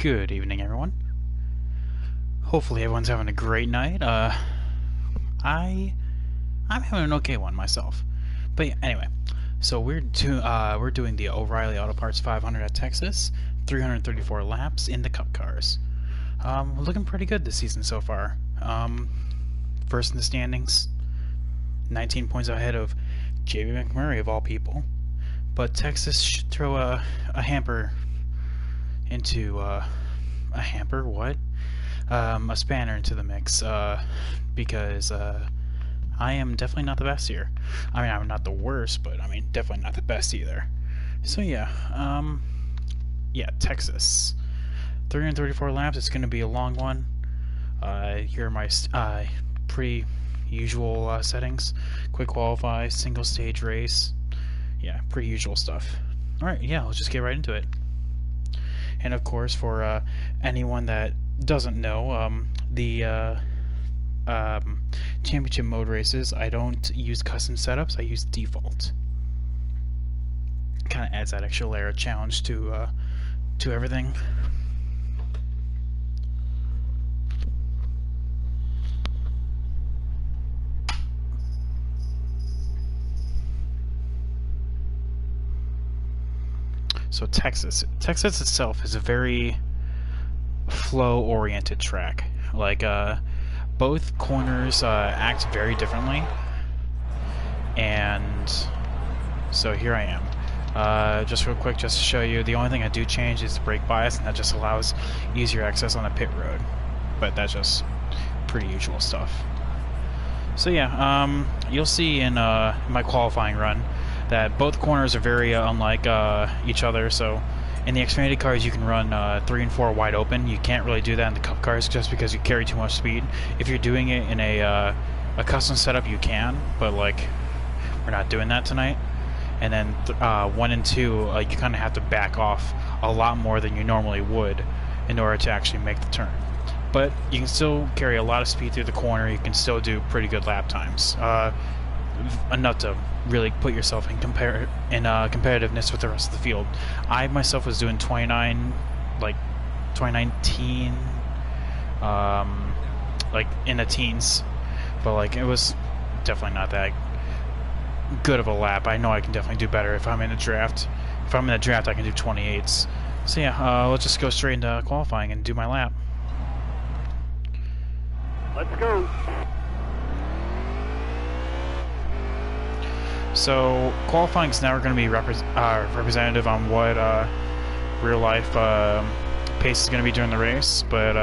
Good evening, everyone. Hopefully everyone's having a great night. I'm having an okay one myself. But yeah, anyway, so we're doing the O'Reilly Auto Parts 500 at Texas, 334 laps in the Cup cars. We're looking pretty good this season so far. First in the standings, 19 points ahead of JB McMurray of all people. But Texas should throw a hamper into a hamper, what? A spanner into the mix, because I am definitely not the best here. I mean, I'm not the worst, but I mean, definitely not the best either. So yeah, Texas, 334 laps. It's going to be a long one. Here are my pretty usual settings: quick qualify, single stage race. Yeah, pretty usual stuff. All right, yeah, let's just get right into it. And of course, for anyone that doesn't know, the championship mode races, I don't use custom setups, I use default. Kind of adds that extra layer of challenge to everything. So Texas itself is a very flow-oriented track. Like, both corners act very differently, and so here I am. Just real quick, just to show you, the only thing I do change is the brake bias, and that just allows easier access on the pit road. But that's just pretty usual stuff. So yeah, you'll see in my qualifying run that both corners are very unlike each other. So in the Xfinity cars, you can run 3 and 4 wide open. You can't really do that in the Cup cars just because you carry too much speed. If you're doing it in a custom setup, you can, but like we're not doing that tonight. And then 1 and 2, you kind of have to back off a lot more than you normally would in order to actually make the turn. But you can still carry a lot of speed through the corner. You can still do pretty good lap times, enough to really put yourself in competitiveness with the rest of the field. I myself was doing 29, like 2019, like in the teens, but like it was definitely not that good of a lap. I know I can definitely do better if I'm in a draft. If I'm in a draft, I can do 28s. So yeah, let's just go straight into qualifying and do my lap. Let's go. So qualifying is never going to be representative on what real life pace is going to be during the race, but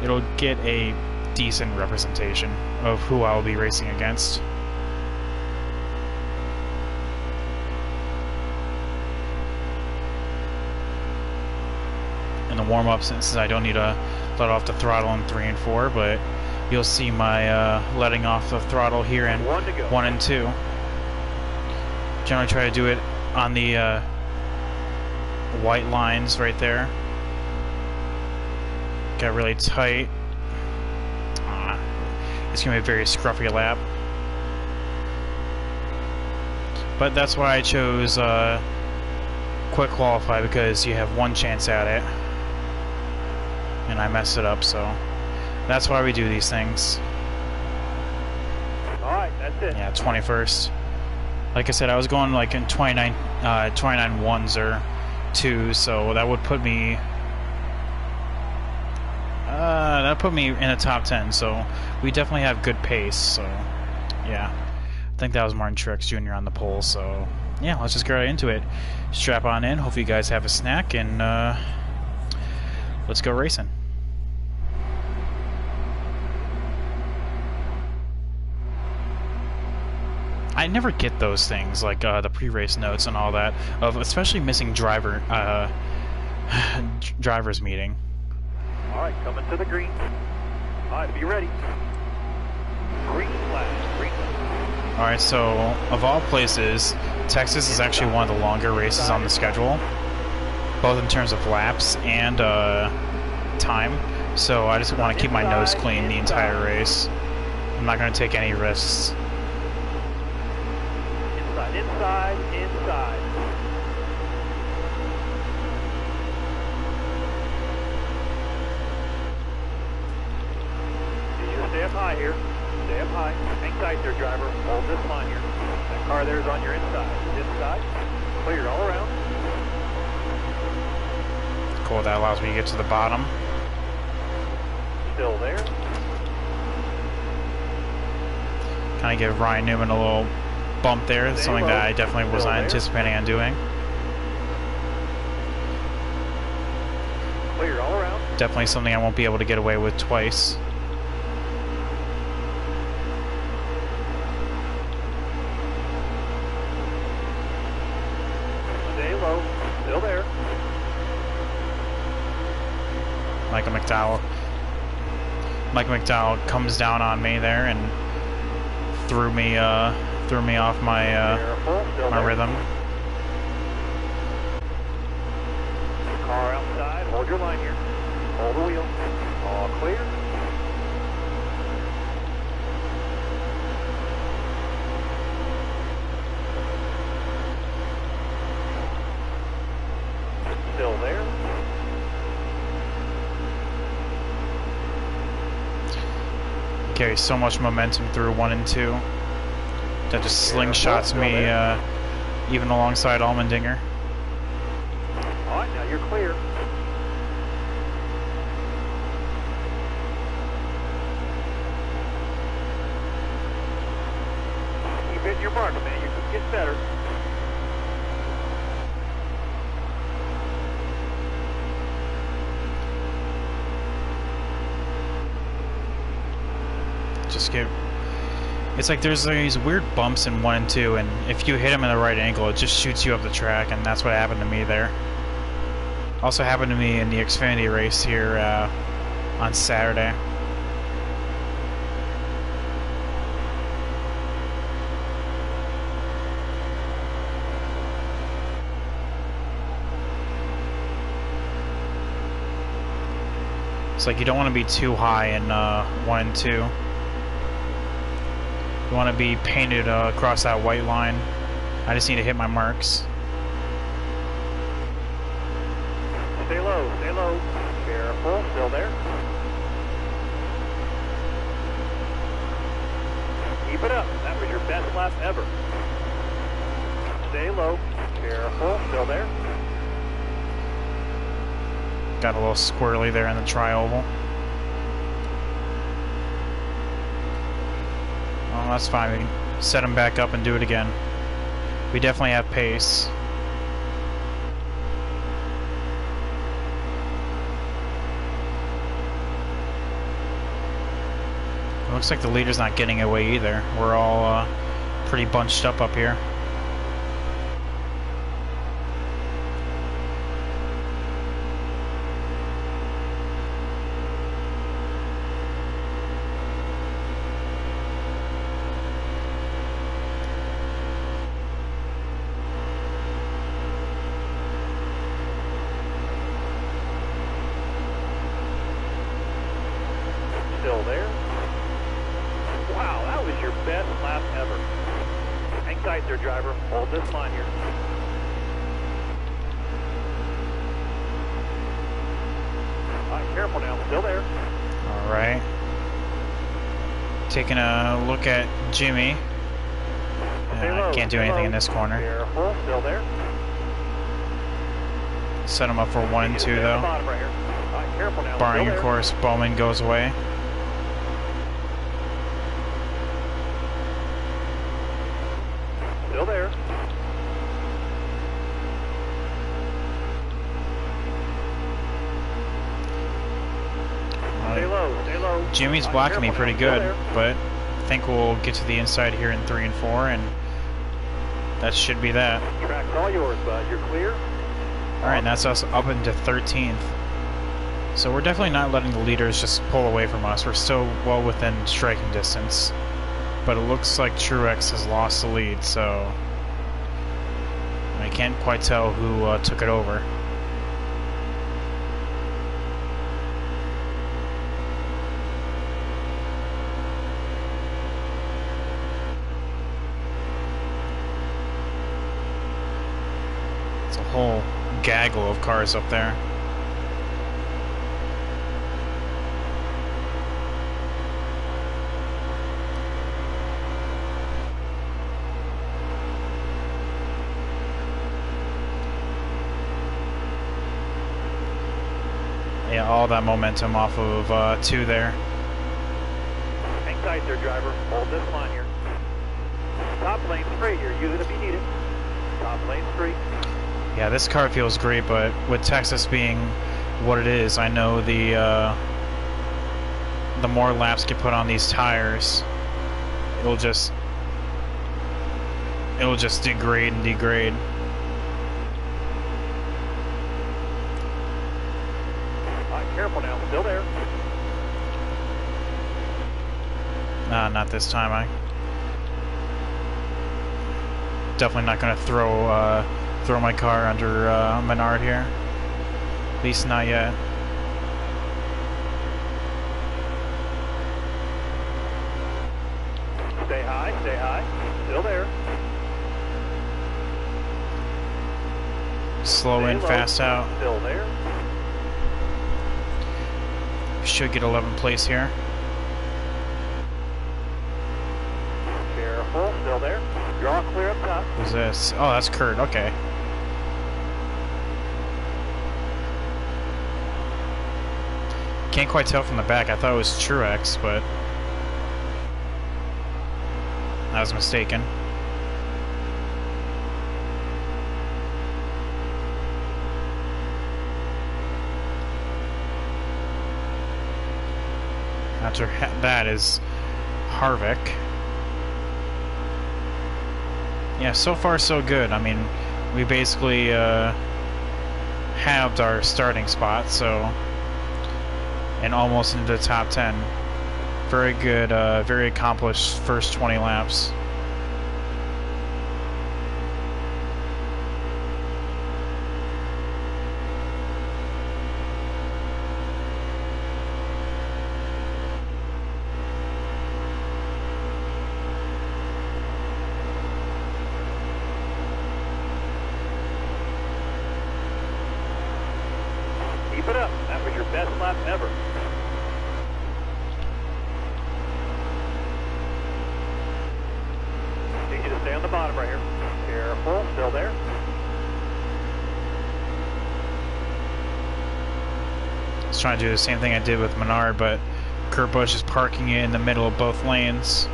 it'll get a decent representation of who I will be racing against. In the warm-up, since I don't need to let off the throttle in 3 and 4, but you'll see my letting off the throttle here in 1 and 2. Generally try to do it on the white lines right there. Got really tight. It's going to be a very scruffy lap. But that's why I chose quick qualify, because you have one chance at it. And I messed it up, so that's why we do these things. Alright, that's it. Yeah, 21st. Like I said, I was going like in 29 ones or 2s, so that would put me in the top 10. So we definitely have good pace. So yeah, I think that was Martin Truex Jr. on the pole. So yeah, let's just get right into it. Strap on in. Hope you guys have a snack, and let's go racing. I never get those things, like the pre-race notes and all that, of especially missing drivers meeting. Alright, coming to the green. Alright, be ready. Green flag, green flag. Alright, so of all places, Texas is actually one of the longer races on the schedule, both in terms of laps and time. So I just want to keep my nose clean the entire race. I'm not going to take any risks. Inside, inside. tight there, driver. Hold this line here. That car there is on your inside. Inside. Clear all around. Cool, that allows me to get to the bottom. Still there. Kind of give Ryan Newman a little bump there. It's something that I definitely was not anticipating on doing. Clear all around. Definitely something I won't be able to get away with twice. Stay low. Still there. Michael McDowell comes down on me there and threw me off my my rhythm. Car outside. Hold your line here. Hold the wheel. All clear. Still there. Carries so much momentum through 1 and 2 that just slingshots me even alongside Allmendinger. All right, now you're clear. Keep hitting your mark, man. You can get better. It's like there's these weird bumps in 1 and 2, and if you hit them in the right angle, it just shoots you up the track, and that's what happened to me there. Also happened to me in the Xfinity race here on Saturday. It's like you don't want to be too high in 1 and 2. You want to be painted across that white line. I just need to hit my marks. Stay low, stay low. Careful, still there. Keep it up. That was your best lap ever. Stay low. Careful, still there. Got a little squirrely there in the tri-oval. Well, that's fine. We can set him back up and do it again. We definitely have pace. It looks like the leader's not getting away either. We're all pretty bunched up here. Still there. Wow, that was your best lap ever. Hang tight there, driver. Hold this line here. All right, careful now. Still there. All right. Taking a look at Jimmy. I can't do anything in this corner. Careful. Still there. Set him up for 1 and 2 though. Bottom right here. All right, careful now. Barring, of course, Bowman goes away. Still there. Stay low, stay low. Jimmy's blocking me pretty good, but I think we'll get to the inside here in 3 and 4, and that should be that. Track's all yours, bud. You're clear. Alright, and that's us up into 13th. So we're definitely not letting the leaders just pull away from us. We're still well within striking distance. But it looks like Truex has lost the lead, so I can't quite tell who took it over. It's a whole gaggle of cars up there. yeah, all that momentum off of 2 there. Hang tight there, driver. Hold this line here. Top lane straight here. Use it if you need it. Top lane straight. Yeah, this car feels great, but with Texas being what it is, I know the more laps get put on these tires, it'll just degrade and degrade. Alright, careful now. Still there. Not this time. I definitely not gonna throw my car under Menard here. At least not yet. Stay high, stay high. Still there. Slow Stay in, low. fast out. Still there. Should get 11th place here. Careful. Still there. Draw clear up top. Who's this? Oh, that's Kurt. Okay. Can't quite tell from the back. I thought it was Truex, but I was mistaken. After that is Harvick. Yeah, so far so good. I mean, we basically halved our starting spot, so, and almost into the top 10. Very good, very accomplished first 20 laps. Keep it up. That was your best lap ever. Need you to stay on the bottom right here. Careful. Still there. I was trying to do the same thing I did with Menard, but Kurt Busch is parking it in the middle of both lanes.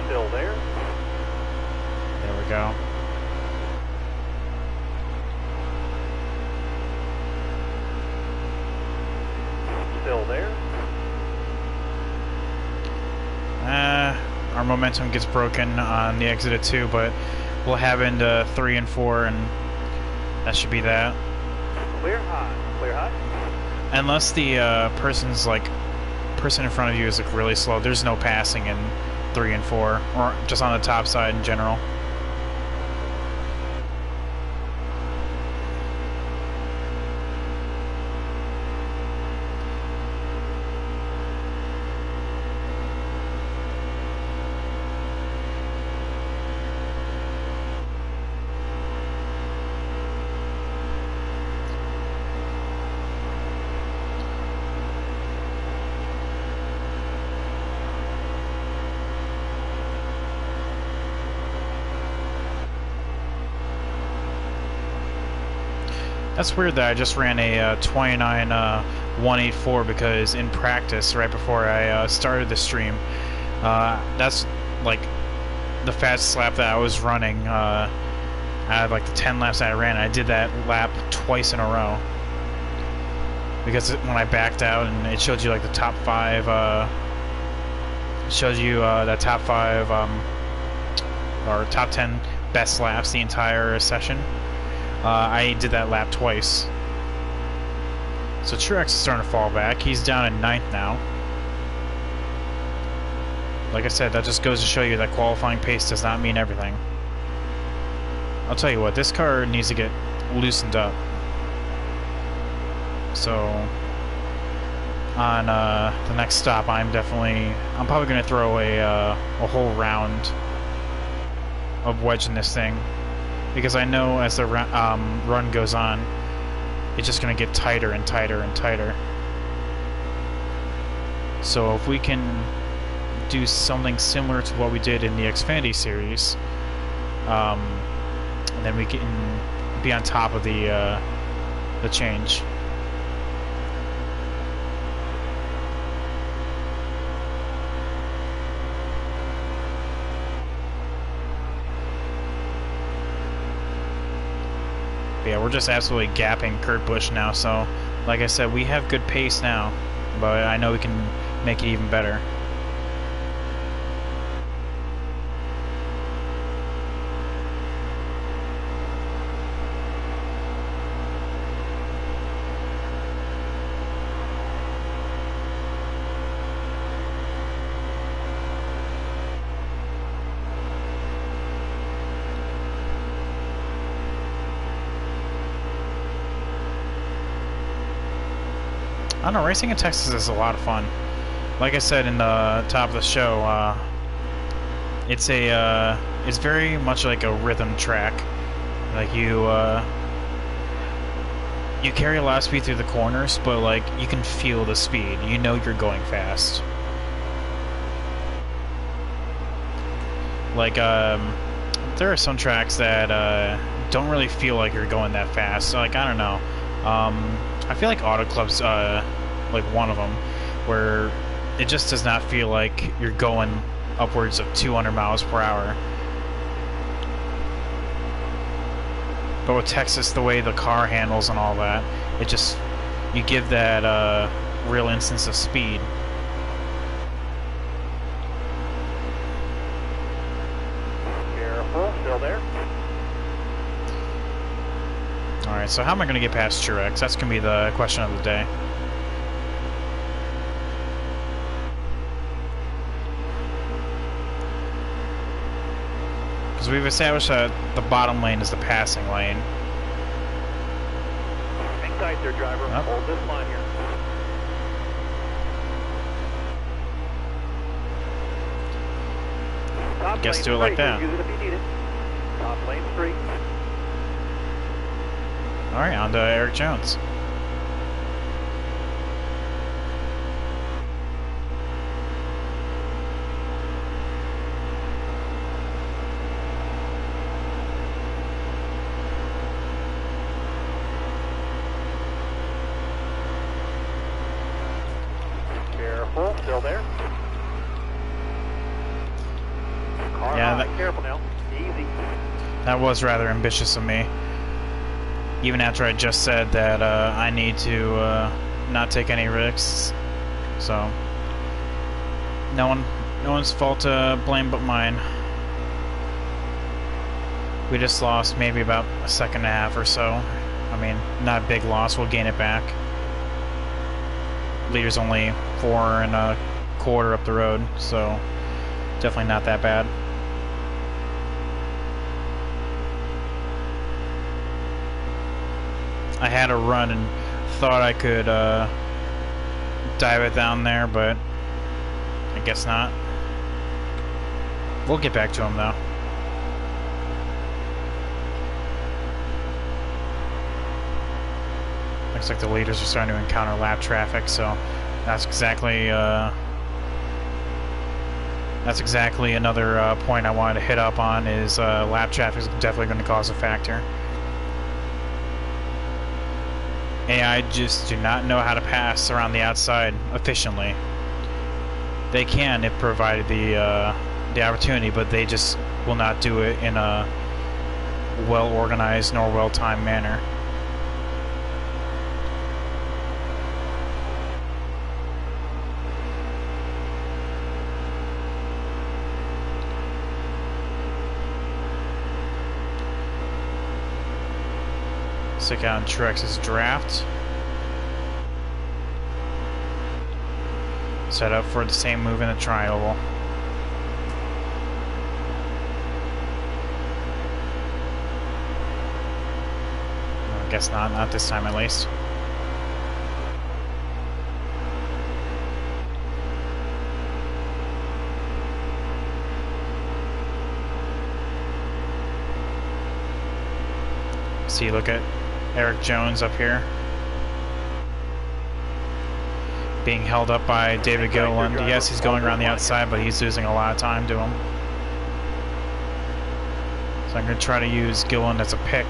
Still there. There we go. Still there. Our momentum gets broken on the exit of 2, but we'll have into 3 and 4, and that should be that. Clear high. Clear high. Unless the person in front of you is like really slow, there's no passing in 3 and 4, or just on the top side in general. That's weird that I just ran a 29.184 because in practice, right before I started the stream, that's like the fastest lap that I was running out of like the 10 laps that I ran. I did that lap twice in a row because when I backed out and it showed you like the top 5, it shows you that top 5 or top 10 best laps the entire session. I did that lap twice. So Truex is starting to fall back. He's down in 9th now. Like I said, that just goes to show you that qualifying pace does not mean everything. I'll tell you what, this car needs to get loosened up. So on the next stop, I'm probably going to throw a whole round of wedging this thing. Because I know as the run goes on, it's just going to get tighter and tighter and tighter. So if we can do something similar to what we did in the Xfinity series, and then we can be on top of the change. But yeah, we're just absolutely gapping Kurt Busch now, so like I said, we have good pace now, but I know we can make it even better. I don't know, racing in Texas is a lot of fun. Like I said in the top of the show, it's very much like a rhythm track. Like you carry a lot of speed through the corners, but like you can feel the speed. You know you're going fast. Like there are some tracks that don't really feel like you're going that fast. Like I don't know. I feel like Auto Club's like one of them, where it just does not feel like you're going upwards of 200 miles per hour. But with Texas, the way the car handles and all that, it just, you give that real instance of speed. Careful, still there. Alright, so how am I going to get past Truex? That's going to be the question of the day. Because we've established that the bottom lane is the passing lane. Hang tight there, driver. Yep. Hold this line here. Top Guess lane do it like straight. that. Use it if you need it. Top lane straight. Alright, on to Eric Jones. Careful, still there. Car Yeah, high. that- Careful now. Easy. That was rather ambitious of me. Even after I just said that I need to not take any risks. So, no one's fault to blame but mine. We just lost maybe about a second and a half or so. I mean, not a big loss, we'll gain it back. Leader's only 4 1/4 up the road, so definitely not that bad. I had a run and thought I could dive it down there, but I guess not. We'll get back to him though. Looks like the leaders are starting to encounter lap traffic, so that's exactly another point I wanted to hit up on. Is lap traffic is definitely going to cause a factor. AI just do not know how to pass around the outside efficiently. They can if provided the opportunity, but they just will not do it in a well-organized nor well-timed manner. Stick out on Truex's draft. Set up for the same move in the triangle. I guess not this time at least. See, look at Eric Jones up here, being held up by David Gilliland. Yes, he's going around the outside, but he's losing a lot of time to him. So I'm going to try to use Gillen as a pick.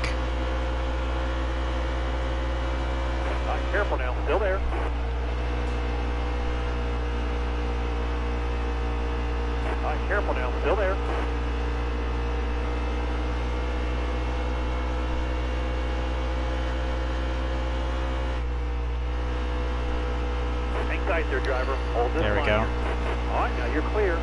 Careful now, still there. Careful now, still there. Hang tight there, driver. Hold this There we line go. here. All right, now you're clear.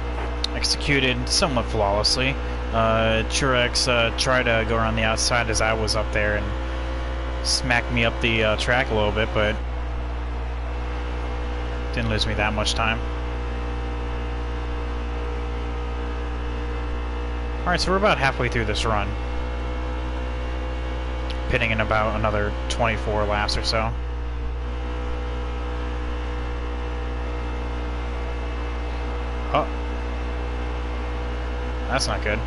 Executed somewhat flawlessly. Truex tried to go around the outside as I was up there and smacked me up the track a little bit, but didn't lose me that much time. Alright, so we're about halfway through this run. Pitting in about another 24 laps or so. Oh. That's not good.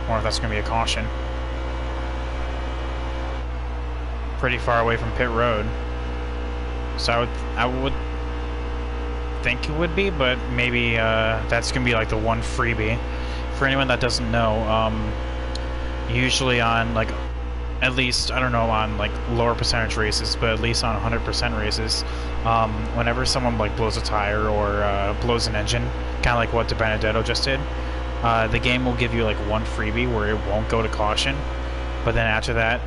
Or if that's going to be a caution. Pretty far away from pit road. So I would think it would be, but maybe that's gonna be like the one freebie. For anyone that doesn't know, usually on like, at least, I don't know, on like lower percentage races, but at least on 100% races, whenever someone like blows a tire or blows an engine, kind of like what DiBenedetto just did, the game will give you like one freebie where it won't go to caution, but then after that,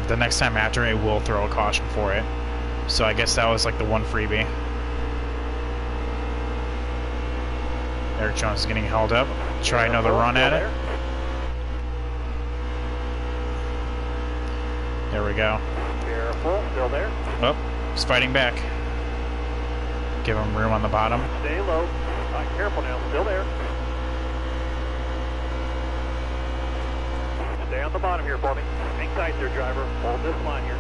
the next time after, it will throw a caution for it. So I guess that was like the one freebie. Erik Jones is getting held up. Try another run at it. There we go. Careful, still there. Oh, he's fighting back. Give him room on the bottom. Stay low. Careful now, still there. Stay on the bottom here for me. Hang tight there, driver. Hold this line here.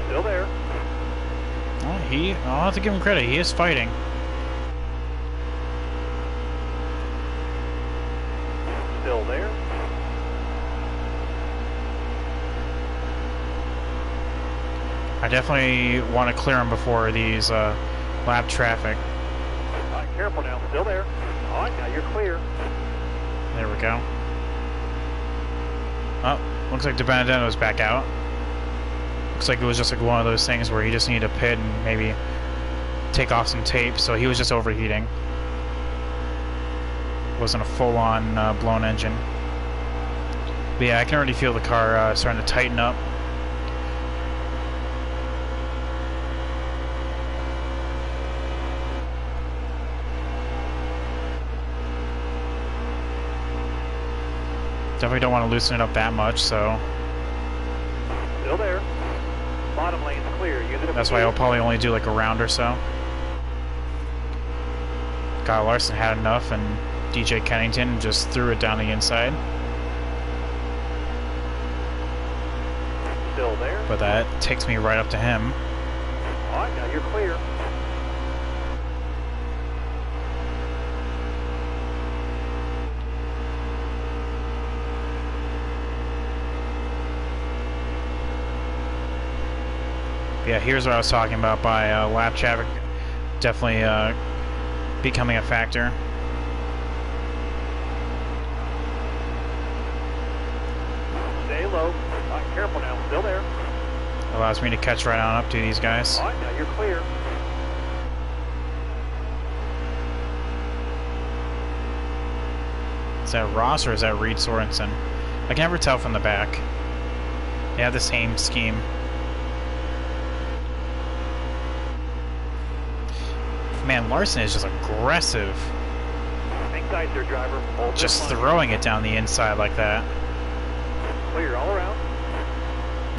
Still there. Well, I'll have to give him credit. He is fighting. Still there. I definitely want to clear him before these lap traffic. Careful now, still there. All right, now you're clear. There we go. Oh, looks like DiBenedetto's back out. Looks like it was just like one of those things where he just needed to pit and maybe take off some tape, so he was just overheating. Wasn't a full-on blown engine. But yeah, I can already feel the car starting to tighten up. Definitely don't want to loosen it up that much, so still there. Bottom lane's clear. That's why I'll probably only do like a round or so. Kyle Larson had enough, and DJ Kennington just threw it down the inside. Still there. But that takes me right up to him. All right, now you're clear. Yeah, here's what I was talking about by lap traffic definitely becoming a factor. Stay low. Careful now. Still there. Allows me to catch right on up to these guys. All right, now you're clear. Is that Ross or is that Reed Sorensen? I can never tell from the back. They have the same scheme. Man, Larson is just aggressive. Hang tight there, driver. Hold just throwing it down the inside like that. Clear all around.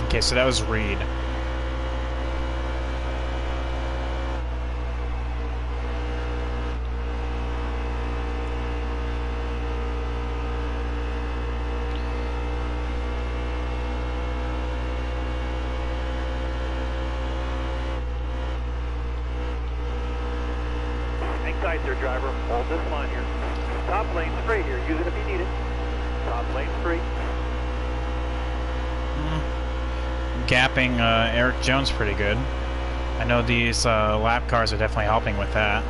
Okay, so that was Reed. Tight there, driver. Hold this line here. Top lane's free here. Use it if you need it. Top lane's free. Gapping Erik Jones pretty good. I know these lap cars are definitely helping with that.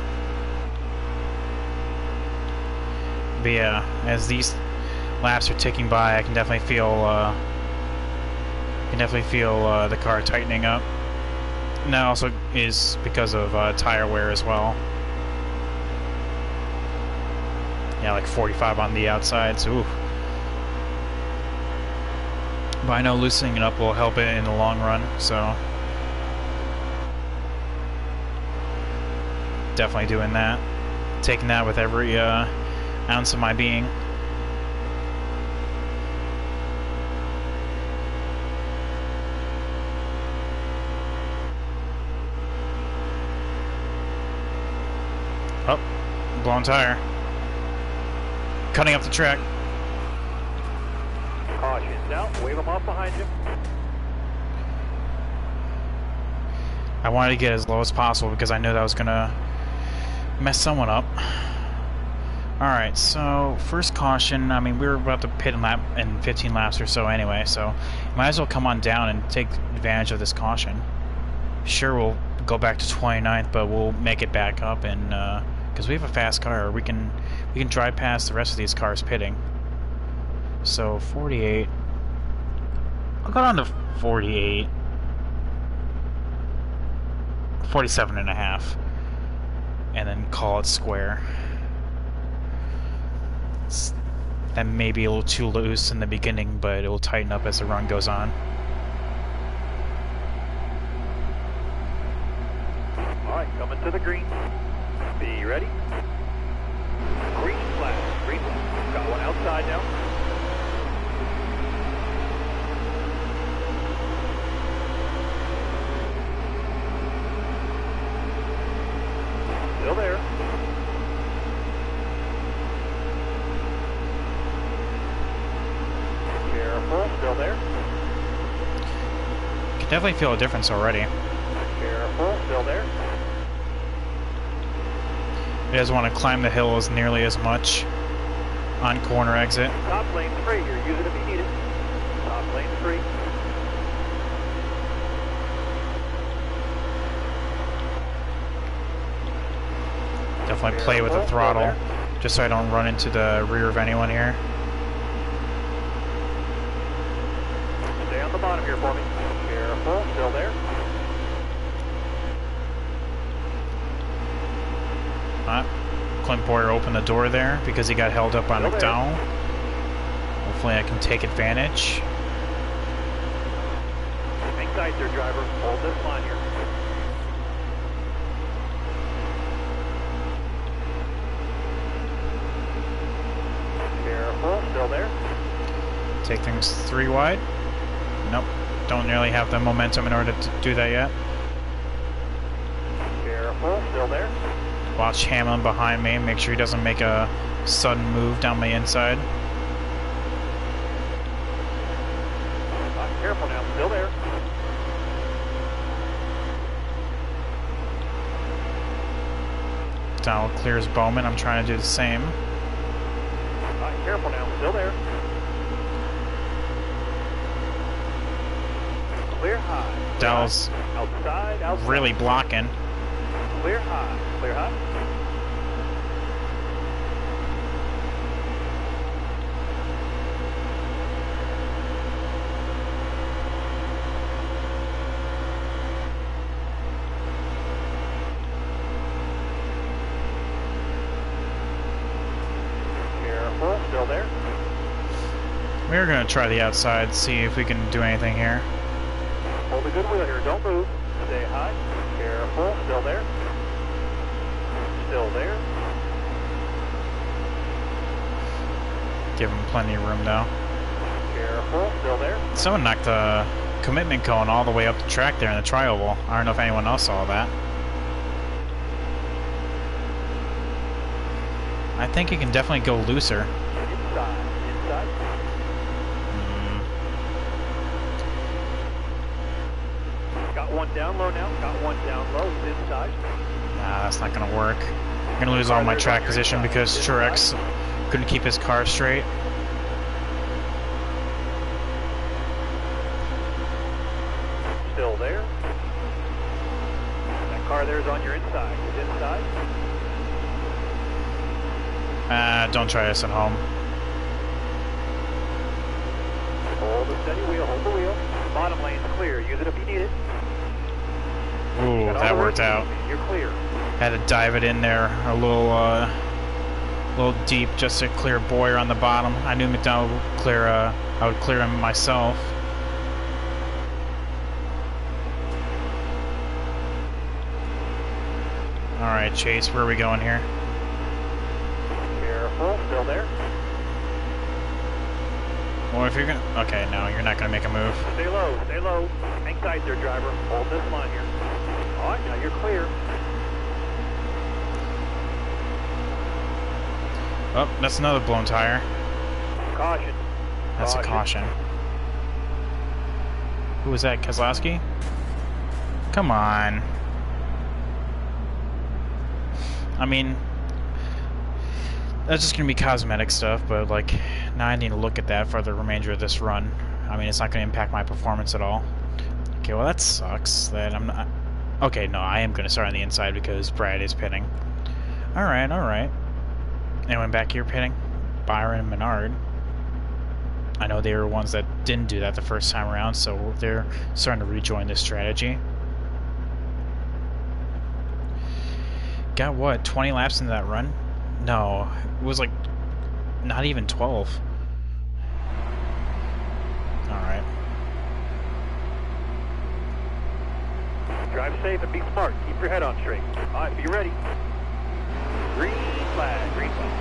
But yeah, as these laps are ticking by, I can definitely feel the car tightening up. And that also is because of tire wear as well. Yeah, like 45 on the outsides. Ooh. But I know loosening it up will help it in the long run, so definitely doing that. Taking that with every ounce of my being. Oh, blown tire. Cutting up the track. Caution's out. Wave them off behind you. I wanted to get as low as possible because I knew that was gonna mess someone up. Alright, so first caution. I mean, we were about to pit in 15 laps or so anyway, so might as well come on down and take advantage of this caution. Sure, we'll go back to 29th, but we'll make it back up, and because we have a fast car, we can drive past the rest of these cars pitting. So 48. I'll go down to 48. 47 and a half, and then call it square. That may be a little too loose in the beginning, but it will tighten up as the run goes on. Alright, coming to the green. Be ready. Green flag, green flag. Got one outside now. Still there. Careful, still there. Can definitely feel a difference already. Careful, still there. He doesn't want to climb the hill as nearly as much on corner exit. Top lane free, you're using it if you need it. Top lane free. Definitely play with the throttle, just so I don't run into the rear of anyone here. Stay on the bottom here for me. Careful, still there. Clint Boyer opened the door there because he got held up on Still McDowell. Hopefully I can take advantage. Hang tight there, driver. Hold this line here. Careful, still there. Take things 3 wide. Nope, don't nearly have the momentum in order to do that yet. Careful, still there. Watch Hamlin behind me, make sure he doesn't make a sudden move down my inside. Careful now, still there. Donald clears Bowman, I'm trying to do the same. Careful now, still there. Clear high. Dowell's outside. really blocking. Clear high. Clear high. Careful, still there. We're going to try the outside, see if we can do anything here. Hold a good wheel here, don't move. Stay high. Careful, still there. Still there. Give him plenty of room though. Careful, still there. Someone knocked the commitment cone all the way up the track there in the tri-oval. I don't know if anyone else saw that. I think you can definitely go looser. Inside. Got one down low now. Got one down low. He's inside. Nah, that's not gonna work. I'm gonna lose all my track position because Truex couldn't keep his car straight. Still there. car there is on your inside. Is inside? Don't try this at home. Hold the steady wheel, hold the wheel. Bottom lane's clear. Use it if you need it. Ooh, that worked out. You're clear. Had to dive it in there a little deep just to clear Boyer on the bottom. I knew McDonald would clear. I would clear him myself. All right, Chase, where are we going here? Careful, still there. Well, if you're gonna, okay, no, you're not gonna make a move. Stay low, stay low. Hang tight there, driver. Hold this line here. All right, now you're clear. Oh, that's another blown tire. Caution. That's a caution. Who was that, Keselowski? Come on. I mean, that's just gonna be cosmetic stuff, but like, now I need to look at that for the remainder of this run. I mean, it's not gonna impact my performance at all. Okay, well that sucks that I'm not... Okay, no, I am gonna start on the inside because Brad is pitting. Alright, alright. Anyone back here pitting? Byron and Menard. I know they were ones that didn't do that the first time around, so they're starting to rejoin this strategy. Got what, 20 laps into that run? No, it was like not even 12. Alright. Drive safe and be smart. Keep your head on straight. Alright, be ready. Green flag, green flag.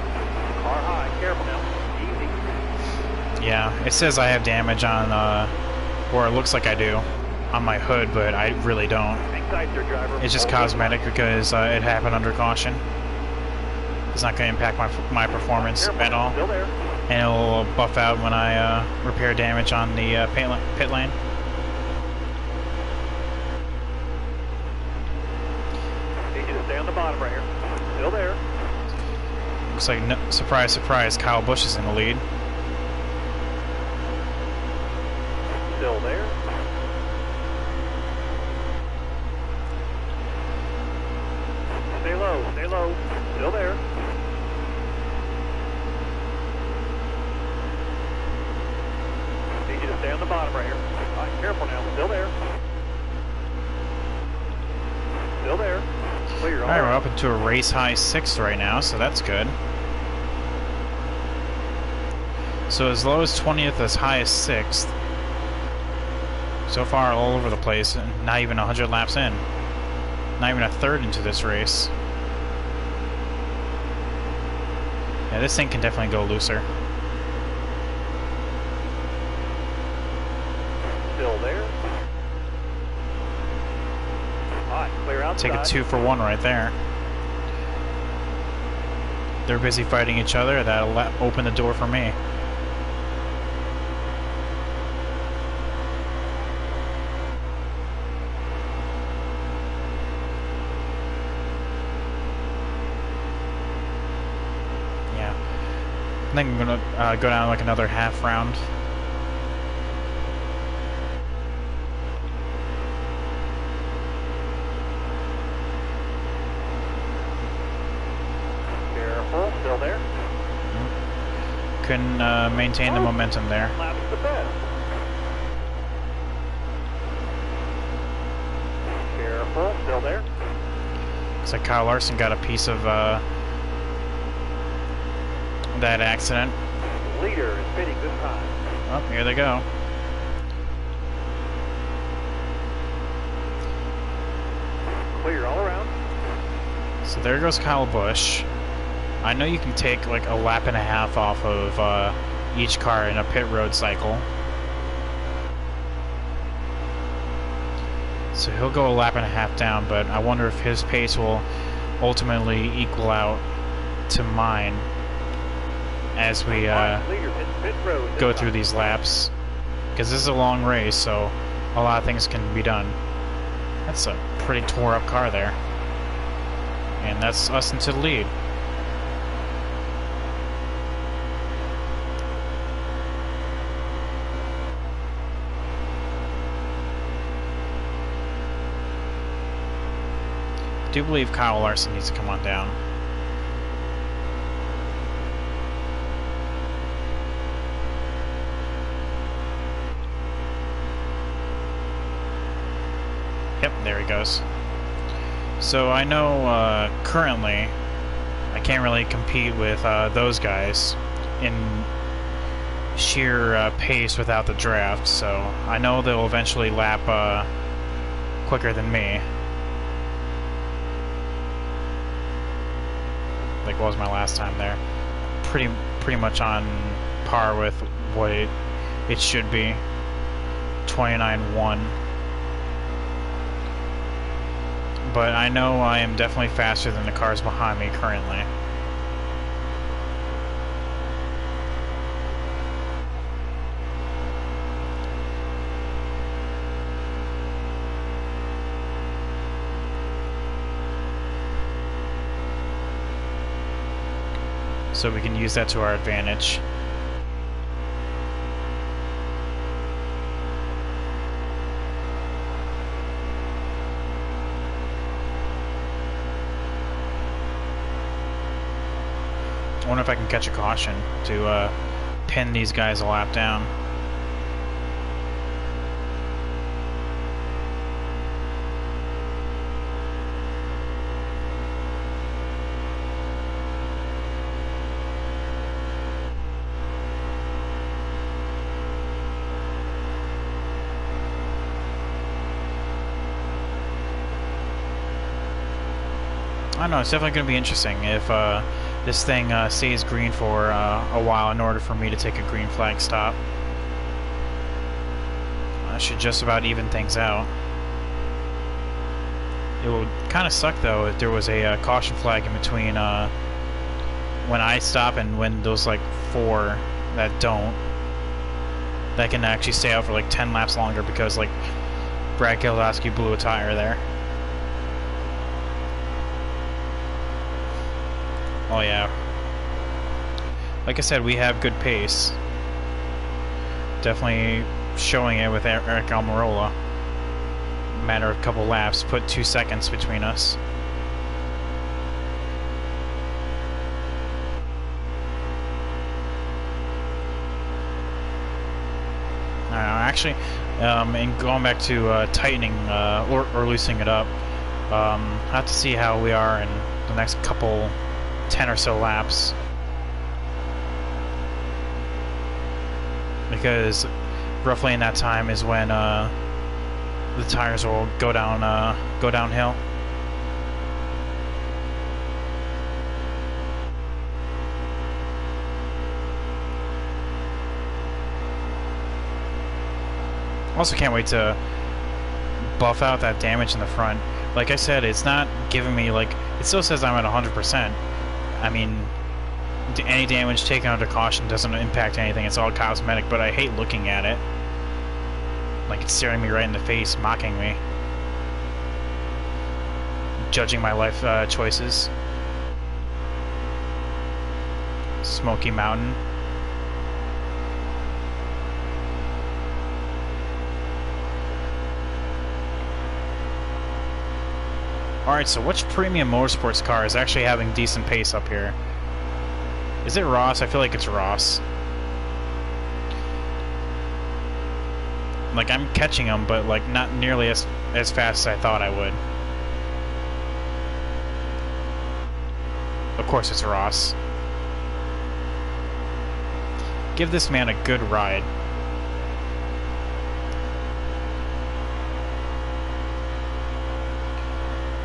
Car high, careful now. Easy. Yeah, it says I have damage on, or it looks like I do, on my hood, but I really don't. Hang tight there, driver. It's just cosmetic because it happened under caution. It's not going to impact my performance at all. Still there. And it'll buff out when I repair damage on the pit lane. Need you to stay on the bottom right here. Still there. Looks like, no, surprise, surprise, Kyle Busch is in the lead. Still there. Stay low, stay low. Still there. Need you to stay on the bottom right here. All right, careful now. Still there. Still there. Clear. Alright, we're up into a race high 6th right now, so that's good. So as low as 20th, as high as 6th. So far, all over the place, and not even 100 laps in. Not even a third into this race. Yeah, this thing can definitely go looser. Still there. Alright, clear outside. Take a 2 for 1 right there. They're busy fighting each other. That'll open the door for me. I think I'm gonna go down like another half round. Careful, still there. Couldn't maintain the momentum there. Lap's the best. Careful, still there. Looks like Kyle Larson got a piece of that accident. Leader is pitting this time. Oh, here they go. Clear all around. So there goes Kyle Busch. I know you can take like a lap and a half off of each car in a pit road cycle. So he'll go a lap and a half down, but I wonder if his pace will ultimately equal out to mine as we go through these laps, because this is a long race, so a lot of things can be done. That's a pretty tore up car there, and that's us into the lead. I do believe Kyle Larson needs to come on down. Yep, there he goes. So I know currently I can't really compete with those guys in sheer pace without the draft, so I know they'll eventually lap quicker than me. Like what was my last time there? Pretty much on par with what it should be. 29.1. But I know I am definitely faster than the cars behind me currently. So we can use that to our advantage. I wonder if I can catch a caution to pin these guys a lap down. I don't know, it's definitely going to be interesting if this thing stays green for a while in order for me to take a green flag stop. That should just about even things out. It would kind of suck though if there was a caution flag in between when I stop and when those like 4 that don't. That can actually stay out for like 10 laps longer because like Brad Keselowski blew a tire there. Oh yeah. Like I said, we have good pace. Definitely showing it with Eric Almirola. Matter of a couple laps, put 2 seconds between us. Actually, and going back to tightening or loosening it up, I have to see how we are in the next couple 10 or so laps, because roughly in that time is when the tires will go downhill. Also can't wait to buff out that damage in the front. Like I said, it's not giving me, like, it still says I'm at 100%. I mean, any damage taken under caution doesn't impact anything. It's all cosmetic, but I hate looking at it. Like it's staring me right in the face, mocking me. Judging my life choices. Smoky Mountain. Alright, so which premium motorsports car is actually having decent pace up here? Is it Ross? I feel like it's Ross. Like, I'm catching them, but like not nearly as fast as I thought I would. Of course it's Ross. Give this man a good ride.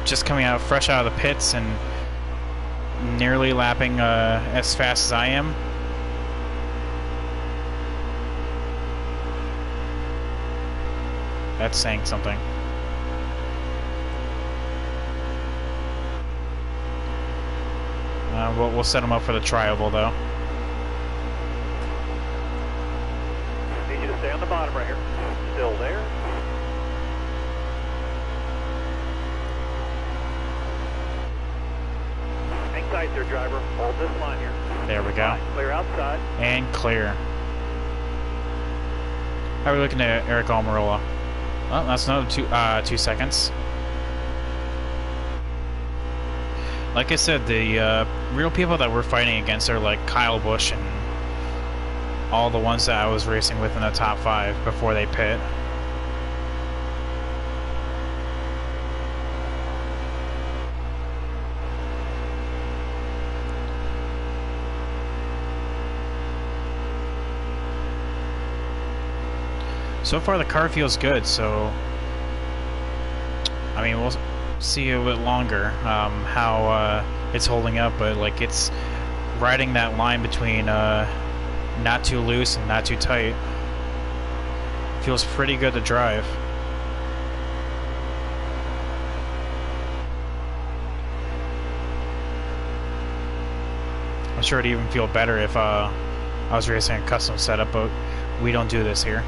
Just coming out fresh out of the pits and nearly lapping as fast as I am. That's saying something. We'll set him up for the tri-oval though. Need you to stay on the bottom right here. Still there. Hang tight there, driver. Hold this line here. There we go. Clear outside. And clear. How are we looking at Eric Almirola? Well, that's another 2 seconds. Like I said, the real people that we're fighting against are like Kyle Busch and all the ones that I was racing with in the top 5 before they pit. So far the car feels good, so I mean we'll see a bit longer how it's holding up, but like it's riding that line between not too loose and not too tight. Feels pretty good to drive. I'm sure it'd even feel better if I was racing a custom setup, but we don't do this here.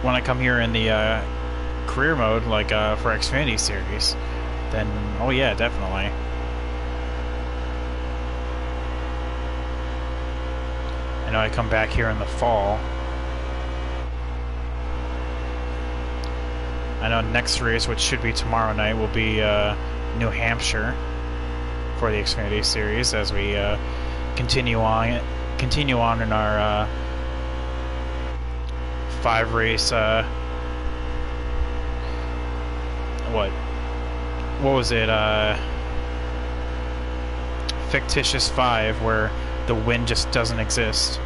When I come here in the career mode, like for Xfinity Series, then oh yeah, definitely. I know I come back here in the fall. I know next race, which should be tomorrow night, will be New Hampshire for the Xfinity Series as we continue on in our 5-race what was it, fictitious 5, where the win just doesn't exist.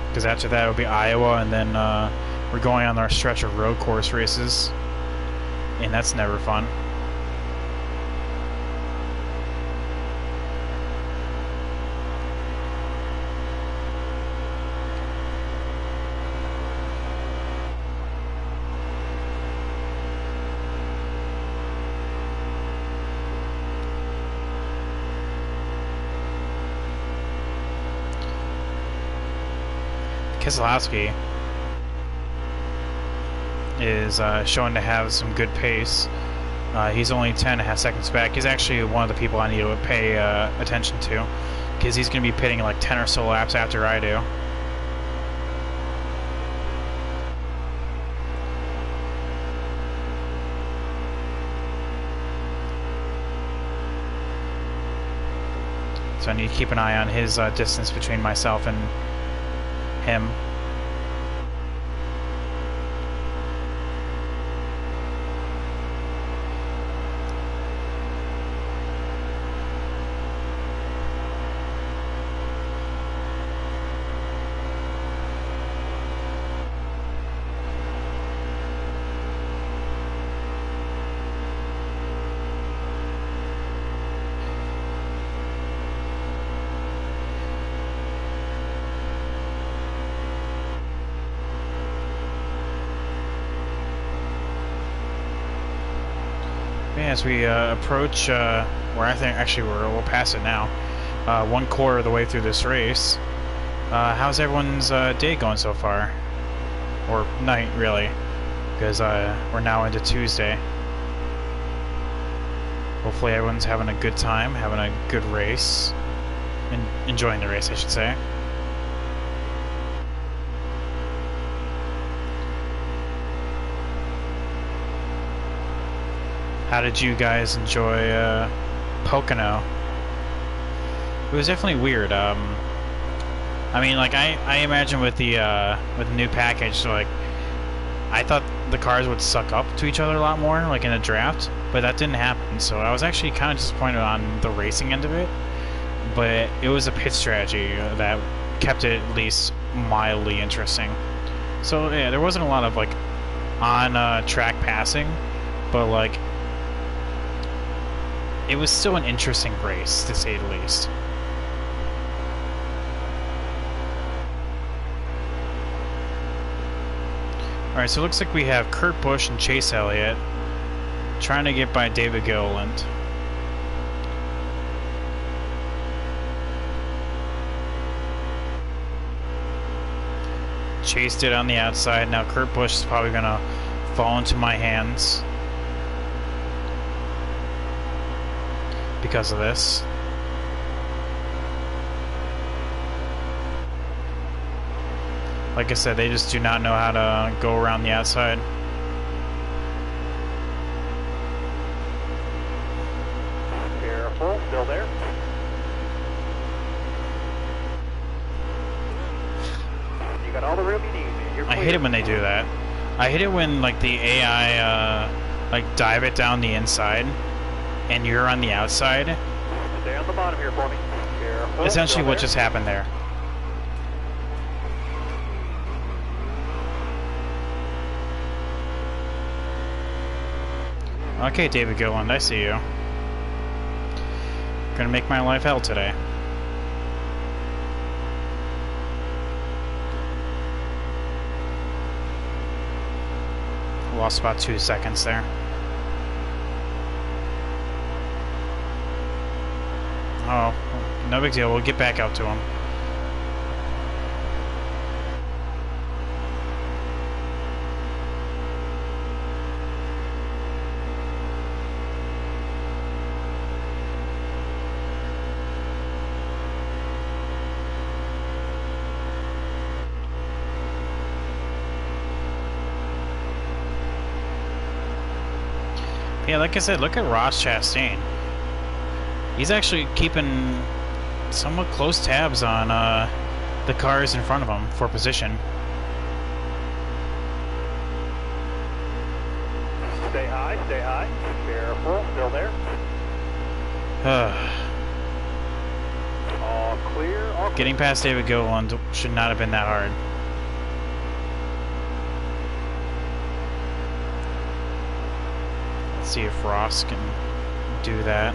Because after that it will be Iowa, and then we're going on our stretch of road course races, and that's never fun. Keselowski is showing to have some good pace. He's only 10.5 seconds back. He's actually one of the people I need to pay attention to, because he's going to be pitting like 10 or so laps after I do. So I need to keep an eye on his distance between myself and him. As we approach, where I think actually we'll pass it now, 1/4 of the way through this race. How's everyone's day going so far? Or night, really, because we're now into Tuesday. Hopefully everyone's having a good time, having a good race, and enjoying the race, I should say. How did you guys enjoy Pocono? It was definitely weird. I mean, like I imagine with the new package, so like I thought the cars would suck up to each other a lot more, like in a draft, but that didn't happen. So I was actually kind of disappointed on the racing end of it. But it was a pit strategy that kept it at least mildly interesting. So yeah, there wasn't a lot of like on track passing, but like it was still an interesting race, to say the least. Alright, so it looks like we have Kurt Busch and Chase Elliott trying to get by David Gilliland. Chase did on the outside. Now Kurt Busch is probably going to fall into my hands. because of this. Like I said, they just do not know how to go around the outside. Careful, still there. You got all the room you need. You're clear. I hate it when they do that. I hate it when like the AI like dive it down the inside and you're on the outside. Stay on the bottom here for me. Careful. Essentially what just happened there. Okay, David Gilliland, I see you. Gonna make my life hell today. Lost about 2 seconds there. Oh, no big deal. We'll get back out to him. Yeah, like I said, look at Ross Chastain. He's actually keeping somewhat close tabs on the cars in front of him for position. Stay high, stay high. Careful, still there. All clear, all clear. Getting past David Gilliland should not have been that hard. Let's see if Ross can do that.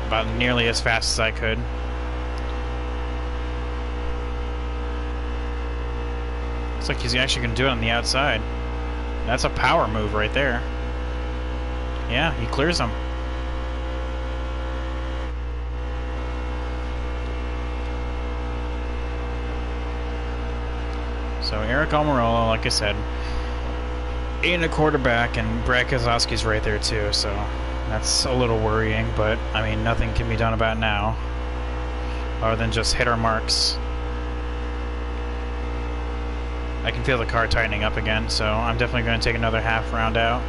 About nearly as fast as I could. Looks like he's actually going to do it on the outside. That's a power move right there. Yeah, he clears him. So Eric Almirola, like I said, 8.25 back, and Brad Keselowski's right there too, so that's a little worrying, but I mean, nothing can be done about it now other than just hit our marks. I can feel the car tightening up again, so I'm definitely going to take another half round out.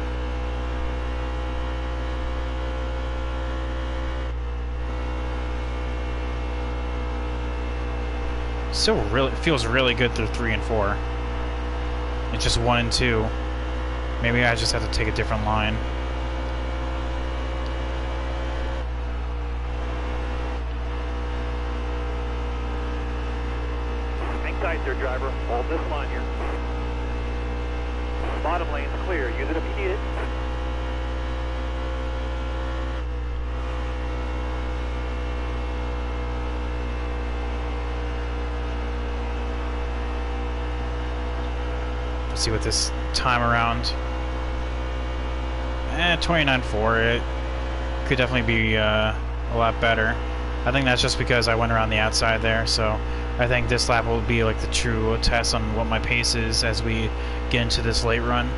Still really feels really good through 3 and 4. It's just 1 and 2. Maybe I just have to take a different line. Hang tight there, driver. Hold this line here. Bottom lane's clear. Use it if you need it. Let's see what this time around. 29.4. It could definitely be a lot better. I think that's just because I went around the outside there, so I think this lap will be like the true test on what my pace is as we get into this late run.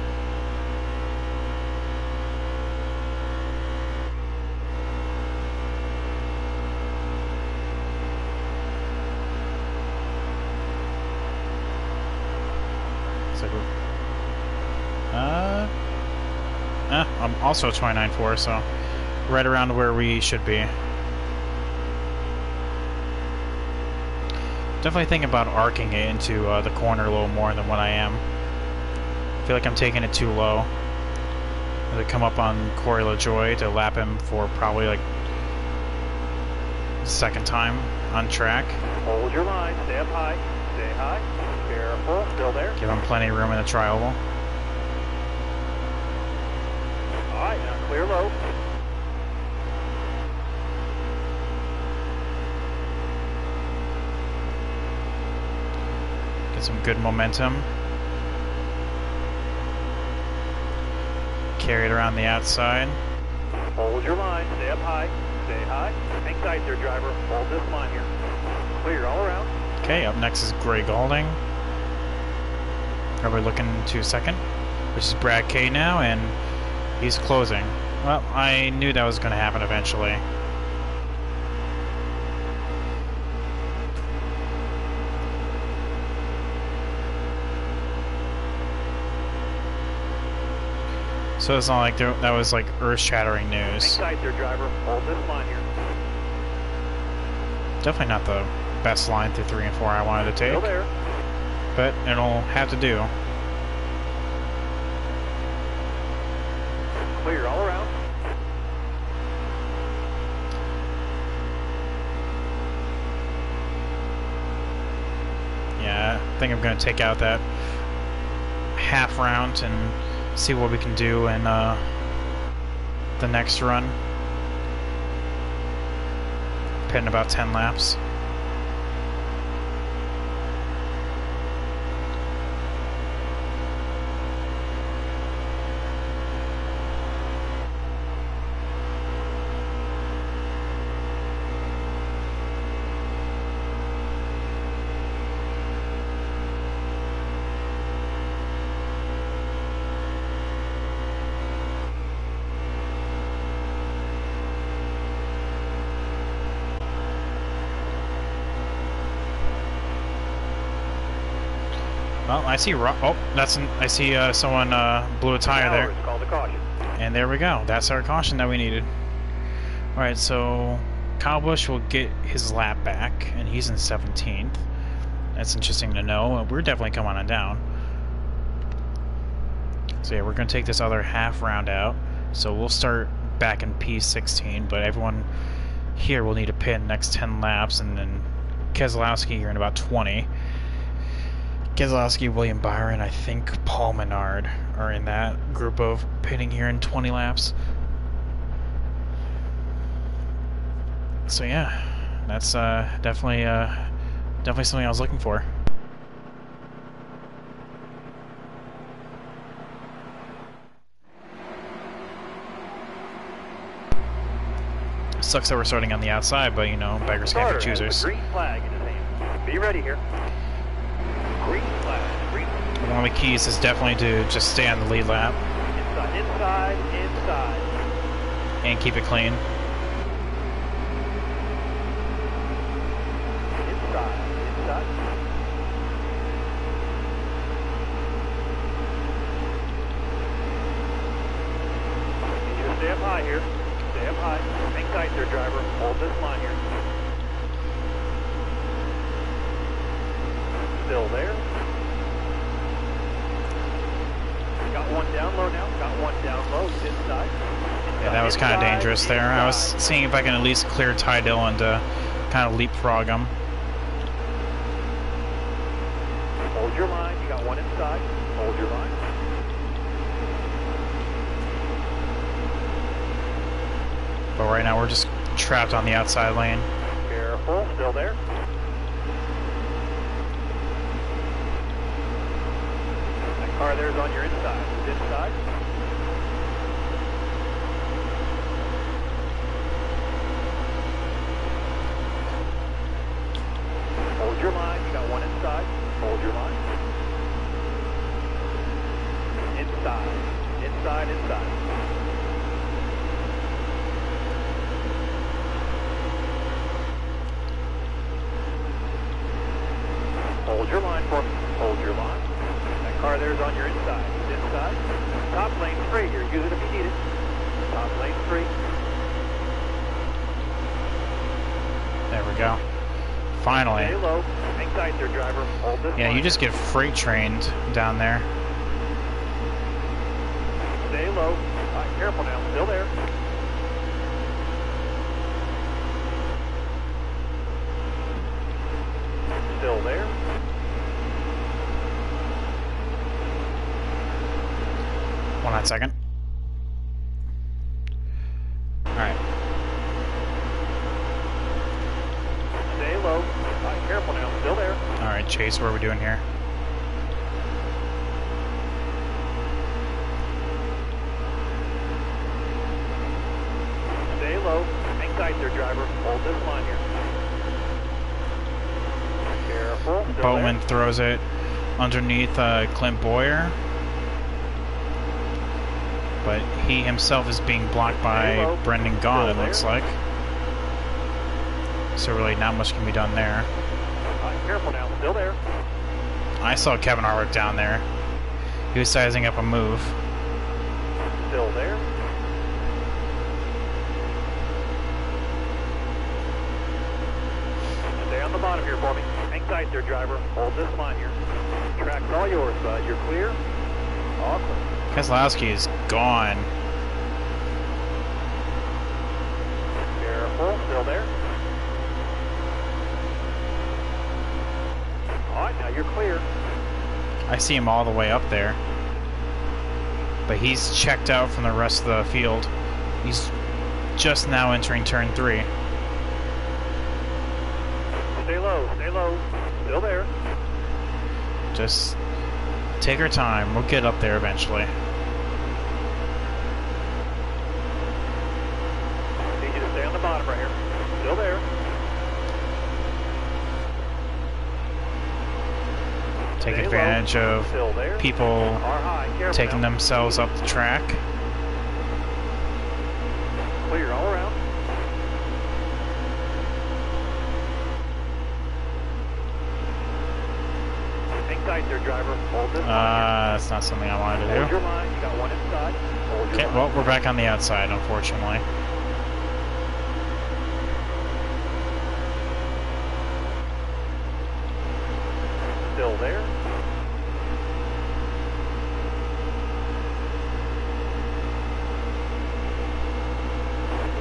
I'm also 29.4, so right around where we should be. Definitely thinking about arcing it into the corner a little more than what I am. I feel like I'm taking it too low. As I come up on Corey LaJoie to lap him for probably like the second time on track. Hold your line, stay up high, stay high, careful, still there. Give him plenty of room in the tri-oval. Alright, now clear low. Get some good momentum. Carry it around the outside. Hold your line, stay up high, stay high. Hang tight there, driver. Hold this line here. Clear all around. Okay, up next is Greg Golding. Probably looking to second, which is Brad K now, and He's closing. Well, I knew that was going to happen eventually. So it's not like that was like earth-shattering news. Hang tight there, driver. Hold this line here. Definitely not the best line through 3 and 4 I wanted to take. Still there. But it'll have to do. Clear all around. Yeah, I think I'm going to take out that half round and see what we can do in the next run. Pitting about 10 laps. Well, I see. I see someone blew a tire there. It's called a caution. And there we go. That's our caution that we needed. All right, so Kyle Busch will get his lap back, and he's in 17th. That's interesting to know. We're definitely coming on down. So yeah, we're going to take this other half round out. So we'll start back in P16, but everyone here will need to pit in the next 10 laps, and then Keselowski here in about 20. Keselowski, William Byron, I think Paul Menard are in that group of pitting here in 20 laps. So yeah, that's definitely something I was looking for. Sucks that we're starting on the outside, but you know, beggars can't be choosers. Green flag in his hand. Be ready here. Green flag. Green flag. One of the keys is definitely to just stay on the lead lap. Inside. And keep it clean. Inside. You need to stay up high here. Stay up high. Hang tight there, driver. Hold this line here. Still there. Got one down low now. Got one down low. Inside. Yeah, that was kind of dangerous there. I was seeing if I can at least clear Ty Dillon to kind of leapfrog him. Hold your line. You got one inside. Hold your line. But right now we're just trapped on the outside lane. Careful. Still there. That car there's on your inside. It's inside. Hold your line. You got one inside. Hold your line. Inside. Hold your line for me. Hold your line. That car there's on your inside. It's inside. Top lane free here. Use it if you need it. Top lane free. There we go. Finally. Stay low. Hang tight there, driver. Hold this Yeah, line. you just get freight trained down there. Stay low. All right, careful now. Still there. Still there. One hot second. Alright. Stay low. All right, careful now. Still there. Alright, Chase, what are we doing here? Stay low. Hang tight there, driver. Hold this line here. Careful. Still Bowman there. throws it underneath Clint Boyer. but he himself is being blocked by Brendan Gaughan, it looks like. So really not much can be done there. Careful now, still there. I saw Kevin Harvick down there. He was sizing up a move. Still there. Stay on the bottom here for me. Hang tight there, driver. Hold this line here. Track's all yours, bud. You're clear. Awesome. Keselowski is gone. Careful, still there. Alright, now you're clear. I see him all the way up there. But he's checked out from the rest of the field. He's just now entering turn 3. Stay low, still there. Just take our time. We'll get up there eventually. Need you to stay on the bottom right here. Still there. Take advantage of people taking themselves up the track. Clear all around. Hang tight there, driver. Hold this line. That's not something I wanted to Hold do. your line. You got one inside. Hold your Okay, well, we're back on the outside, unfortunately. Still there.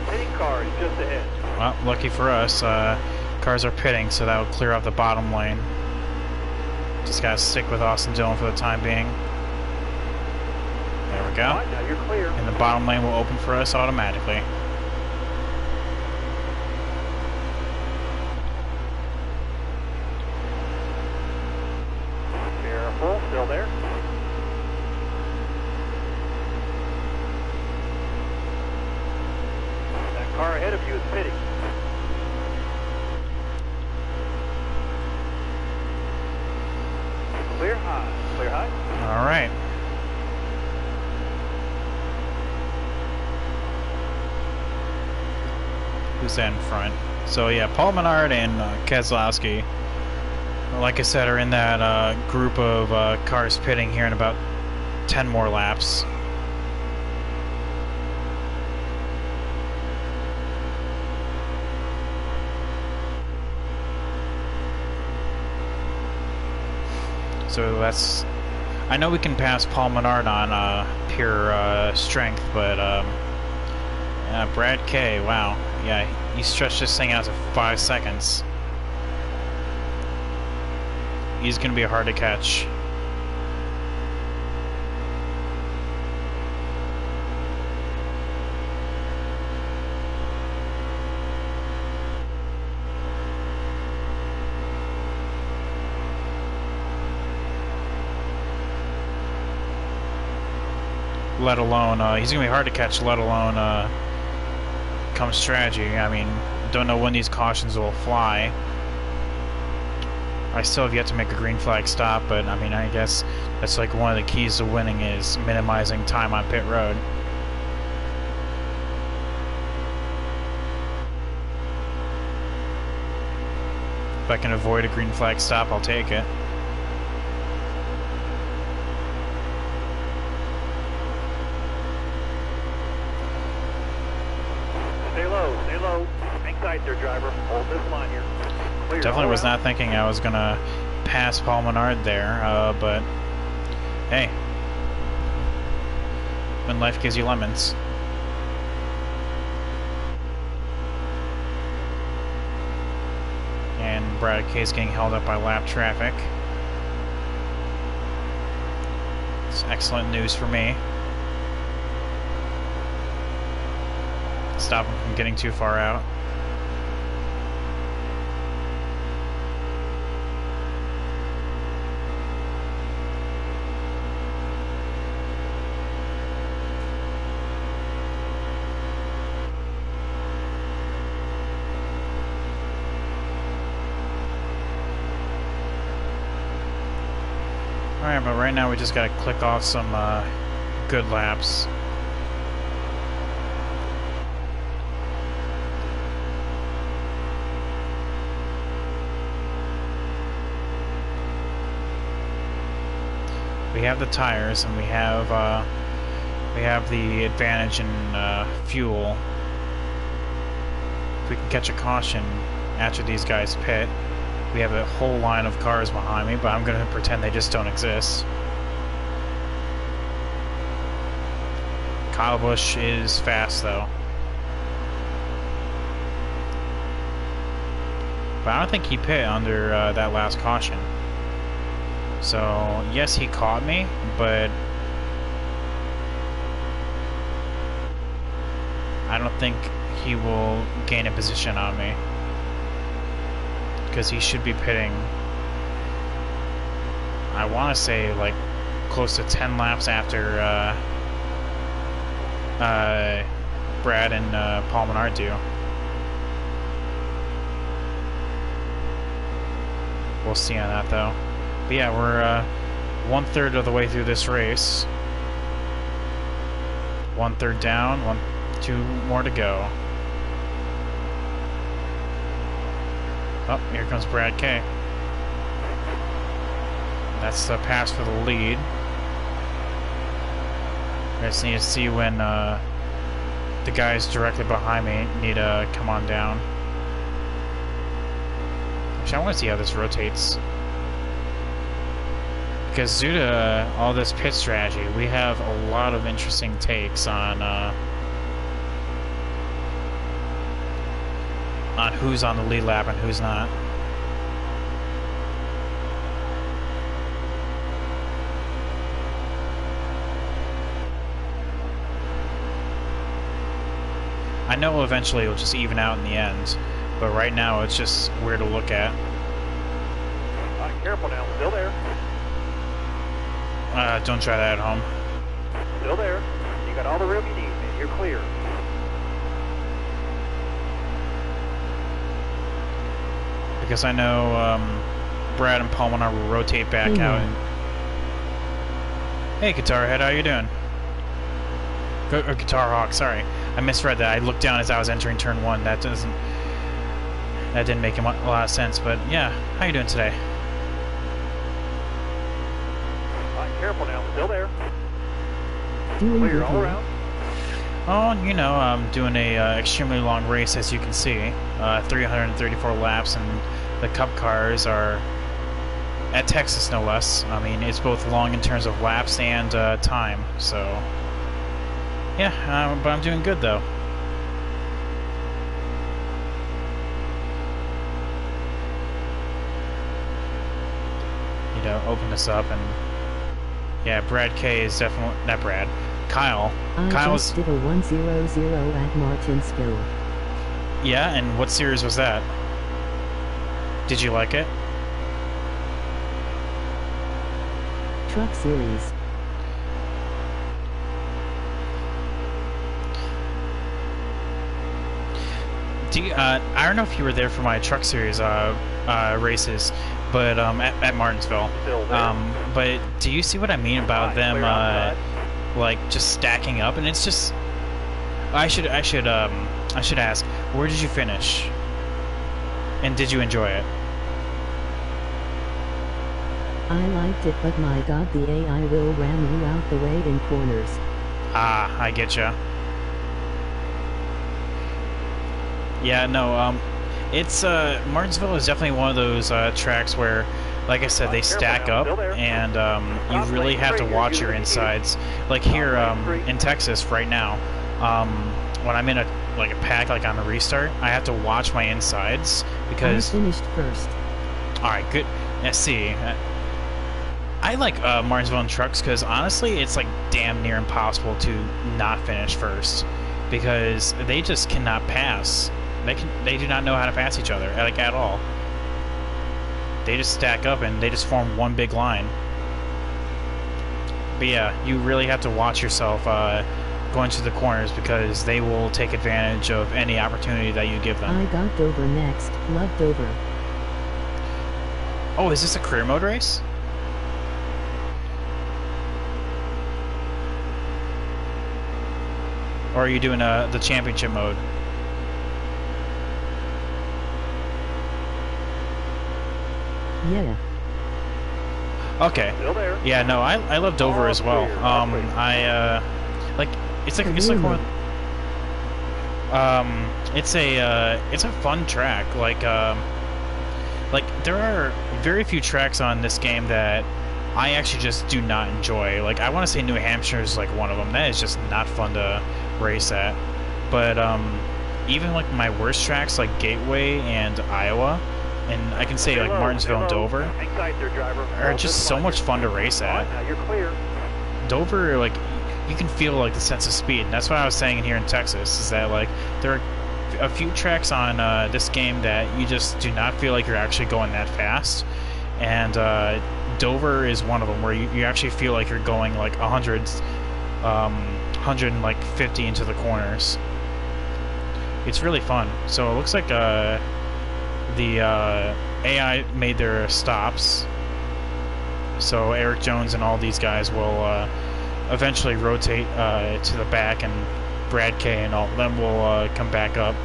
Pitting car is just ahead. Well, lucky for us, cars are pitting, so that will clear off the bottom lane. Just gotta stick with Austin Dillon for the time being. There we go. All right, now you're clear. And the bottom lane will open for us automatically. Careful, still there. That car ahead of you is pitting. Clear high, clear high. All right. Who's that in front? So yeah, Paul Menard and Keselowski, like I said, are in that group of cars pitting here in about 10 more laps. So that's... I know we can pass Paul Menard on pure strength, but Brad K, wow. Yeah, he stretched this thing out to 5 seconds. He's going to be hard to catch. Let alone, he's going to be hard to catch, let alone come strategy. I mean, don't know when these cautions will fly. I still have yet to make a green flag stop, but I mean, I guess that's like one of the keys to winning is minimizing time on pit road. If I can avoid a green flag stop, I'll take it. Stay low. Hang tight there, driver. Hold this line here. Clear Definitely all was around. not thinking I was gonna pass Paul Menard there, but hey, when life gives you lemons. And Brad K is getting held up by lap traffic. It's excellent news for me. Stop him from getting too far out. Alright, but right now we just gotta click off some good laps. We have the tires, and we have the advantage in fuel. If we can catch a caution after these guys pit, we have a whole line of cars behind me, but I'm going to pretend they just don't exist. Kyle Busch is fast, though. But I don't think he pit under that last caution. So, yes, he caught me, but I don't think he will gain a position on me. Because he should be pitting, I want to say, like, close to 10 laps after Brad and Paul Menard do. We'll see on that, though. But yeah, we're 1/3 of the way through this race. 1/3 down, 2 more to go. Oh, here comes Brad K. That's the pass for the lead. I just need to see when the guys directly behind me need to come on down. Actually, I want to see how this rotates. Because due to all this pit strategy, we have a lot of interesting takes on who's on the lead lap and who's not. I know eventually it'll just even out in the end, but right now it's just weird to look at. Careful now, still there. Don't try that at home. Still there. You got all the room you need, man. You're clear. Because I know Brad and Paul Menard will rotate back out. And... Hey, Guitar Head, how you doing? Guitar Hawk, sorry. I misread that. I looked down as I was entering turn 1. That didn't make a lot of sense, but yeah. How you doing today? Careful now, still there. Clear all around. Oh, you know, I'm doing a extremely long race, as you can see. 334 laps, and the Cup cars are at Texas, no less. I mean, it's both long in terms of laps and time, so... Yeah, but I'm doing good, though. You know, open this up and... Yeah, Brad K is definitely... Not Brad. Kyle. I just did a 100 at Martinsville. Yeah, and what series was that? Did you like it? Truck series. I don't know if you were there for my truck series races, but at Martinsville. But do you see what I mean about them like just stacking up? And it's just I should ask, where did you finish? And did you enjoy it? I liked it, but my god, the AI will ram you out the way in corners. Ah, I get ya. Yeah, no, it's, Martinsville is definitely one of those, tracks where, like I said, they stack up, and, you really have to watch your insides. Like here, in Texas right now, when I'm in a pack, like on the restart, I have to watch my insides, because... I finished first. Alright, good. Yeah, see, I like, Martinsville and trucks, because honestly, it's, like, damn near impossible to not finish first, because they just cannot pass. They do not know how to pass each other, like, at all. They just stack up and they just form one big line. But yeah, you really have to watch yourself going to the corners, because they will take advantage of any opportunity that you give them. I got Dover next. Love Dover. Oh, is this a career mode race? Or are you doing the championship mode? Yeah. Okay. Still there. Yeah, no, I love Dover as well. Like it's like one. It's a fun track. Like there are very few tracks on this game that I actually just do not enjoy. Like I want to say New Hampshire is like one of them. That is just not fun to race at. But even like my worst tracks like Gateway and Iowa, and I can say like Martinsville and Dover, are just so much fun to race at. Now you're clear. Dover, like, you can feel like the sense of speed, and that's what I was saying here in Texas, is that like there are a few tracks on this game that you just do not feel like you're actually going that fast, and Dover is one of them where you actually feel like you're going like 150 into the corners. It's really fun. So it looks like the AI made their stops, so Eric Jones and all these guys will eventually rotate to the back, and Brad K and all of them will come back up.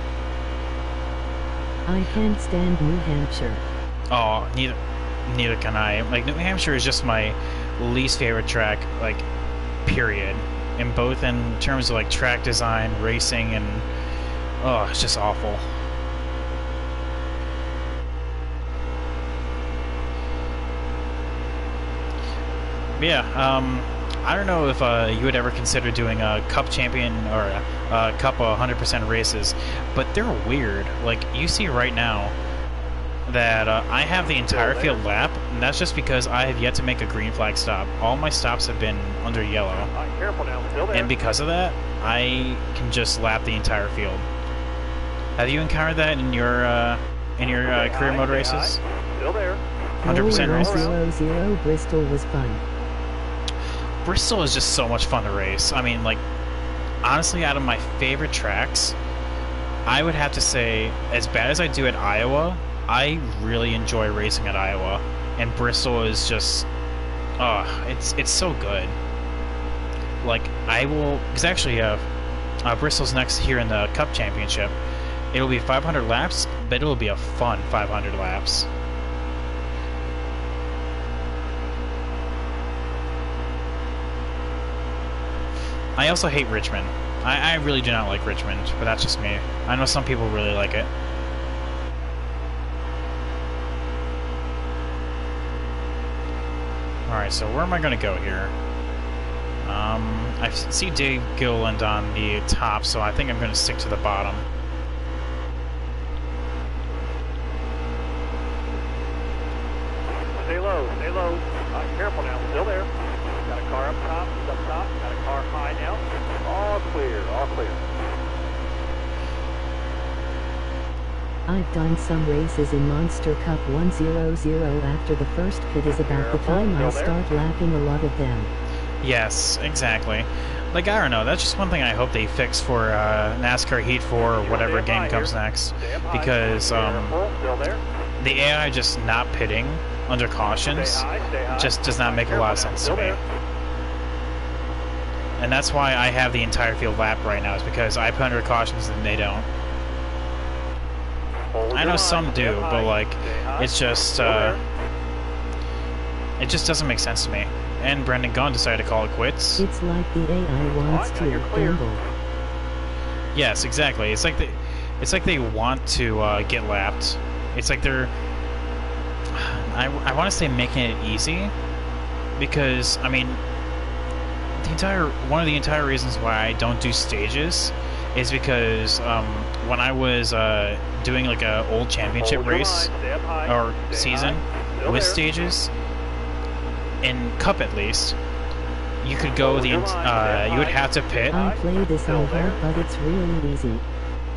I can't stand New Hampshire. Oh, neither can I. Like, New Hampshire is just my least favorite track, like, period. In both in terms of like track design, racing, and oh, it's just awful. Yeah, I don't know if you would ever consider doing a Cup Champion or a Cup 100% races, but they're weird. Like, you see right now that I have the entire field lap, and that's just because I have yet to make a green flag stop. All my stops have been under yellow. Careful now, still there. And because of that, I can just lap the entire field. Have you encountered that in your career mode races? Still there. 100% races? 0-0 Bristol was fun. Bristol is just so much fun to race. I mean, like, honestly, out of my favorite tracks, I would have to say, as bad as I do at Iowa, I really enjoy racing at Iowa. And Bristol is just, it's so good. Like, I will, because actually, Bristol's next here in the Cup Championship. It'll be 500 laps, but it'll be a fun 500 laps. I also hate Richmond. I really do not like Richmond, but that's just me. I know some people really like it. Alright, so where am I going to go here? I see Dave Gilliland on the top, so I think I'm going to stick to the bottom. Stay low, stay low. Careful now, still there. Got a car up top, got a car high now. All clear, all clear. I've done some races in Monster Cup 100. After the first pit is about the time I start lapping a lot of them. Yes, exactly. Like, I don't know, that's just one thing I hope they fix for NASCAR Heat 4 or whatever game comes next. Because the AI just not pitting under cautions just does not make a lot of sense to me. And that's why I have the entire field lap right now, is because I put under cautions and they don't. I know some do, but like, it's just it just doesn't make sense to me. And Brendan Gunn decided to call it quits. It's like the AI wants to gamble. Yes, exactly. It's like they want to get lapped. It's like they're, I want to say, making it easy, because I mean, one of the entire reasons why I don't do stages is because when I was doing like a old championship race or season with stages, in Cup at least, you could go you would have to pit. I play this on hard, but it's really easy.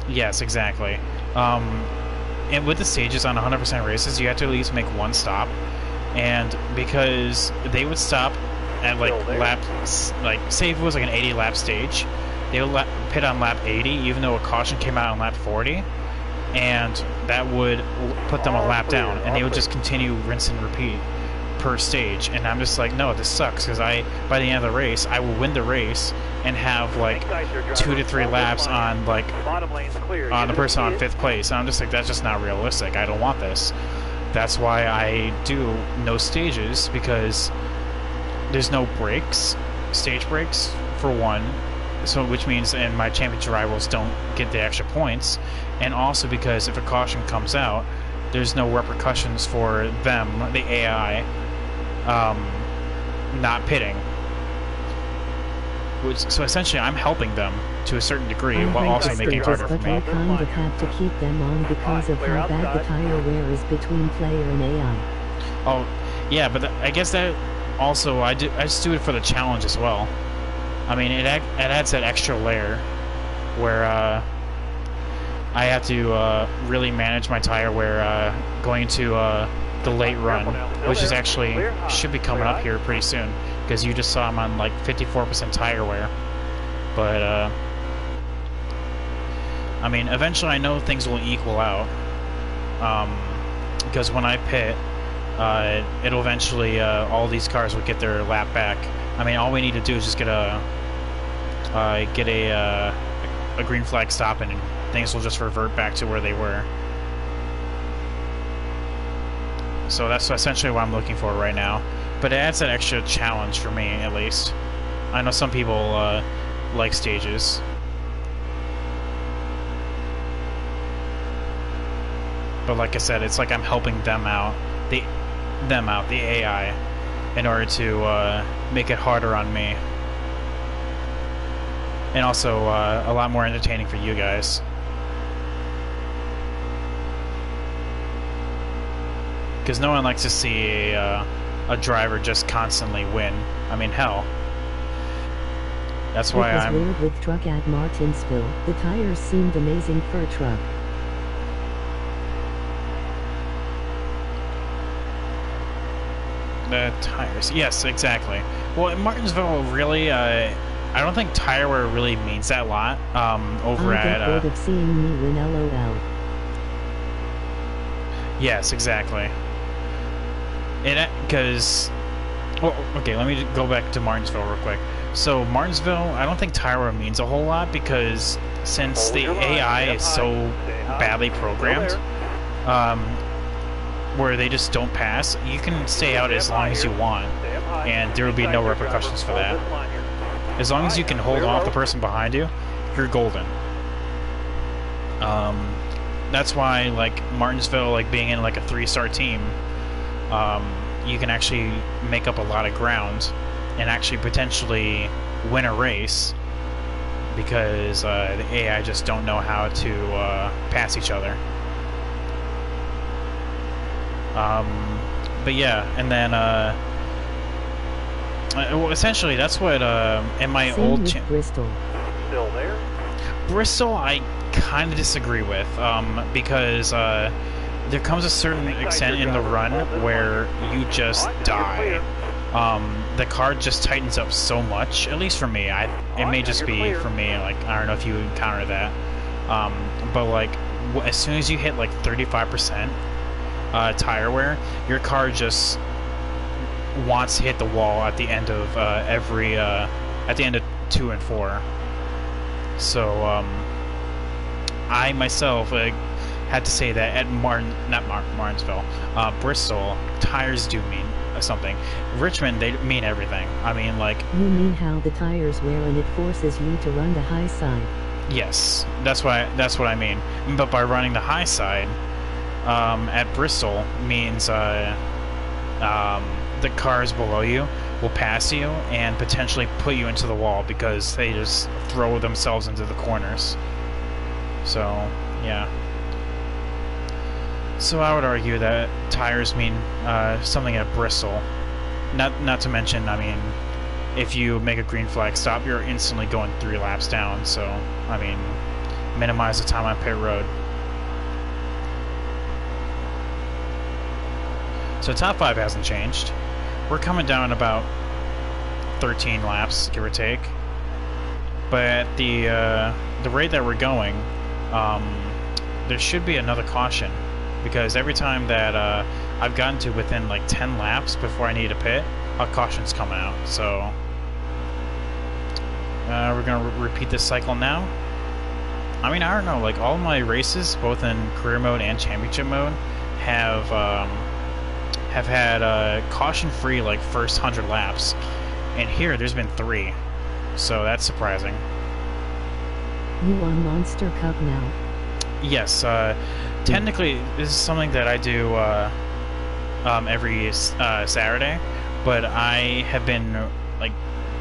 Yes, exactly. And with the stages on 100% races, you have to at least make one stop, and because they would stop at like say if it was like an 80 lap stage, they would pit on lap 80 even though a caution came out on lap 40, and that would put them a lap down, and they would just continue rinse and repeat per stage. And I'm just like, no, this sucks, because by the end of the race I will win the race and have like 2 to 3 laps on like on the person on 5th place, and I'm just like, that's just not realistic. I don't want this. That's why I do no stages, because there's no breaks, stage breaks, for one, so which means and my championship rivals don't get the extra points, and also because if a caution comes out, there's no repercussions for them, the AI, not pitting. So essentially, I'm helping them to a certain degree, while also making it harder for me. But you kind of have to keep them on because of how bad the tire wear is between player and AI. Oh, yeah, but I guess that also I just do it for the challenge as well. I mean, it adds that extra layer where I have to really manage my tire wear going into the late run, which is actually should be coming up here pretty soon, because you just saw I'm on like 54% tire wear. But I mean, eventually I know things will equal out, because when I pit, it'll eventually all these cars will get their lap back. I mean, all we need to do is just get a green flag stop, and things will just revert back to where they were. So that's essentially what I'm looking for right now. But it adds that extra challenge for me, at least. I know some people like stages. But like I said, it's like I'm helping them out, the AI, in order to make it harder on me. And also a lot more entertaining for you guys. Because no one likes to see a driver just constantly win. I mean, hell. That's why I'm... It was weird with truck at Martinsville. The tires seemed amazing for a truck. The tires. Yes, exactly. Well, in Martinsville, really, I don't think tire wear really means that lot. Over at... I get bored of seeing me win, LOL. Yes, exactly. Because... Well, okay, let me go back to Martinsville real quick. So, Martinsville, I don't think tire wear means a whole lot, because since the AI is so badly programmed, where they just don't pass, you can stay out as long as you want, and there will be no repercussions for that. As long as you can hold off the person behind you, you're golden. That's why, like, Martinsville, like, being in, like, a 3-star team, you can actually make up a lot of ground and actually potentially win a race, because the AI just don't know how to pass each other. But yeah, and then well, essentially that's what in my old Bristol. Still there? Bristol, I kind of disagree with, because there comes a certain extent in the run where you just die. The car just tightens up so much, at least for me. It may just be for me, like, I don't know if you encounter that. But like, as soon as you hit like 35% tire wear, your car just wants to hit the wall at the end of at the end of 2 and 4. So I myself had to say that at Martinsville, Bristol, tires do mean something. Richmond, they mean everything. I mean, like... You mean how the tires wear and it forces you to run the high side? Yes, that's what I mean. But by running the high side, at Bristol means the cars below you will pass you and potentially put you into the wall, because they just throw themselves into the corners. So, yeah. So I would argue that tires mean something at Bristol. Not to mention, I mean, if you make a green flag stop, you're instantly going 3 laps down. So, I mean, minimize the time on pit road. So top 5 hasn't changed. We're coming down about 13 laps, give or take. But at the rate that we're going, there should be another caution, because every time that I've gotten to within like 10 laps before I need a pit, a caution's coming out. So we're gonna repeat this cycle now. I mean, I don't know, like all my races, both in career mode and championship mode, have have had caution-free like first 100 laps, and here there's been 3, so that's surprising. You on Monster Cup now? Yes, technically this is something that I do every Saturday, but I have been like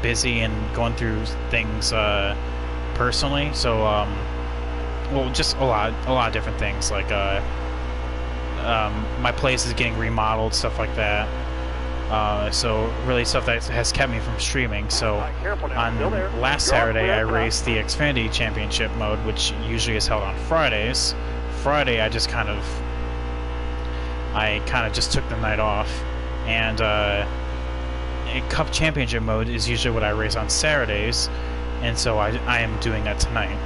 busy and going through things personally, so well, just a lot of different things, like my place is getting remodeled, stuff like that. So really stuff that has kept me from streaming. So on last Saturday I raced the Xfinity Championship mode, which usually is held on Fridays. Friday I kind of just took the night off, and Cup Championship mode is usually what I race on Saturdays, and so I am doing that tonight.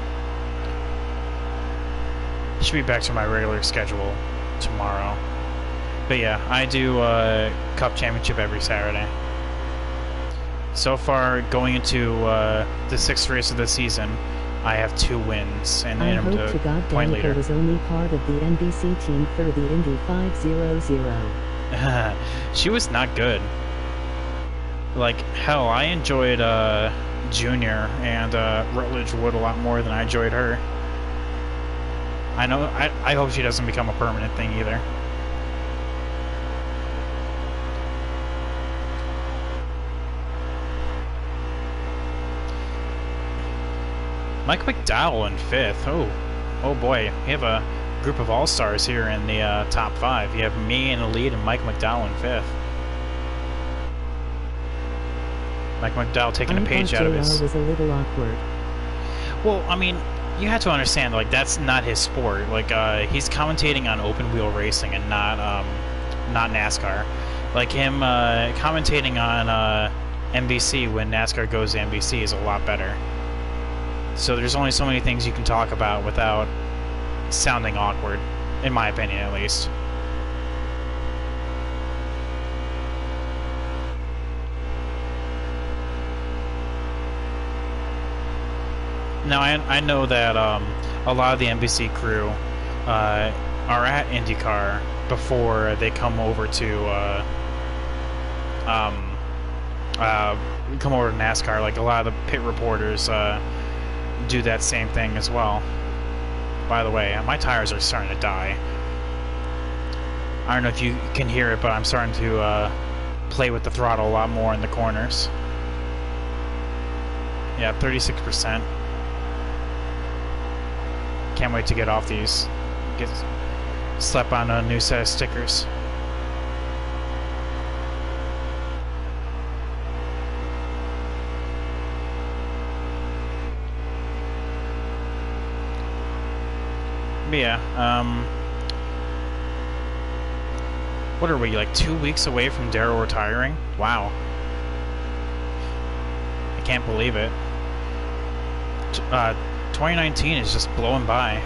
Should be back to my regular schedule tomorrow. But yeah, I do Cup Championship every Saturday. So far, going into the 6th race of the season, I have 2 wins, and I I'm hope the to God point Danica leader. was only part of the NBC team for the Indy 500. She was not good. Like, hell, I enjoyed Junior and Rutledge Wood a lot more than I enjoyed her. I hope she doesn't become a permanent thing either. Mike McDowell in 5th. Oh boy, we have a group of all-stars here in the top 5. You have me in the lead and Mike McDowell in 5th. Mike McDowell taking a page out of his... was a little awkward. Well, I mean, you have to understand, like, that's not his sport. Like, he's commentating on open wheel racing and not NASCAR. Like, him commentating on NBC when NASCAR goes to NBC is a lot better. So there's only so many things you can talk about without sounding awkward, in my opinion at least. Now, I know that a lot of the NBC crew are at IndyCar before they come over to NASCAR. Like, a lot of the pit reporters do that same thing as well. By the way, my tires are starting to die. I don't know if you can hear it, but I'm starting to play with the throttle a lot more in the corners. Yeah, 36%. Can't wait to get off these. Slap on a new set of stickers. But yeah, what are we, like 2 weeks away from Darrell retiring? Wow. I can't believe it. 2019 is just blowing by.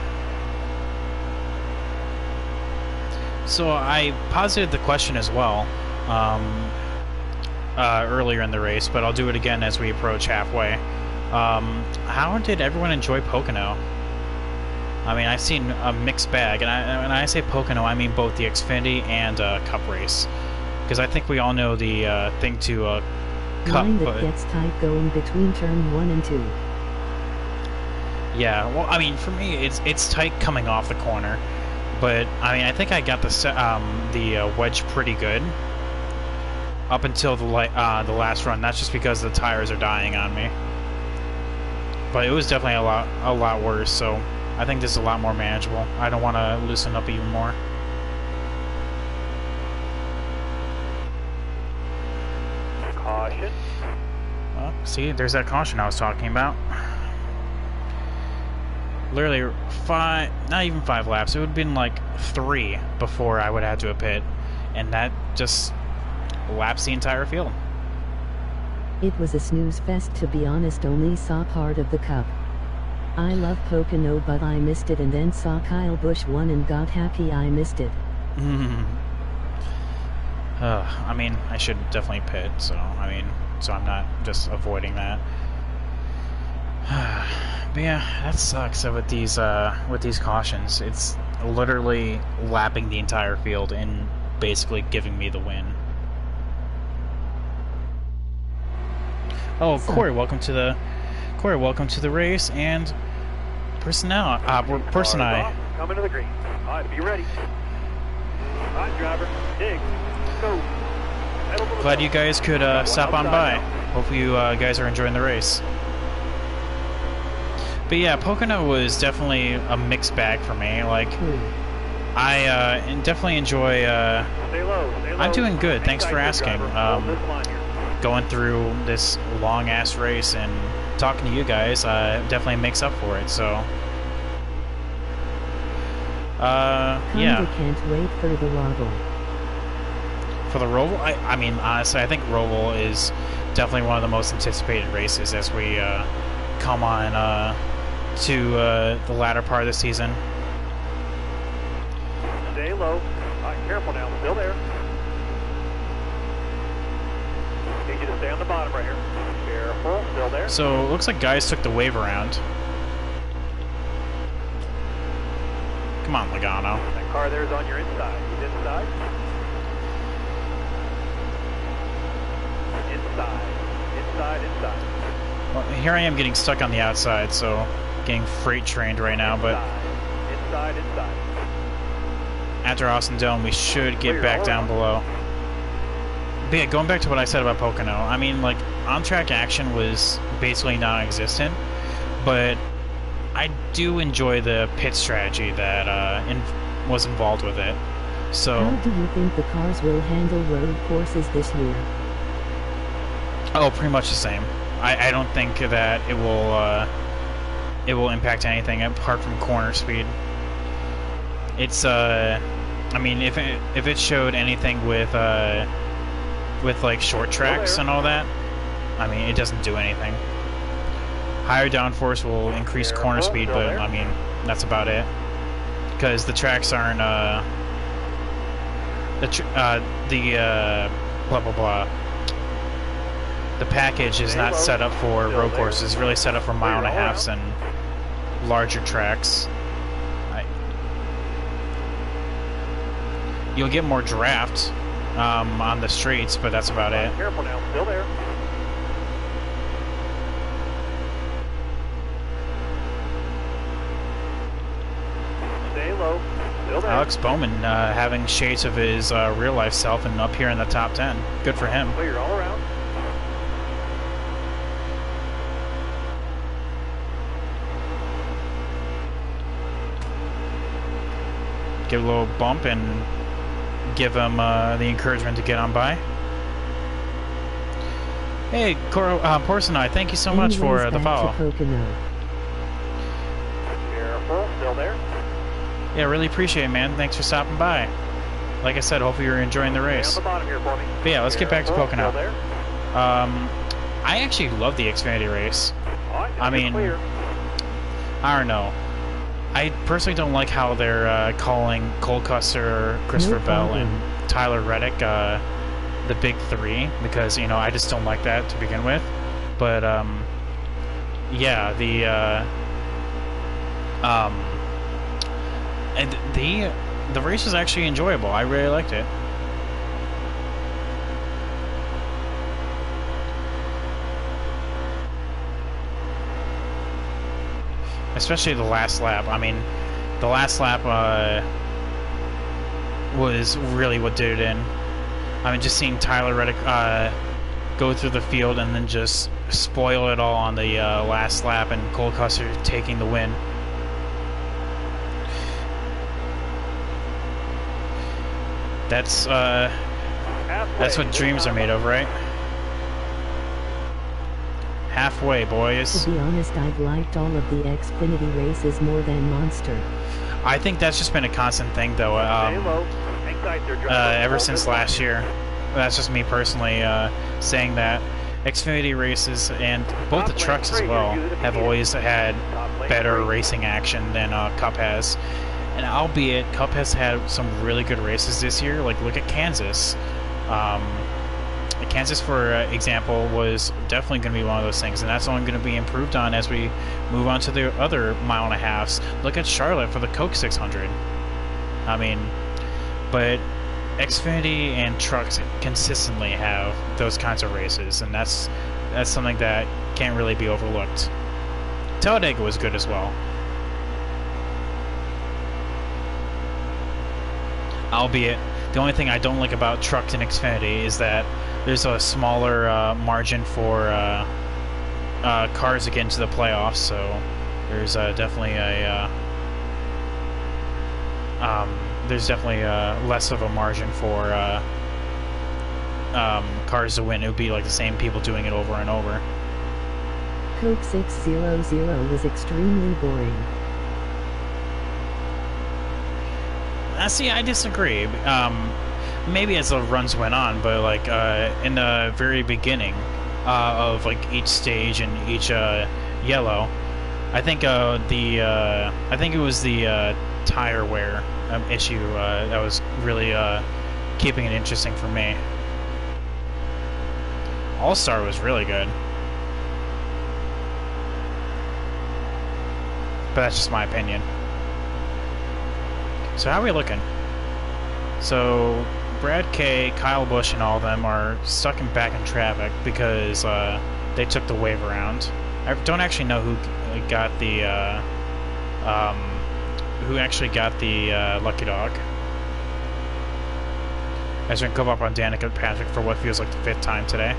So I posited the question as well earlier in the race, but I'll do it again as we approach halfway. How did everyone enjoy Pocono? I mean, I've seen a mixed bag, and when I say Pocono, I mean both the Xfinity and Cup race, because I think we all know the thing to Cup. Line that gets tight going between turn 1 and 2. Yeah, well, I mean, for me, it's tight coming off the corner, but I mean, I think I got the wedge pretty good up until the last run. That's just because the tires are dying on me, but it was definitely a lot worse. So I think this is a lot more manageable. I don't want to loosen up even more. Caution. Well, see, there's that caution I was talking about. Literally not even 5 laps. It would have been like 3 before I would have to a pit, and that just laps the entire field. It was a snooze fest, to be honest. Only saw part of the Cup. I love Pocono, but I missed it, and then saw Kyle Busch won and got happy I missed it. I mean, I should definitely pit, so I'm not just avoiding that. But yeah, that sucks with these cautions. It's literally lapping the entire field, and basically giving me the win. Oh, Corey, welcome to the race, and personnel. Person I. Coming to the green. All right, be ready. All right, driver. Dig. Go. Glad you guys could stop on by. Hope you guys are enjoying the race. But yeah, Pocono was definitely a mixed bag for me. Like, I definitely enjoy. Stay low. I'm doing good. Thanks for asking. Going through this long ass race and talking to you guys definitely makes up for it. So, yeah. Can't wait for the Roval. For the Roval, I mean, honestly, I think Roval is definitely one of the most anticipated races as we come on to the latter part of the season. Stay low. All right, careful now. Still there. Need you to stay on the bottom right here. Careful. Still there. So, it looks like guys took the wave around. Come on, Logano. That car there is on your inside. He's inside. Inside. Well, here I am getting stuck on the outside, so getting freight trained right now, but inside. after Austin Dome, we should get back down below. But yeah, going back to what I said about Pocono, I mean, like, on-track action was basically non-existent, but I do enjoy the pit strategy that was involved with it. So, how do you think the cars will handle road courses this year? Oh, pretty much the same. I don't think that it will impact anything apart from corner speed. It's I mean, if it showed anything with like short tracks and all that, I mean, it doesn't do anything. Higher downforce will increase corner speed, but I mean, that's about it. Because the tracks aren't blah blah blah. The package is not set up for road courses. It's really set up for 1.5 miles and larger tracks. You'll get more draft on the streets, but that's about it. Careful now, still there. Stay low, still there. Alex Bowman having shades of his real life self and up here in the top 10. Good for him. Clear all around. Give a little bump and give him the encouragement to get on by. Hey, Porcenai, thank you so much for the follow. Careful, still there. Yeah, really appreciate it, man. Thanks for stopping by. Like I said, hopefully you're enjoying the race. On the bottom here for me. But yeah, let's get back to Pocono. Still there. I actually love the Xfinity race. All right, I mean, clear. I don't know. I personally don't like how they're calling Cole Custer, Christopher Bell, and Tyler Reddick the big three, because, you know, I just don't like that to begin with. But yeah, the race was actually enjoyable. I really liked it. Especially the last lap. I mean, the last lap was really what did it in. I mean, just seeing Tyler Reddick go through the field and then just spoil it all on the last lap, and Cole Custer taking the win. That's what dreams are made of, right? Halfway, boys. To be honest, I've liked all of the Xfinity races more than Monster. I think that's just been a constant thing, though. Ever since last year. That's just me personally saying that. Xfinity races, and both the trucks as well, have always had better racing action than Cup has. And albeit Cup has had some really good races this year, like look at Kansas. Kansas, for example, was definitely going to be one of those things, and that's only going to be improved on as we move on to the other 1.5 miles. Look at Charlotte for the Coke 600. I mean, but Xfinity and trucks consistently have those kinds of races, and that's something that can't really be overlooked. Talladega was good as well. Albeit, the only thing I don't like about trucks and Xfinity is that there's a smaller margin for cars to get into the playoffs, so there's definitely less of a margin for cars to win. It would be like the same people doing it over and over. Coke 600 was extremely boring. See, I disagree. Maybe as the runs went on, but like in the very beginning of like each stage and each yellow, I think I think it was the tire wear issue that was really keeping it interesting for me. All-Star was really good, but that's just my opinion. So how are we looking? So Brad K, Kyle Busch, and all of them are stuck back in traffic because they took the wave around. I don't actually know who got the lucky dog. As we come up on Danica Patrick for what feels like the 5th time today.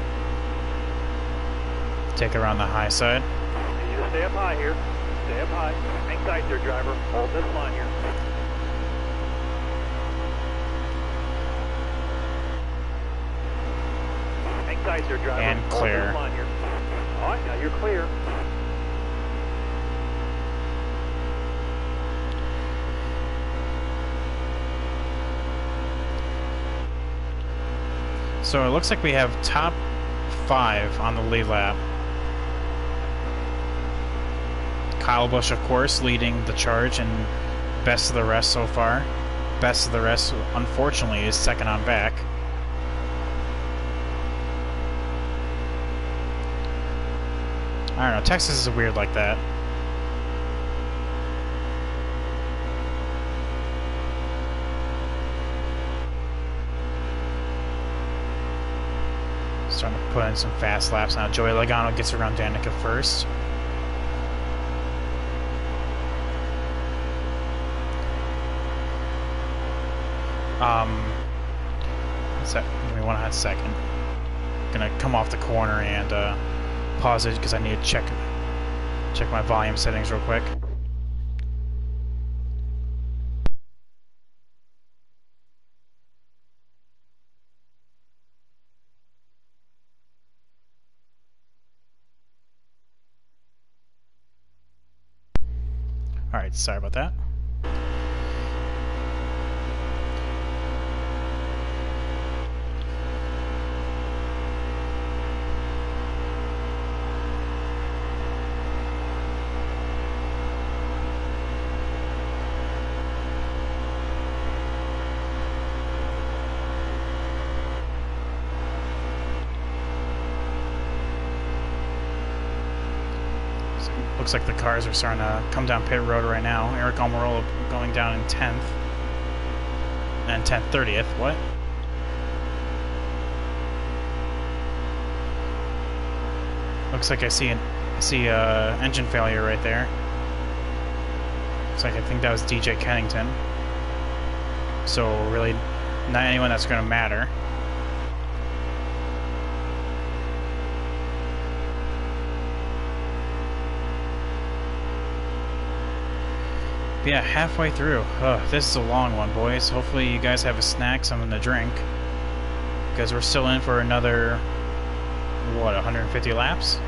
Take it around the high side. You need to stay up high here. Stay up high. Hang tight there, driver. Hold this line here. Hang tight there, driver. And clear. Hold this line here. All right, now you're clear. So it looks like we have top 5 on the lead lap. Kyle Busch, of course, leading the charge and best of the rest so far. Best of the rest, unfortunately, is second on back. I don't know, Texas is weird like that. Starting to put in some fast laps now. Joey Logano gets around Danica first. Give me 1 hot second. Gonna come off the corner and pause it because I need to check my volume settings real quick. Alright, sorry about that. Looks like the cars are starting to come down pit road right now. Eric Almirola going down in 10th. And 10th, 30th. What? Looks like I see engine failure right there. Looks like I think that was DJ Kennington. So really, not anyone that's going to matter. Yeah, halfway through. This is a long one, boys. Hopefully you guys have a snack, something to drink. Because we're still in for another, what, 150 laps?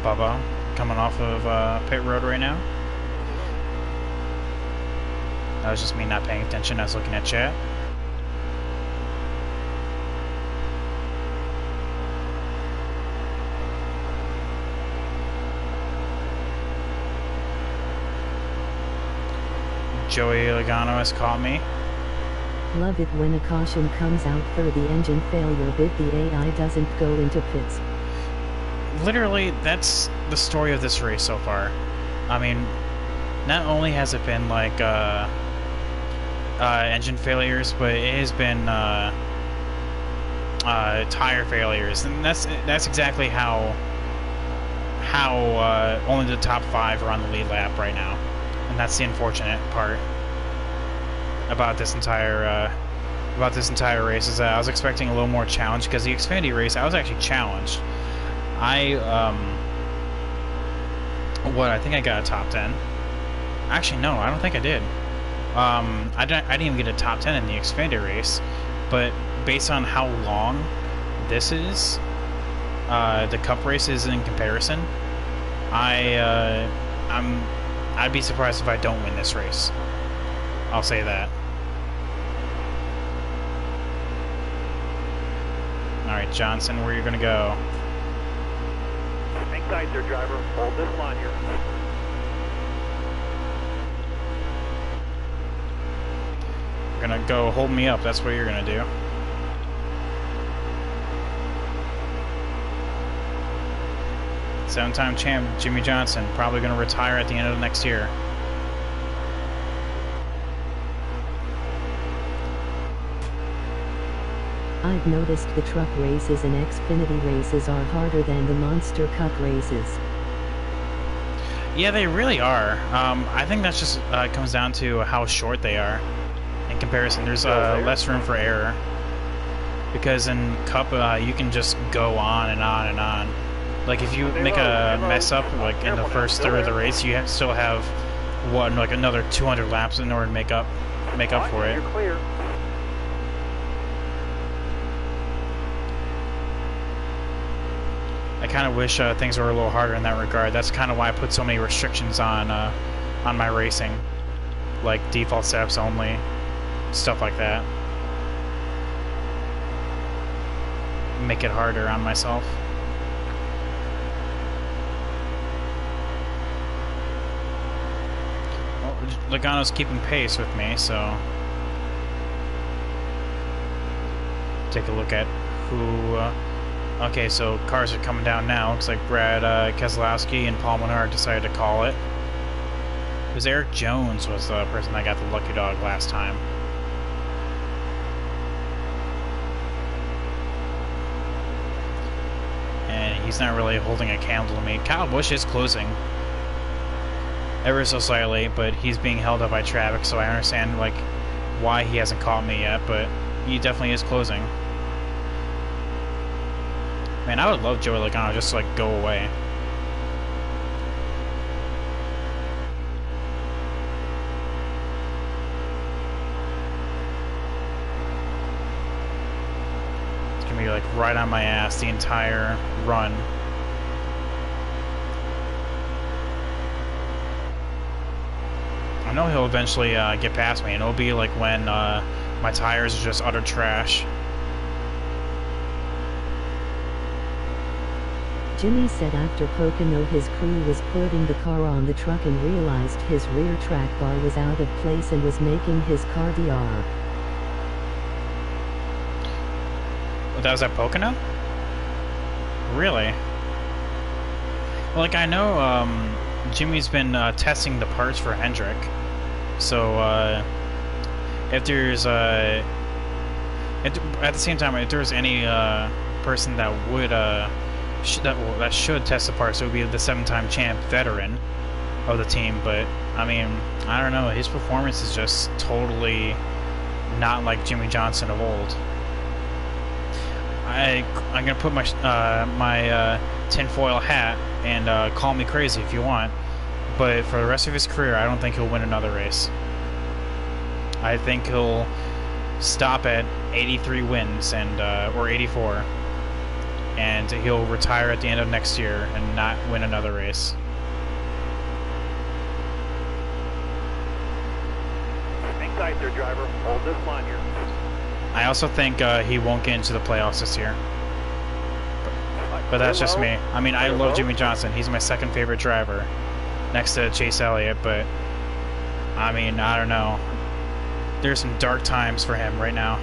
Bubba coming off of pit road right now. That was just me not paying attention. I was looking at chat. Joey Logano has caught me. Love it when a caution comes out for the engine failure but the AI doesn't go into pits. Literally, that's the story of this race so far. I mean, not only has it been like engine failures, but it has been tire failures, and that's exactly how only the top 5 are on the lead lap right now, and that's the unfortunate part about this entire race. Is that I was expecting a little more challenge, because the Xfinity race I was actually challenged. I think I got a top 10. Actually, no, I don't think I did. I didn't even get a top 10 in the Xfinity race, but based on how long this is, the Cup race is in comparison, I'd be surprised if I don't win this race. I'll say that. Alright, Johnson, where are you gonna go? Hang tight there, driver. Hold this line here. You're gonna go hold me up, that's what you're gonna do. Seven-time champ Jimmie Johnson, probably gonna retire at the end of next year. I've noticed the truck races and Xfinity races are harder than the Monster Cup races. Yeah, they really are. I think that's just comes down to how short they are in comparison. There's less room for error, because in Cup you can just go on and on and on. Like if you make a mess up like in the first third of the race, you still have like another 200 laps in order to make up for it. You're clear. I kind of wish things were a little harder in that regard. That's kind of why I put so many restrictions on my racing, like default setups only, stuff like that. Make it harder on myself. Well, Logano's keeping pace with me, so take a look at who. Okay, so cars are coming down now. Looks like Brad Keselowski and Paul Menard decided to call it. It was Eric Jones was the person that got the lucky dog last time. And he's not really holding a candle to me. Kyle Busch is closing ever so slightly, but he's being held up by traffic, so I understand like why he hasn't caught me yet, but he definitely is closing. Man, I would love Joey Logano just to, like, go away. It's gonna be, like, right on my ass the entire run. I know he'll eventually get past me, and it'll be, like, when my tires are just utter trash. Jimmy said after Pocono his crew was putting the car on the truck and realized his rear track bar was out of place and was making his car DR. That was at Pocono? Really? Well, like, I know Jimmy's been testing the parts for Hendrick, so if there's at the same time, if there's any person that would that should test the parts, it would be the 7-time champ veteran of the team. But I mean, I don't know, his performance is just totally not like Jimmie Johnson of old. I'm gonna put my my tinfoil hat and call me crazy if you want, but for the rest of his career, I don't think he'll win another race. I think he'll stop at 83 wins and or 84. And he'll retire at the end of next year and not win another race. Hang tight there, driver. Hold this line here. I also think he won't get into the playoffs this year. But that's just me. I mean, I love Jimmie Johnson. He's my second favorite driver, next to Chase Elliott. But I mean, I don't know. there's some dark times for him right now.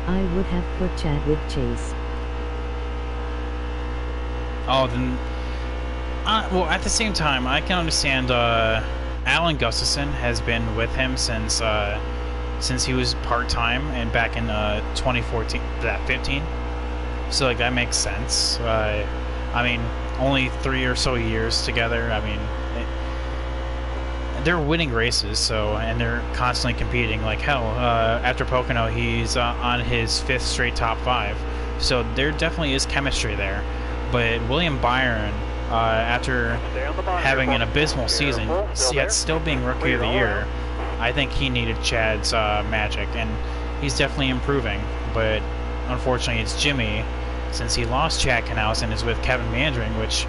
I would have put Chadwick Chase. Oh, then... well, at the same time, I can understand, Alan Gustafson has been with him since he was part-time and back in, 2014, 15. So, like, that makes sense. I mean, only 3 or so years together, I mean... they're winning races, so, and they're constantly competing. Like hell, after Pocono, he's on his 5th straight top 5. So there definitely is chemistry there. But William Byron, after having an abysmal season, yet still being Rookie of the Year, I think he needed Chad's magic, and he's definitely improving. But unfortunately, it's Jimmy, since he lost Chad Canals and is with Kevin Meandering, which,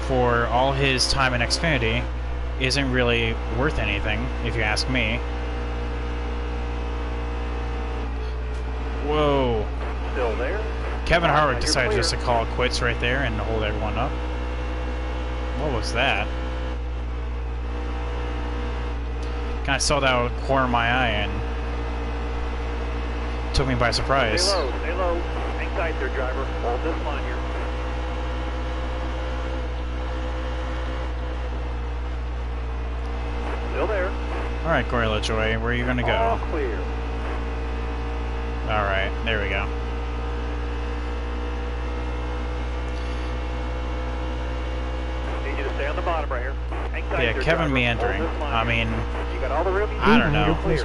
for all his time in Xfinity, isn't really worth anything, if you ask me. Whoa. Still there? Kevin Harvick decided just to call it quits right there and hold everyone up. What was that? Kind of saw that out of the corner of my eye and took me by surprise. Stay low, stay low. Hang tight there, driver. Hold this line here. Still there. Alright, Corey LaJoie, where are you gonna go? All clear. Alright, there we go. Need you to stay on the bottom right here. Hang tight Yeah, there, Kevin driver. Meandering. Hold this line I here. mean, You got all the room you I need. don't know. You're clear.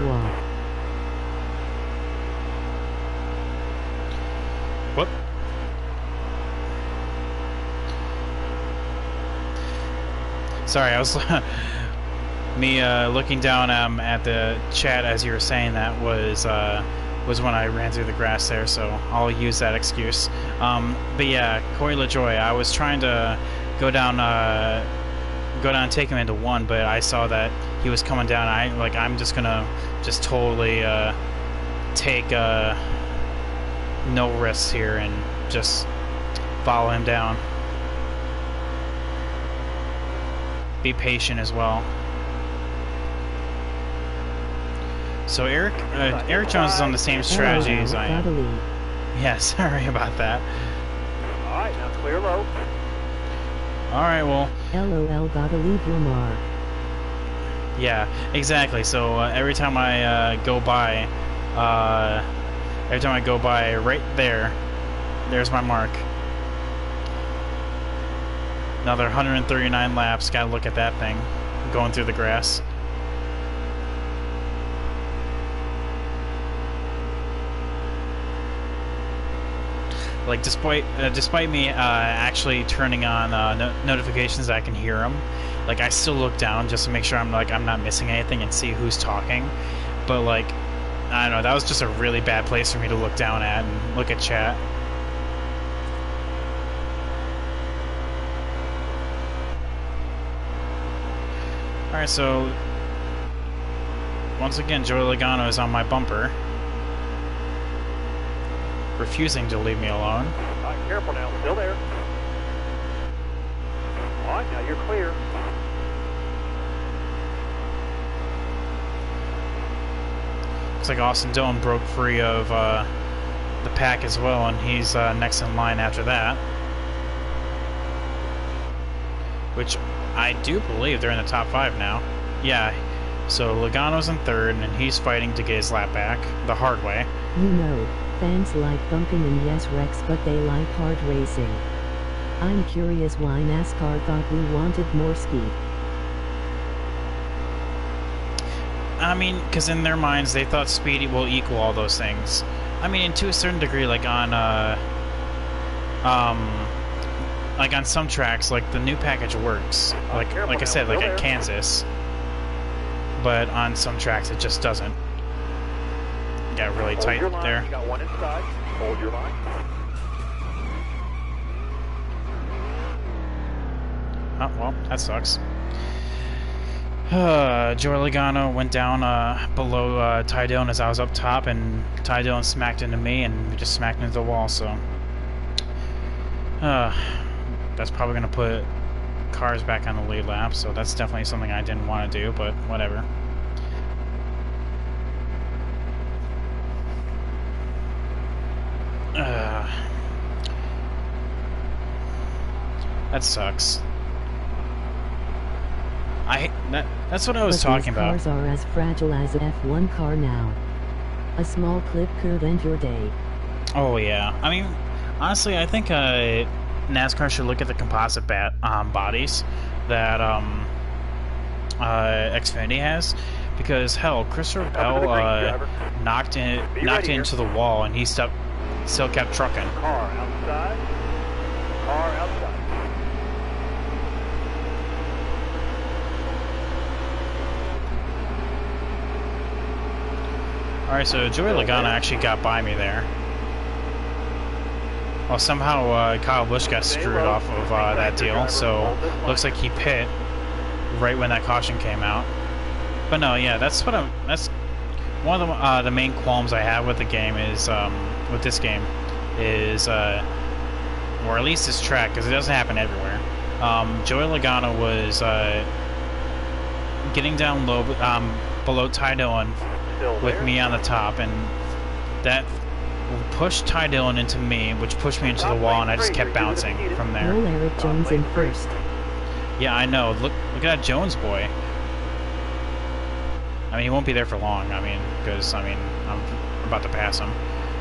Whoop. Sorry, I was me looking down at the chat as you were saying that was when I ran through the grass there, so I'll use that excuse. But yeah, Corey LaJoie, I was trying to go down and take him into 1, but I saw that he was coming down. I'm just gonna totally take no risks here and just follow him down. Be patient as well. So Eric Jones is on the same strategy as I am. Yeah, sorry about that. All right, now clear low. All right, well. LOL, gotta leave your mark. Yeah, exactly. So every time I go by, right there, there's my mark. Another 139 laps. Gotta look at that thing, going through the grass. Like, despite me actually turning on notifications, I can hear them. Like, I still look down just to make sure I'm not missing anything and see who's talking. But like, I don't know. That was just a really bad place for me to look down at and look at chat. All right, so once again, Joey Logano is on my bumper, refusing to leave me alone. All right, careful now. Still there. All right, now you're clear. Looks like Austin Dillon broke free of the pack as well, and he's next in line after that. Which I do believe they're in the top 5 now. Yeah, so Logano's in 3rd, and he's fighting to get his lap back the hard way. You know, fans like bumping and yes Rex, but they like hard racing. I'm curious why NASCAR thought we wanted more speed. I mean, because in their minds they thought speed will equal all those things. I mean, to a certain degree, like on some tracks, like the new package works. Like I said, like at Kansas. But on some tracks it just doesn't. Got really tight there. You got one inside. Hold your line. Oh, well, that sucks. Joey Logano went down below Ty Dillon as I was up top, and Ty Dillon smacked into me, and we just smacked into the wall, so... that's probably going to put cars back on the lead lap, so that's definitely something I didn't want to do, but whatever. That sucks. That's what I was talking about. Cars are as fragile as an F1 car now. A small clip could end your day. Oh yeah. I mean, honestly, I think NASCAR should look at the composite bodies that Xfinity has, because hell, Christopher Bell knocked it into the wall, and he still kept trucking. Car outside. Car outside. Alright, so Joey Logano actually got by me there. Well, somehow Kyle Busch got screwed off of that deal, so looks like he pit right when that caution came out. But no, yeah, that's one of the main qualms I have with the game is with this game is or at least this track, because it doesn't happen everywhere. Joey Logano was getting down low below Ty Dillon with me on the top, and that pushed Ty Dillon into me, which pushed me into the wall, and I just kept bouncing from there. Will Eric Jones in first. Yeah, I know. Look at that Jones boy. I mean, he won't be there for long. I mean, because I'm about to pass him,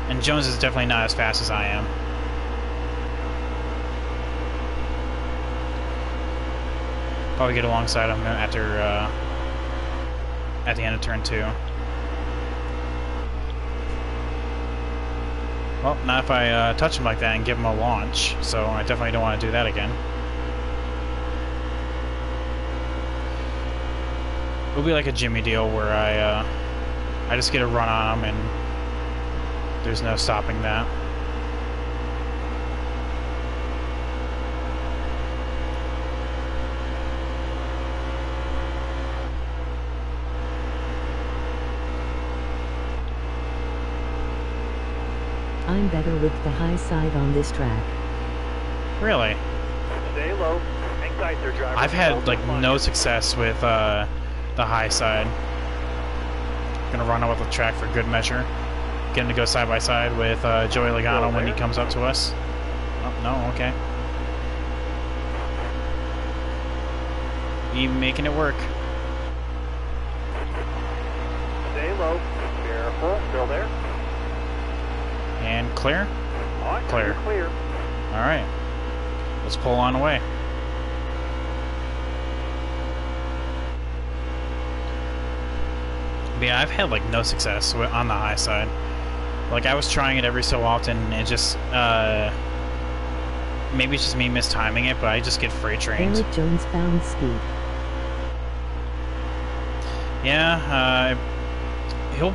and Jones is definitely not as fast as I am. Probably get alongside him after at the end of turn 2. Well, not if I touch him like that and give him a launch, so I definitely don't want to do that again. It'll be like a Jimmy deal where I just get a run on him and there's no stopping that. I'm better with the high side on this track. Really? Stay low. Hang tight there, driver. I've had like no success with the high side. Gonna run out with the track for good measure. Get him to go side by side with Joey Logano when he comes up to us. Oh, no, okay. He making it work. Stay low. Careful. Still there. And clear? Clear. Clear. Alright. Let's pull on away. But yeah, I've had like no success on the high side. Like, I was trying it every so often, and it just, maybe it's just me mistiming it, but I just get freight trained. Eric Jones found speed. Yeah, he'll...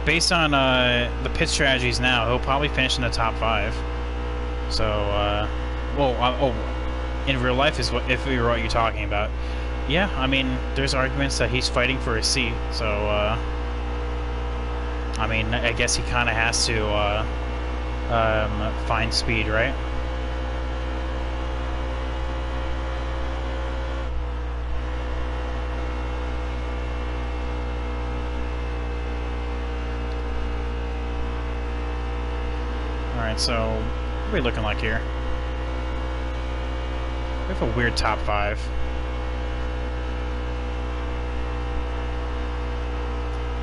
Based on the pit strategies now, he'll probably finish in the top 5. So, in real life is what, if we were what you're talking about. Yeah, I mean, there's arguments that he's fighting for a seat, so, I mean, I guess he kind of has to find speed, right? Alright, so what are we looking like here? We have a weird top 5.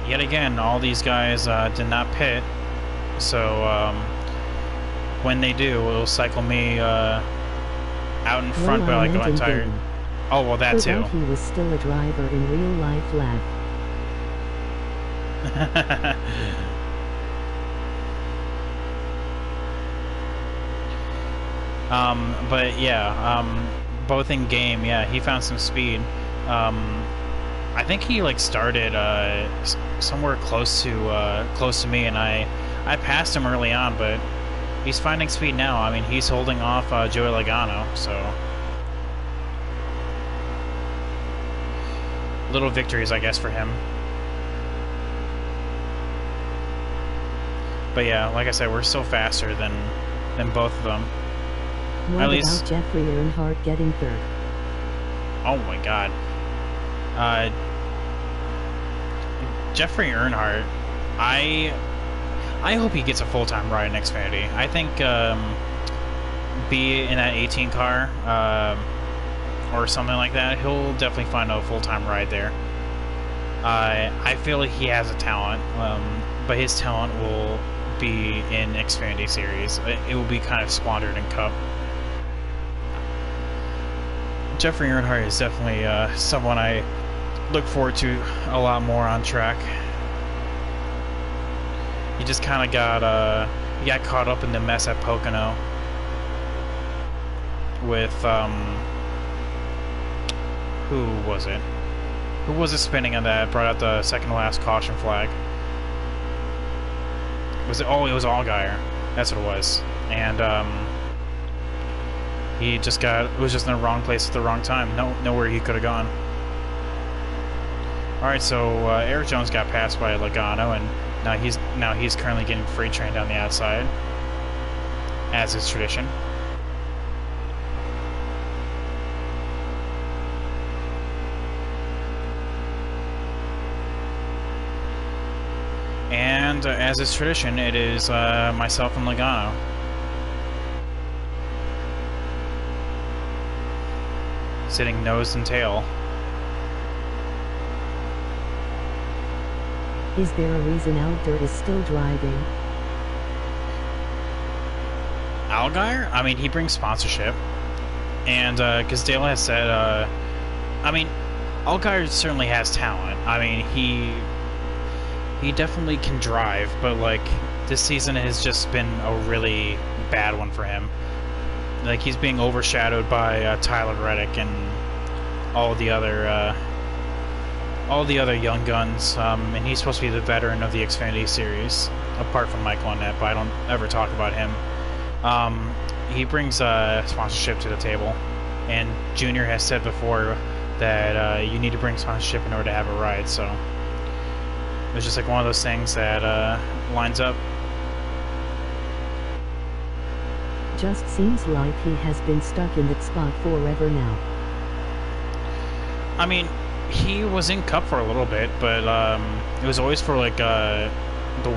Yet again, all these guys did not pit, so when they do, it'll cycle me out in front by like an entire... Oh, well, that too. He was still a driver in real life, lad. But yeah, both in game, yeah, he found some speed. I think he like started somewhere close to me, and I I passed him early on, but he's finding speed now. I mean, he's holding off Joey Logano, so little victories, I guess, for him. But yeah, like I said, we're still faster than both of them. What about Jeffrey Earnhardt getting third? Oh my God. Jeffrey Earnhardt, I hope he gets a full-time ride in Xfinity. I think be in that 18 car or something like that, he'll definitely find a full-time ride there. I feel like he has a talent, but his talent will be in Xfinity Series. It will be kind of squandered in Cup. Jeffrey Earnhardt is definitely someone I look forward to a lot more on track. He just kind of got he got caught up in the mess at Pocono with who was it? Who was it spinning on that brought out the second to last caution flag? Was it? Oh, it was Allgaier. That's what it was. And he just was just in the wrong place at the wrong time. Nowhere he could have gone. All right, so Eric Jones got passed by Logano, and now he's currently getting freight trained down the outside, as is tradition. And as is tradition, it is myself and Logano. Sitting nose and tail. Is there a reason Allgaier is still driving? Allgaier? I mean, he brings sponsorship. And because Dale has said, I mean, Allgaier certainly has talent. I mean, he definitely can drive, but like this season has just been a really bad one for him. Like he's being overshadowed by Tyler Reddick and all the other young guns, and he's supposed to be the veteran of the Xfinity Series, apart from Michael Annett, but I don't ever talk about him. He brings sponsorship to the table, and Junior has said before that you need to bring sponsorship in order to have a ride, so it's just like one of those things that lines up. Just seems like he has been stuck in that spot forever now. I mean, he was in Cup for a little bit, but it was always for like the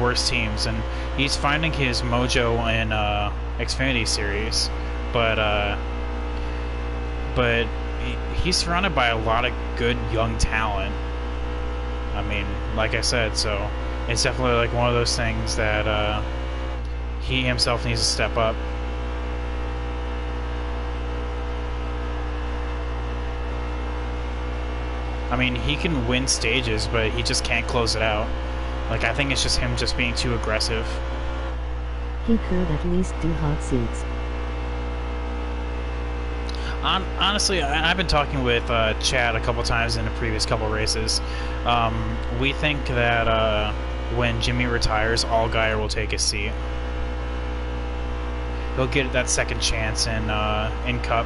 worst teams, and he's finding his mojo in Xfinity Series, but he's surrounded by a lot of good young talent. I mean, like I said, so it's definitely like one of those things that he himself needs to step up. I mean, he can win stages, but he just can't close it out. Like, I think it's just him just being too aggressive. He could at least do hot seats. Honestly, I've been talking with Chad a couple times in the previous couple races. We think that when Jimmy retires, Allgaier will take his seat. He'll get that second chance in Cup.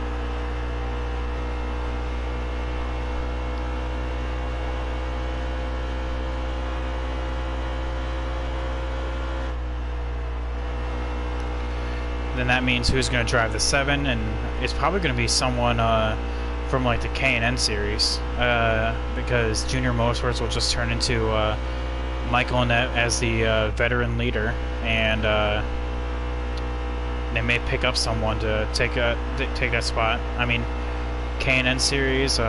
Then that means who's going to drive the 7, and it's probably going to be someone from like the K&N series, because Junior Motorsports will just turn into Michael Annett as the veteran leader, and they may pick up someone to take that spot. I mean, K&N series,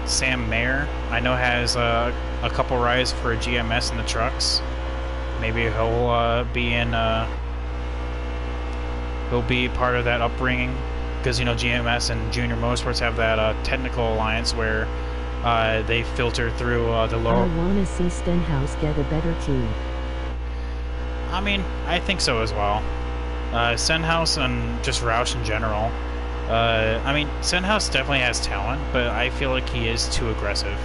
Sam Mayer, I know has a couple rides for GMS in the trucks. Maybe he'll be in. He'll be part of that upbringing, because, you know, GMS and Junior Motorsports have that technical alliance where they filter through the lower... I want to see Stenhouse get a better team. I mean, I think so as well. Stenhouse and just Roush in general. I mean, Stenhouse definitely has talent, but I feel like he is too aggressive.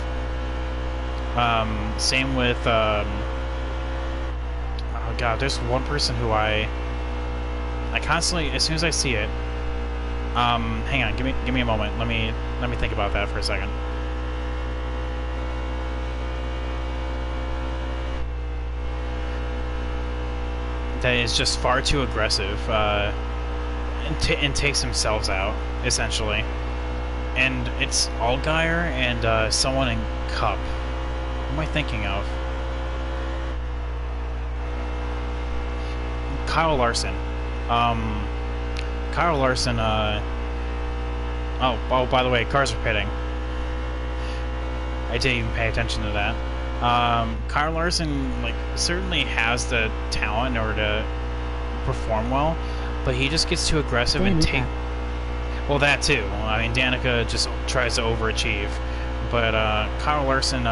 Same with... Oh god, there's one person who I constantly, as soon as I see it, hang on, give me a moment. Let me think about that for a second. That is just far too aggressive, and takes themselves out, essentially. And it's Allgaier and someone in Cup. What am I thinking of? Kyle Larson. Kyle Larson, oh, by the way, cars are pitting. I didn't even pay attention to that. Kyle Larson, like, certainly has the talent in order to perform well, but he just gets too aggressive and take... Well, that too. I mean, Danica just tries to overachieve. But Kyle Larson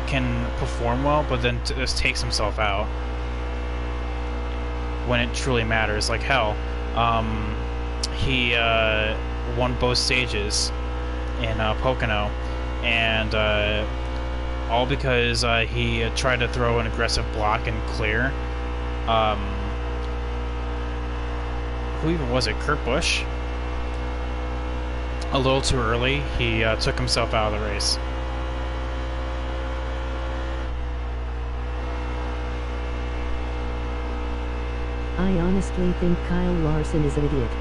can perform well, but then just takes himself out when it truly matters. Like, hell, he won both stages in Pocono, and all because he tried to throw an aggressive block and clear. Who even was it? Kurt Busch? A little too early, he took himself out of the race. I honestly think Kyle Larson is an idiot.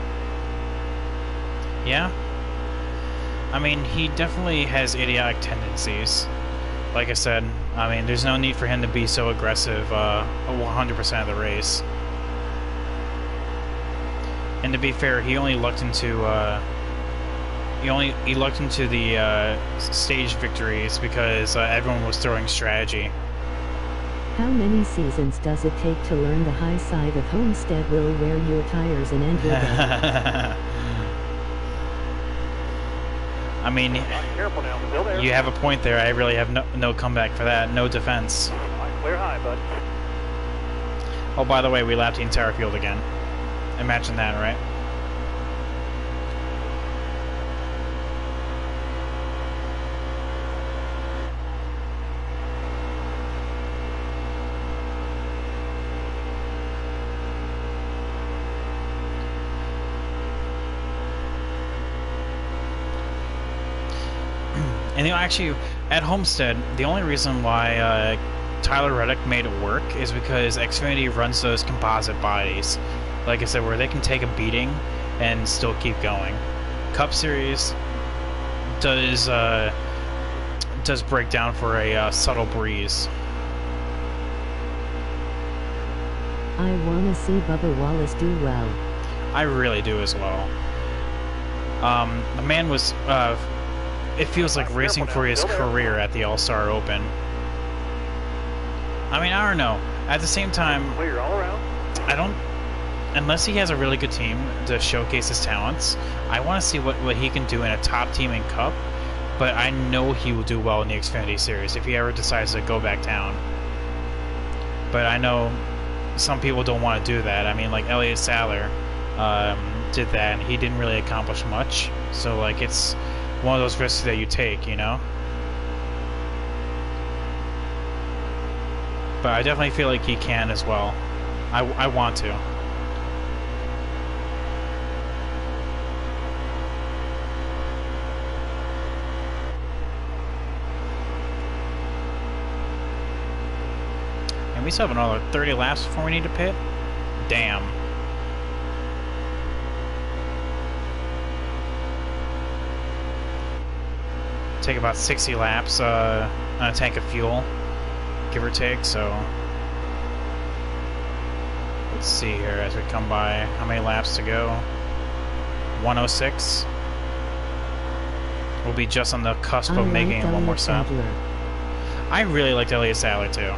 Yeah? I mean, he definitely has idiotic tendencies. Like I said, I mean, there's no need for him to be so aggressive 100% of the race. And to be fair, he only lucked into he lucked into the stage victories because everyone was throwing strategy. How many seasons does it take to learn the high side of Homestead will wear your tires and end your day? I mean, Careful now, still there. you have a point there. I really have no comeback for that. No defense. Clear high, bud. Oh, by the way, we lapped the entire field again. Imagine that, right? And you know, actually, at Homestead, the only reason why Tyler Reddick made it work is because Xfinity runs those composite bodies. Like I said, where they can take a beating and still keep going. Cup Series does break down for a subtle breeze. I wanna see Bubba Wallace do well. I really do as well. The man was, it feels like racing for his career at the All-Star Open. I mean, I don't know. At the same time, Clear all around. I don't... Unless he has a really good team to showcase his talents, I want to see what he can do in a top team in Cup, but I know he will do well in the Xfinity Series if he ever decides to go back down. But I know some people don't want to do that. I mean, like Elliott Sadler did that, and he didn't really accomplish much. So, like, it's one of those risks that you take, you know? But I definitely feel like he can as well. I want to. And we still have another 30 laps before we need to pit? Damn. Take about 60 laps on a tank of fuel, give or take, so let's see here as we come by. How many laps to go? 106. We'll be just on the cusp of making it one more stop. I really liked Elliott Sadler too.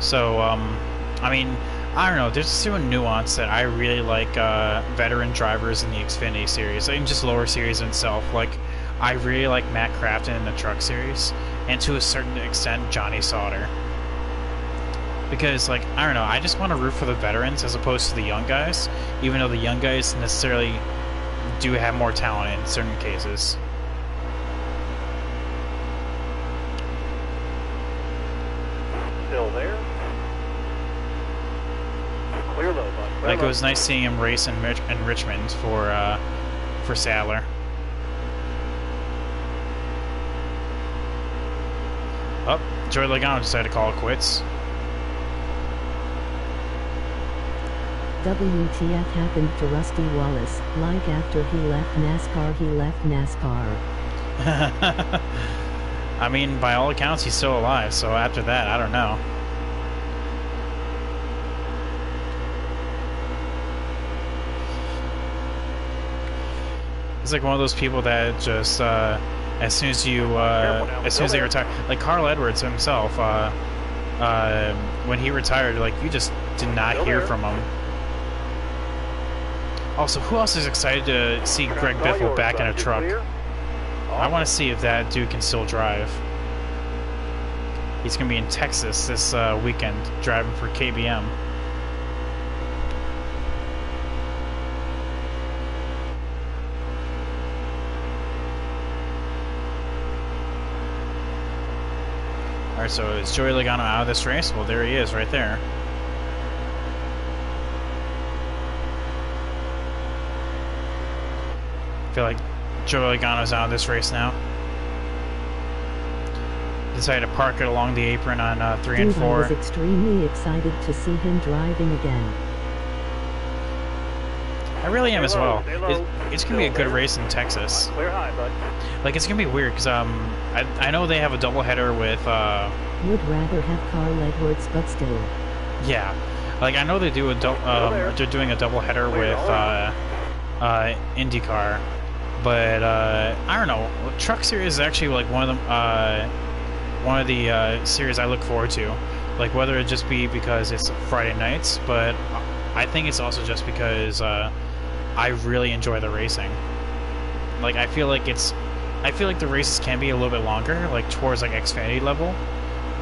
So, I mean, I don't know, there's a certain nuance that I really like veteran drivers in the Xfinity Series, and just lower series itself. Like, I really like Matt Crafton in the Truck Series, and to a certain extent, Johnny Sauter. Because, like, I don't know, I just want to root for the veterans as opposed to the young guys, even though the young guys necessarily do have more talent in certain cases. Still there. Like, it was nice seeing him race in Richmond for Sadler. Oh, Joey Logano decided to call it quits. WTF happened to Rusty Wallace? Like after he left NASCAR, he left NASCAR. I mean, by all accounts, he's still alive, so after that, I don't know. It's like one of those people that just, as soon as they retire, like Carl Edwards himself, when he retired, like, you just did not hear from him. Also, who else is excited to see Greg Biffle back in a truck? I want to see if that dude can still drive. He's going to be in Texas this weekend, driving for KBM. Alright, so is Joey Logano out of this race? Well, there he is, right there. I feel like Joey Logano's out of this race now. Decided to park it along the apron on 3 and 4. I was extremely excited to see him driving again. I really am as well. It's gonna be a good race in Texas. Clear high, bud. Like, it's gonna be weird because I know they have a doubleheader with Would rather have Carl Edwards, but still. yeah, like I know they do a they're doing a doubleheader with IndyCar, but I don't know. Truck Series is actually like one of the series I look forward to. Like, whether it just be because it's Friday nights, but I think it's also just because I really enjoy the racing. Like, I feel like the races can be a little bit longer, like towards like Xfinity level,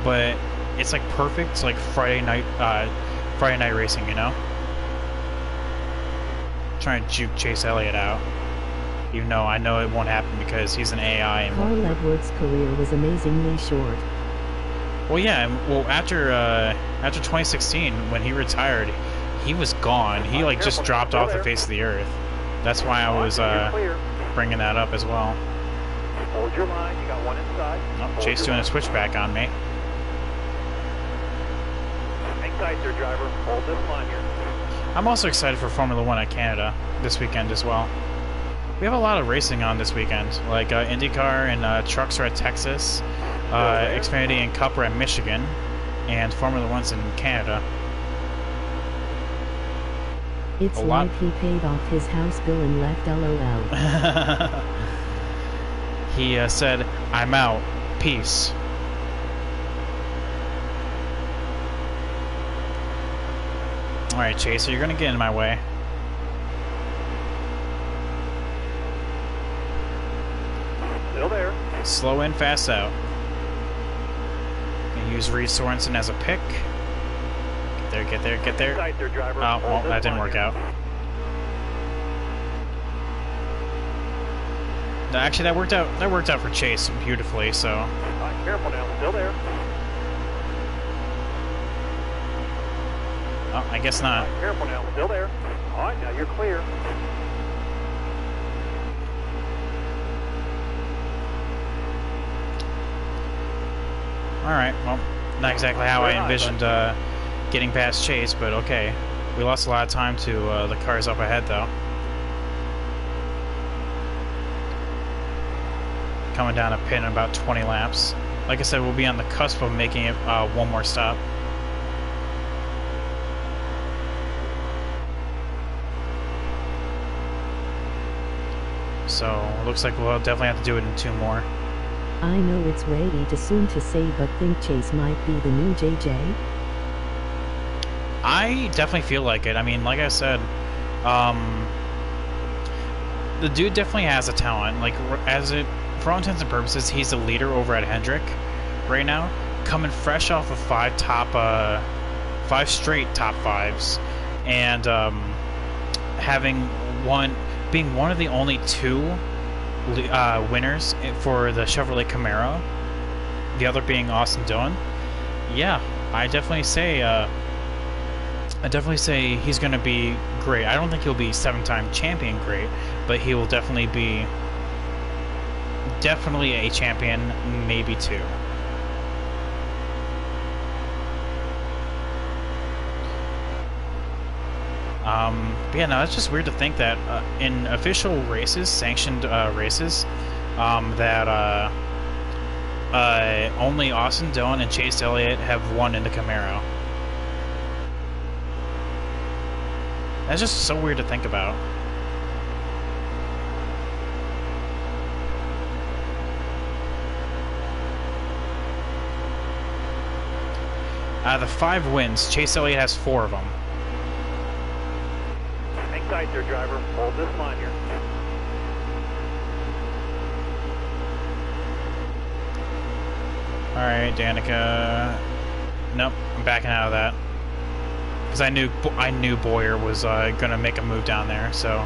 but it's like perfect. It's like Friday night racing, you know. Trying to juke Chase Elliott out, even though I know it won't happen because he's an AI. And Carl Edwards' career was amazingly short. well, yeah. Well, after 2016, when he retired, he was gone. He like just dropped off the face of the earth. That's why I was bringing that up as well. Hold your line. You got one inside. Oh, Chase doing a switchback on me. Hang tight there, driver. Hold this line here. I'm also excited for Formula One at Canada this weekend as well. We have a lot of racing on this weekend, like IndyCar and trucks are at Texas, Xfinity and Cup are at Michigan, and Formula One's in Canada. It's like he paid off his house bill and left LOL. He said, "I'm out. Peace." Alright, Chaser, you're gonna get in my way. Still there. Slow in, fast out. Gonna use Reed Sorensen as a pick. Get there, get there, get there. Hang tight there, driver. Oh, well, Hold that this didn't line work here. out. No, actually, that worked out. That worked out for Chase beautifully. So, All right, careful now. Still there. oh, I guess not. All right, careful now. Still there. All right, now you're clear. All right. Well, not exactly how I envisioned getting past Chase, but okay. We lost a lot of time to the cars up ahead, though. Coming down a pit in about 20 laps. Like I said, we'll be on the cusp of making it one more stop. So, looks like we'll definitely have to do it in 2 more. I know it's way too soon to say, but think Chase might be the new JJ? I definitely feel like it. I mean, like I said, the dude definitely has a talent. Like, for all intents and purposes, he's the leader over at Hendrick right now, coming fresh off of 5 straight top 5s, and being one of the only 2 winners for the Chevrolet Camaro, the other being Austin Dillon. Yeah, I definitely say I definitely say he's going to be great. I don't think he'll be 7-time champion great, but he will definitely be a champion, maybe 2. But yeah, no, it's just weird to think that in official races, sanctioned races, that only Austin Dillon and Chase Elliott have won in the Camaro. That's just so weird to think about. Out of the 5 wins, Chase Elliott has 4 of them. Hang tight there, driver. Hold this line here. Alright, Danica. Nope, I'm backing out of that. Because I knew Boyer was gonna make a move down there, so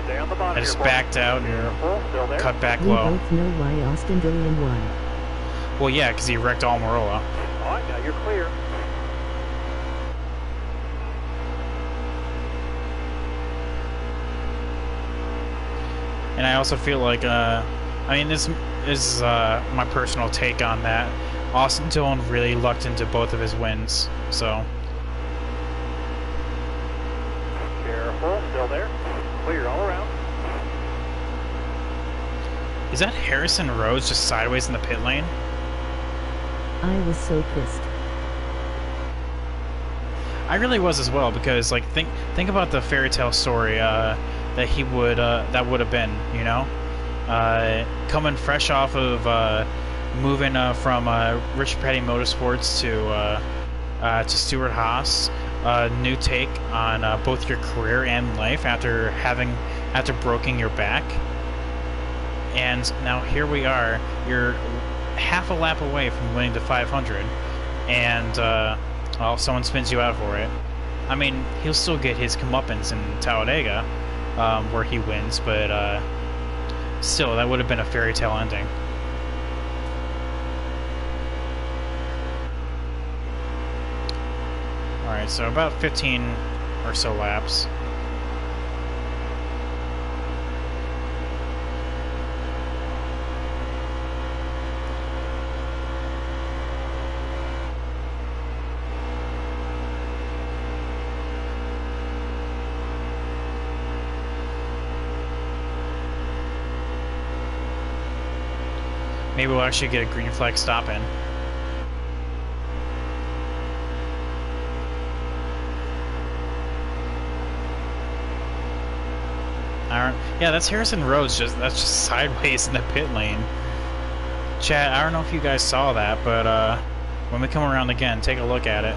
Stay on the bottom I just here, backed out and Still there. cut back We low. both know why Austin Dillon won. Well, yeah, because he wrecked Almirola. All right, now you're clear. And I also feel like, I mean, this is my personal take on that. Austin Dillon really lucked into both of his wins, so. Careful, still there. Clear all around. Is that Harrison Rhodes just sideways in the pit lane? I was so pissed. I really was as well, because like think about the fairy tale story that he would that would have been, you know, coming fresh off of moving from Rich Petty Motorsports to Stuart Haas, new take on both your career and life after breaking your back, and now here we are. You're half a lap away from winning the 500, and well, someone spins you out for it. I mean, he'll still get his comeuppance in Talladega, where he wins, but still, that would have been a fairy tale ending. Alright, so about 15 or so laps. Maybe we'll actually get a green flag stop in. Yeah, that's Harrison Rhodes. That's just sideways in the pit lane. Chat, I don't know if you guys saw that, but when we come around again, take a look at it.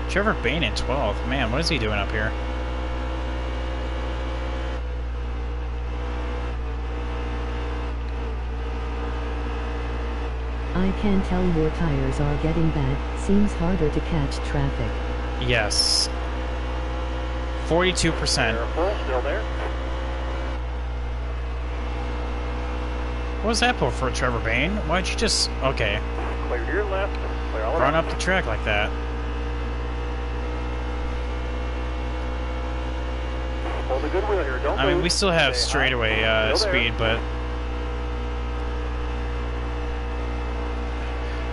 Trevor Bayne in 12th. Man, what is he doing up here? I can tell your tires are getting bad. Seems harder to catch traffic. Yes. 42%. Careful, still there. What was that for Trevor Bayne? Why'd you just... Okay. Clear to your left. Clear all Run around. up the track like that. Hold the good wheel here. Don't I mean, move. we still have Stay straightaway high. Still there. speed, but...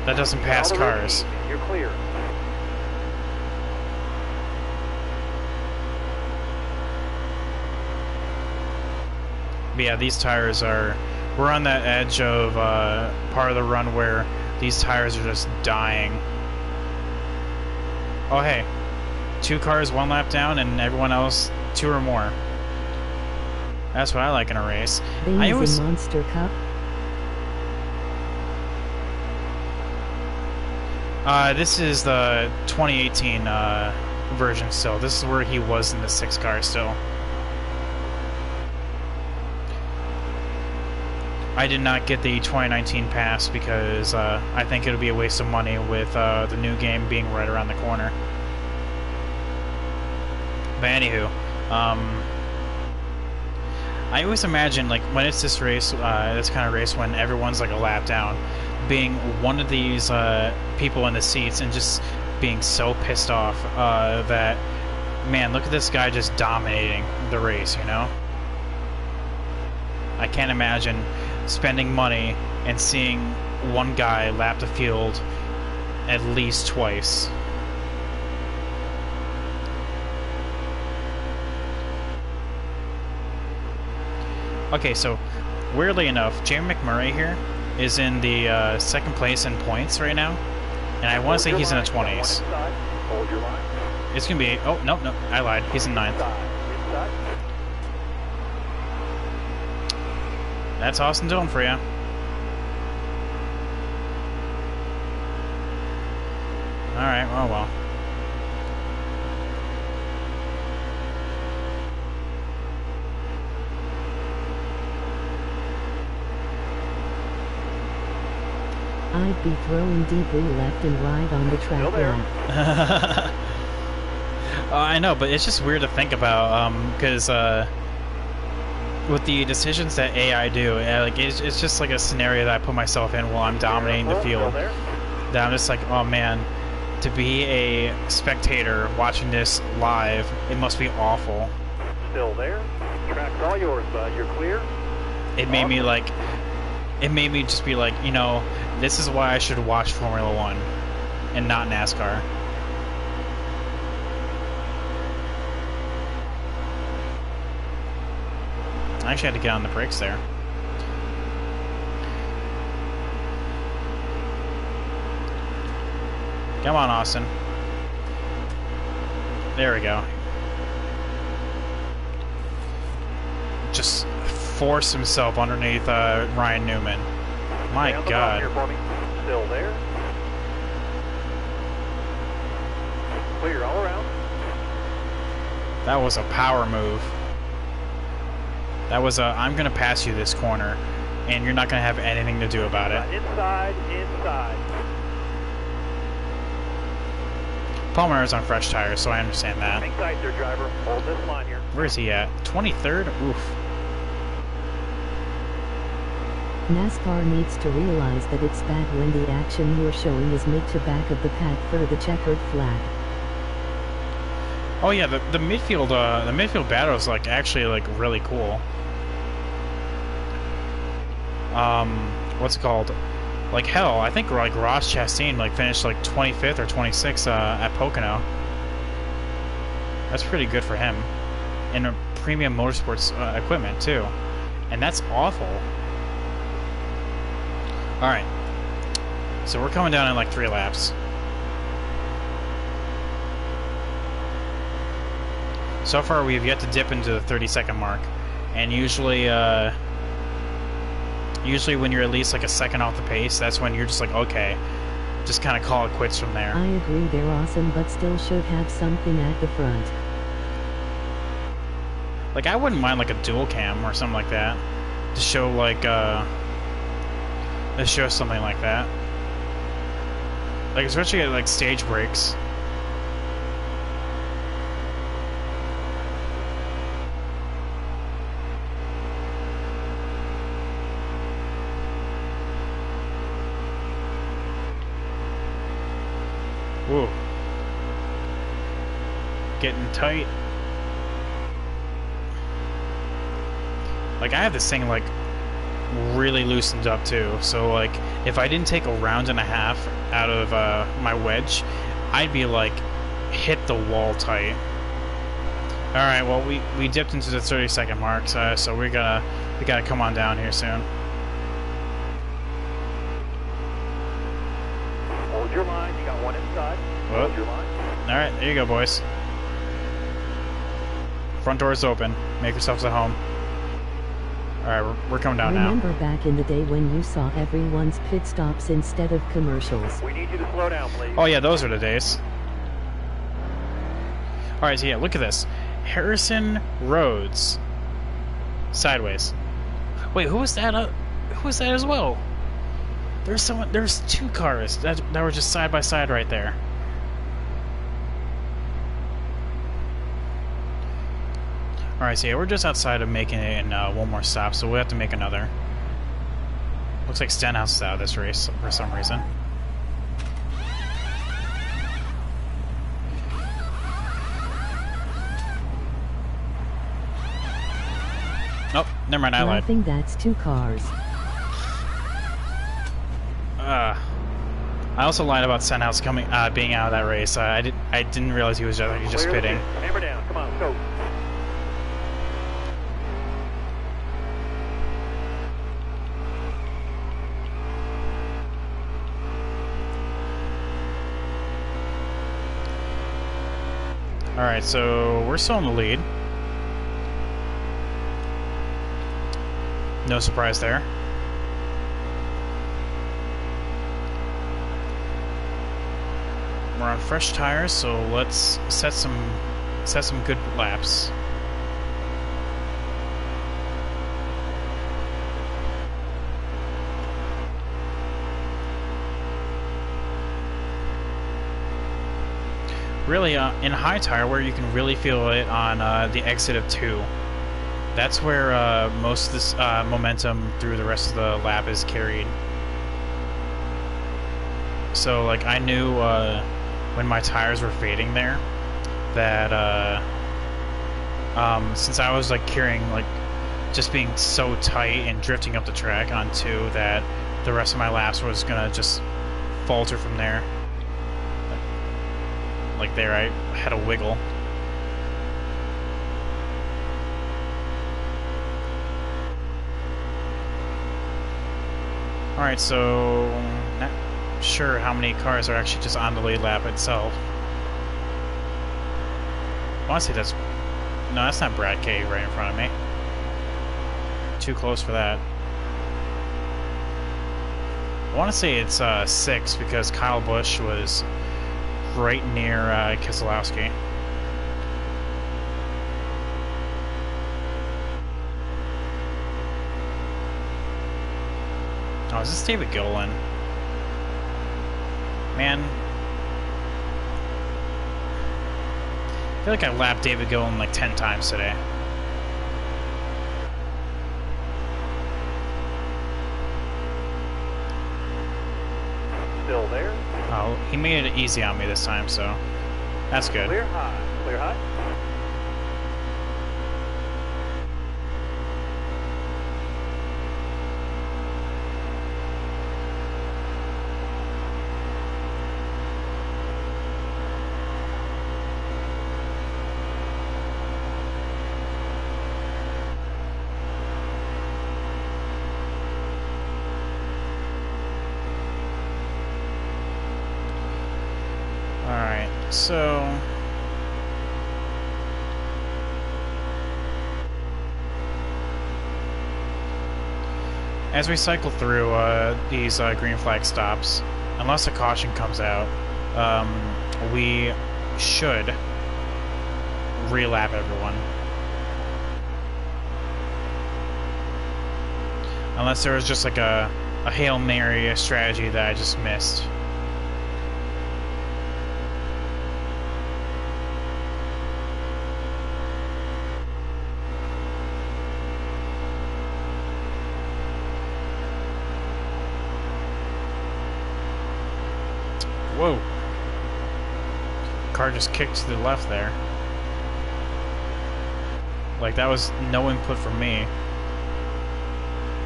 That doesn't pass All the way cars. easy. You're clear. But yeah, these tires are... We're on that edge of part of the run where these tires are just dying. Oh, hey. 2 cars, 1 lap down, and everyone else 2 or more. That's what I like in a race. I always... in Monster Cup. This is the 2018 version still. This is where he was in the 6 car still. I did not get the 2019 pass because I think it would be a waste of money with the new game being right around the corner. But anywho, I always imagine, like, when it's this race, this kind of race when everyone's like a lap down, being one of these people in the seats and just being so pissed off that, man, look at this guy just dominating the race, you know? I can't imagine spending money and seeing one guy lap the field at least twice. Okay, so weirdly enough, Jamie McMurray here is in the second place in points right now, and I want to say he's in the 20s. Hold your line. It's gonna be, oh, nope, I lied, he's in 9th. Inside. That's Austin Dillon for you. Alright, well. I'd be throwing debris left and right on the track Still there. lap. I know, but it's just weird to think about, because with the decisions that AI do, like it's just like a scenario that I put myself in while I'm dominating the field. Still there. That I'm just like, oh man, to be a spectator watching this live, it must be awful. Still there. Track's all yours, bud. You're clear. It made me like, it made me just be like, you know, this is why I should watch Formula One and not NASCAR. I actually had to get on the brakes there. Come on, Austin. There we go. Just force himself underneath Ryan Newman. My Stay on the God. block here for me. Still there. Clear all around. That was a power move. That was a, I'm going to pass you this corner, and you're not going to have anything to do about it. Inside. Palmer's on fresh tires, so I understand that. Hang tight there, driver. Hold this line here. Where is he at? 23rd? Oof. NASCAR needs to realize that it's bad when the action you're showing is mid to back of the pack for the checkered flag. Oh yeah, the midfield battle is like actually like really cool. What's it called? Like hell, I think like Ross Chastain like finished like 25th or 26th at Pocono. That's pretty good for him. In a premium motorsports equipment too, and that's awful. All right, so we're coming down in like 3 laps. So far, we've yet to dip into the 30-second mark, and usually when you're at least like a second off the pace, that's when you're just like, okay, just kind of call it quits from there. I agree they're awesome, but still should have something at the front. Like, I wouldn't mind like a dual cam or something like that to show like something like that. Like especially at like stage breaks. Whoa. Getting tight. Like, I have this thing, like, really loosened up, too. So, like, if I didn't take a round and a half out of my wedge, I'd be, like, hit the wall tight. Alright, well, we dipped into the 30-second mark, so we gotta come on down here soon. Hold your line. You got one inside. Whoop. Hold your line. Alright, there you go, boys. Front door's open. Make yourselves at home. Alright, we're coming down now. Remember back in the day when you saw everyone's pit stops instead of commercials? We need you to slow down, please. Oh yeah, those are the days. Alright, so yeah, look at this. Harrison Rhodes. Sideways. Wait, who was that? Who was that as well? There's 2 cars that were just side by side right there. Alright, so yeah, we're just outside of making it in one more stop, so we'll have to make another. Looks like Stenhouse is out of this race for some reason. Nope, never mind, I lied. I think that's 2 cars. I also lied about Stenhouse being out of that race. I didn't realize he was just pitting. Hammer down. Come on, let's go. All right, so we're still in the lead. No surprise there. We're on fresh tires, so let's set some good laps. Really, in high tire, where you can really feel it on the exit of 2. That's where most of this momentum through the rest of the lap is carried. So, like, I knew when my tires were fading there that since I was like carrying, like, just being so tight and drifting up the track on 2, that the rest of my laps was gonna just falter from there. Like there, I had a wiggle. Alright, so not sure how many cars are actually just on the lead lap itself. I want to say that's... No, that's not Brad K right in front of me. Too close for that. I want to say it's 6 because Kyle Busch was right near Keselowski. Oh, is this David Gilliland? Man. I feel like I lapped David Gilliland like 10 times today. Still there. Oh, he made it easy on me this time, so that's good. Clear high. Clear high. So as we cycle through these green flag stops, unless a caution comes out, we should re-lap everyone. Unless there was just like a Hail Mary strategy that I just missed. Whoa. Car just kicked to the left there. Like, that was no input from me.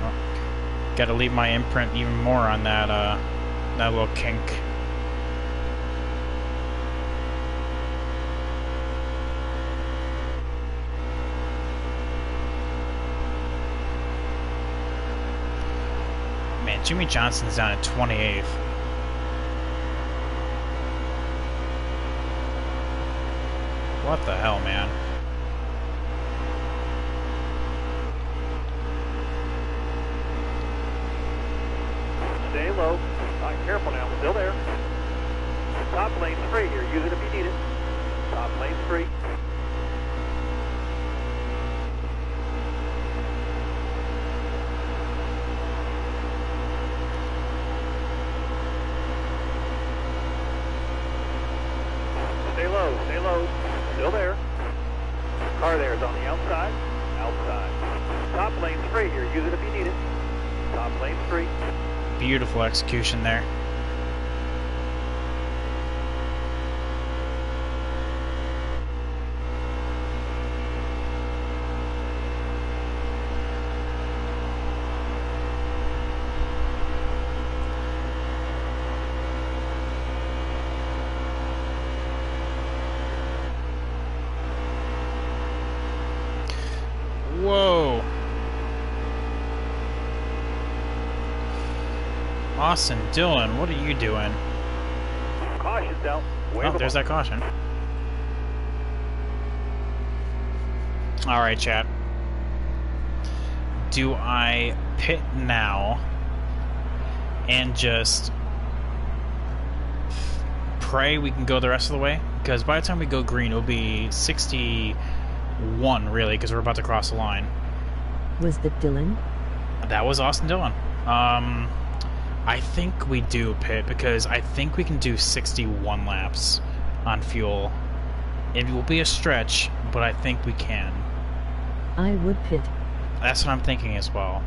Well, gotta leave my imprint even more on that, that little kink. Man, Jimmy Johnson's down at 28th. What the hell, man? Stay low. All right, careful now. Still there. Top lane's free here. Use it if you need it. Top lane's free. Stay low. Stay low. Still there. Car there is on the outside. Outside. Top lane's free here. Use it if you need it. Top lane straight. Beautiful execution there. Whoa! Austin Dillon, what are you doing? Caution's out. Oh, there's that caution. Alright, chat. Do I pit now and just pray we can go the rest of the way? Because by the time we go green, it'll be 61, really, because we're about to cross the line. Was that Dylan? That was Austin Dillon. I think we do pit, because I think we can do 61 laps on fuel. It will be a stretch, but I think we can. I would pit. That's what I'm thinking as well.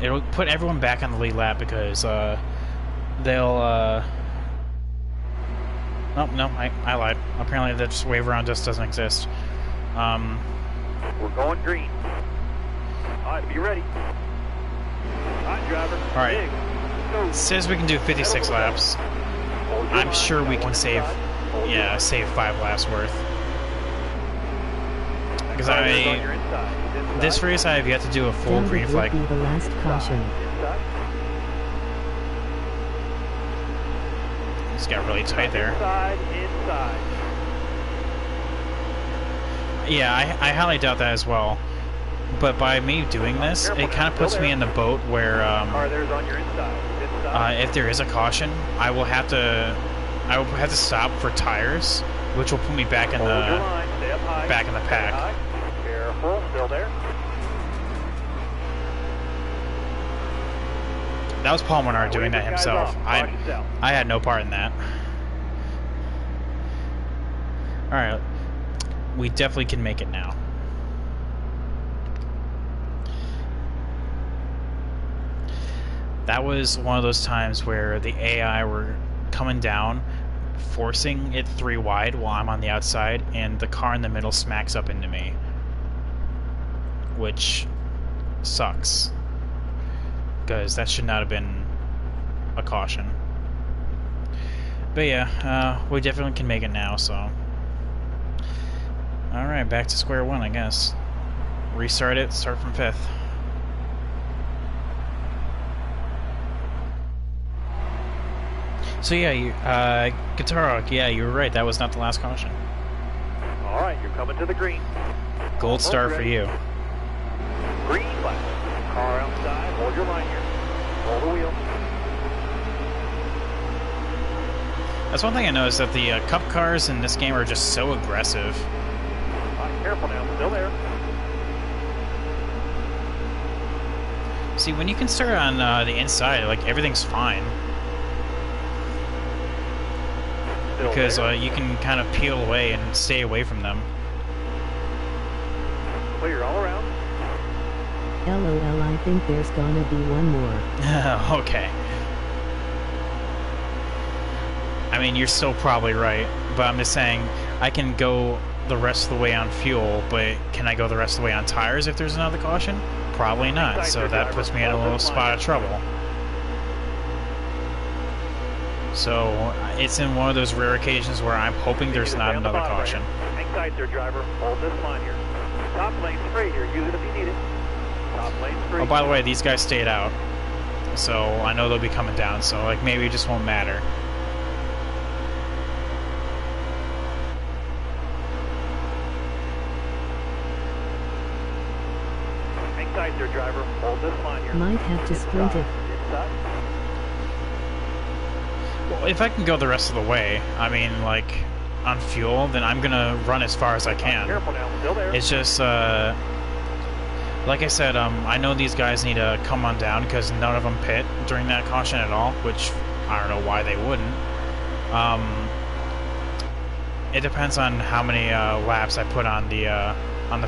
It'll put everyone back on the lead lap, because they'll oh, no, I lied. Apparently that wave around just doesn't exist. We're going green. Alright, be ready. Alright, driver. Alright. Says we can do 56 laps. I'm sure we can save 5 laps worth. Because this race I have yet to do a full That green would flag. be the last caution. It's got really tight there. Inside. Yeah, I highly doubt that as well. But by me doing this, it kind of puts me in the boat where Car there's on your inside. if there is a caution, I will have to stop for tires, which will put me back in the pack. Careful, still there. That was Paul Menard doing that himself. I had no part in that. Alright. We definitely can make it now. That was one of those times where the AI were coming down, forcing it 3 wide while I'm on the outside, and the car in the middle smacks up into me. Which sucks. Because that should not have been a caution. But yeah, we definitely can make it now, so... Alright, back to square one, I guess. Restart it, start from 5th. So yeah, Guitar Rock, yeah, you were right, that was not the last caution. Alright, you're coming to the green. Gold star for you. Green flag. Car outside, hold your line here. Roll the wheel. That's one thing I noticed, that the cup cars in this game are just so aggressive. Alright, careful now, still there. See, when you can start on the inside, like, everything's fine. Still Because there. you can kind of peel away and stay away from them. Clear all around. LOL, I think there's gonna be one more. Okay. I mean, you're still probably right, but I'm just saying, I can go the rest of the way on fuel, but can I go the rest of the way on tires if there's another caution? Probably not, so that puts me in a little spot of trouble. So, it's in one of those rare occasions where I'm hoping there's not another caution. Hang tight there, driver. Hold this line here. Top lane straight here. Use it if you need it. Top lane straight. Oh, by the way, these guys stayed out, so I know they'll be coming down, so, like, maybe it just won't matter. Hang tight there, driver. Hold this line here. Might have to sprint it. Inside. Well, if I can go the rest of the way, I mean, like, on fuel, then I'm gonna run as far as I can. Careful now. Still there. It's just, like I said, I know these guys need to come on down because none of them pit during that caution at all, which I don't know why they wouldn't. It depends on how many laps I put on the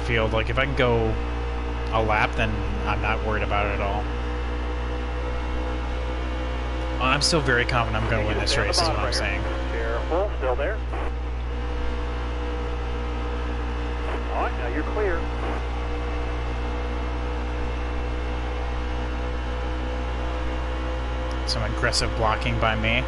field. Like, if I can go a lap, then I'm not worried about it at all. I'm still very confident I'm going to win this race, is what I'm saying. Careful, still there. All right, now you're clear. Some aggressive blocking by me.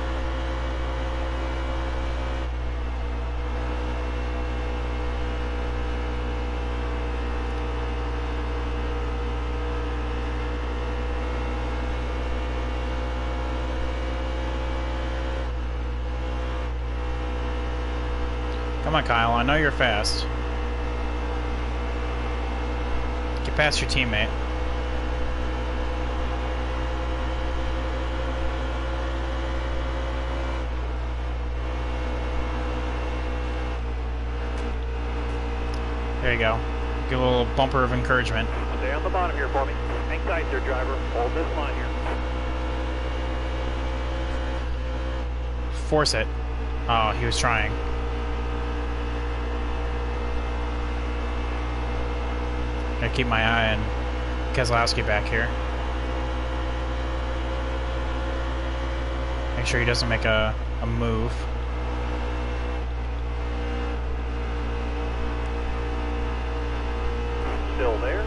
Come on, Kyle. I know you're fast. Get past your teammate. There you go. Give a little bumper of encouragement. Stay on the bottom here for me. Hang tight there, driver. Hold this line here. Force it. Oh, he was trying. Gotta keep my eye on Keselowski back here. Make sure he doesn't make a move. Still there.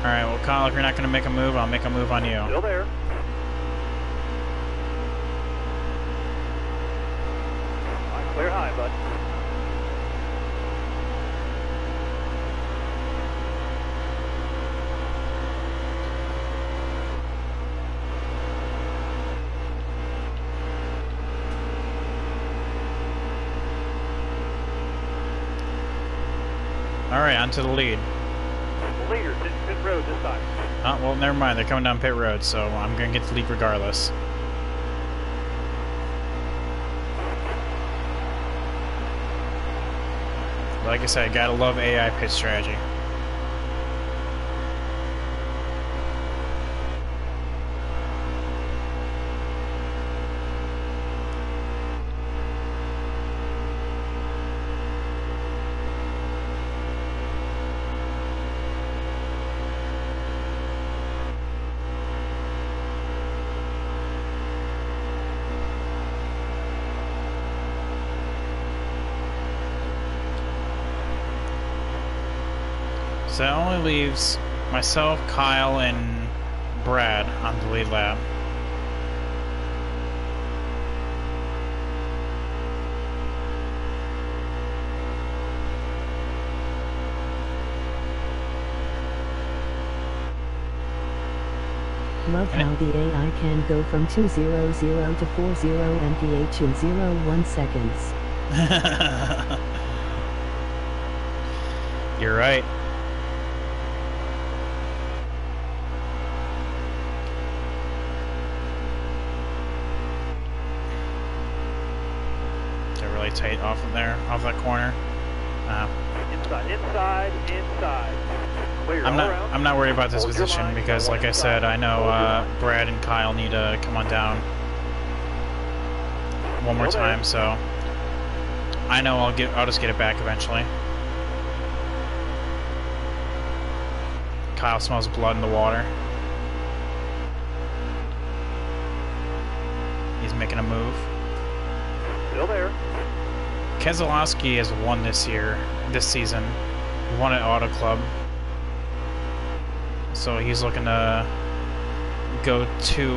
Alright, well, Kyle, if you're not going to make a move, I'll make a move on you. Still there. All right, clear high, bud. Alright, on to the lead. Leaders in pit road this time. Oh, well, never mind. They're coming down pit road, so I'm going to get the lead regardless. Like I said, gotta love AI pit strategy. So that only leaves myself, Kyle, and Brad on the lead lap. Love how the AI can go from 200 to 40 mph in 0.1 seconds. You're right. They're really tight off of there, off that corner. Inside. Clear all around. I'm not worried about this Hold your position line. because, like I said, I know Brad and Kyle need to come on down one more Still there. time, so I know I'll just get it back eventually. Kyle smells blood in the water. He's making a move. Still there. Keselowski has won this season. He won at Auto Club. So he's looking to go two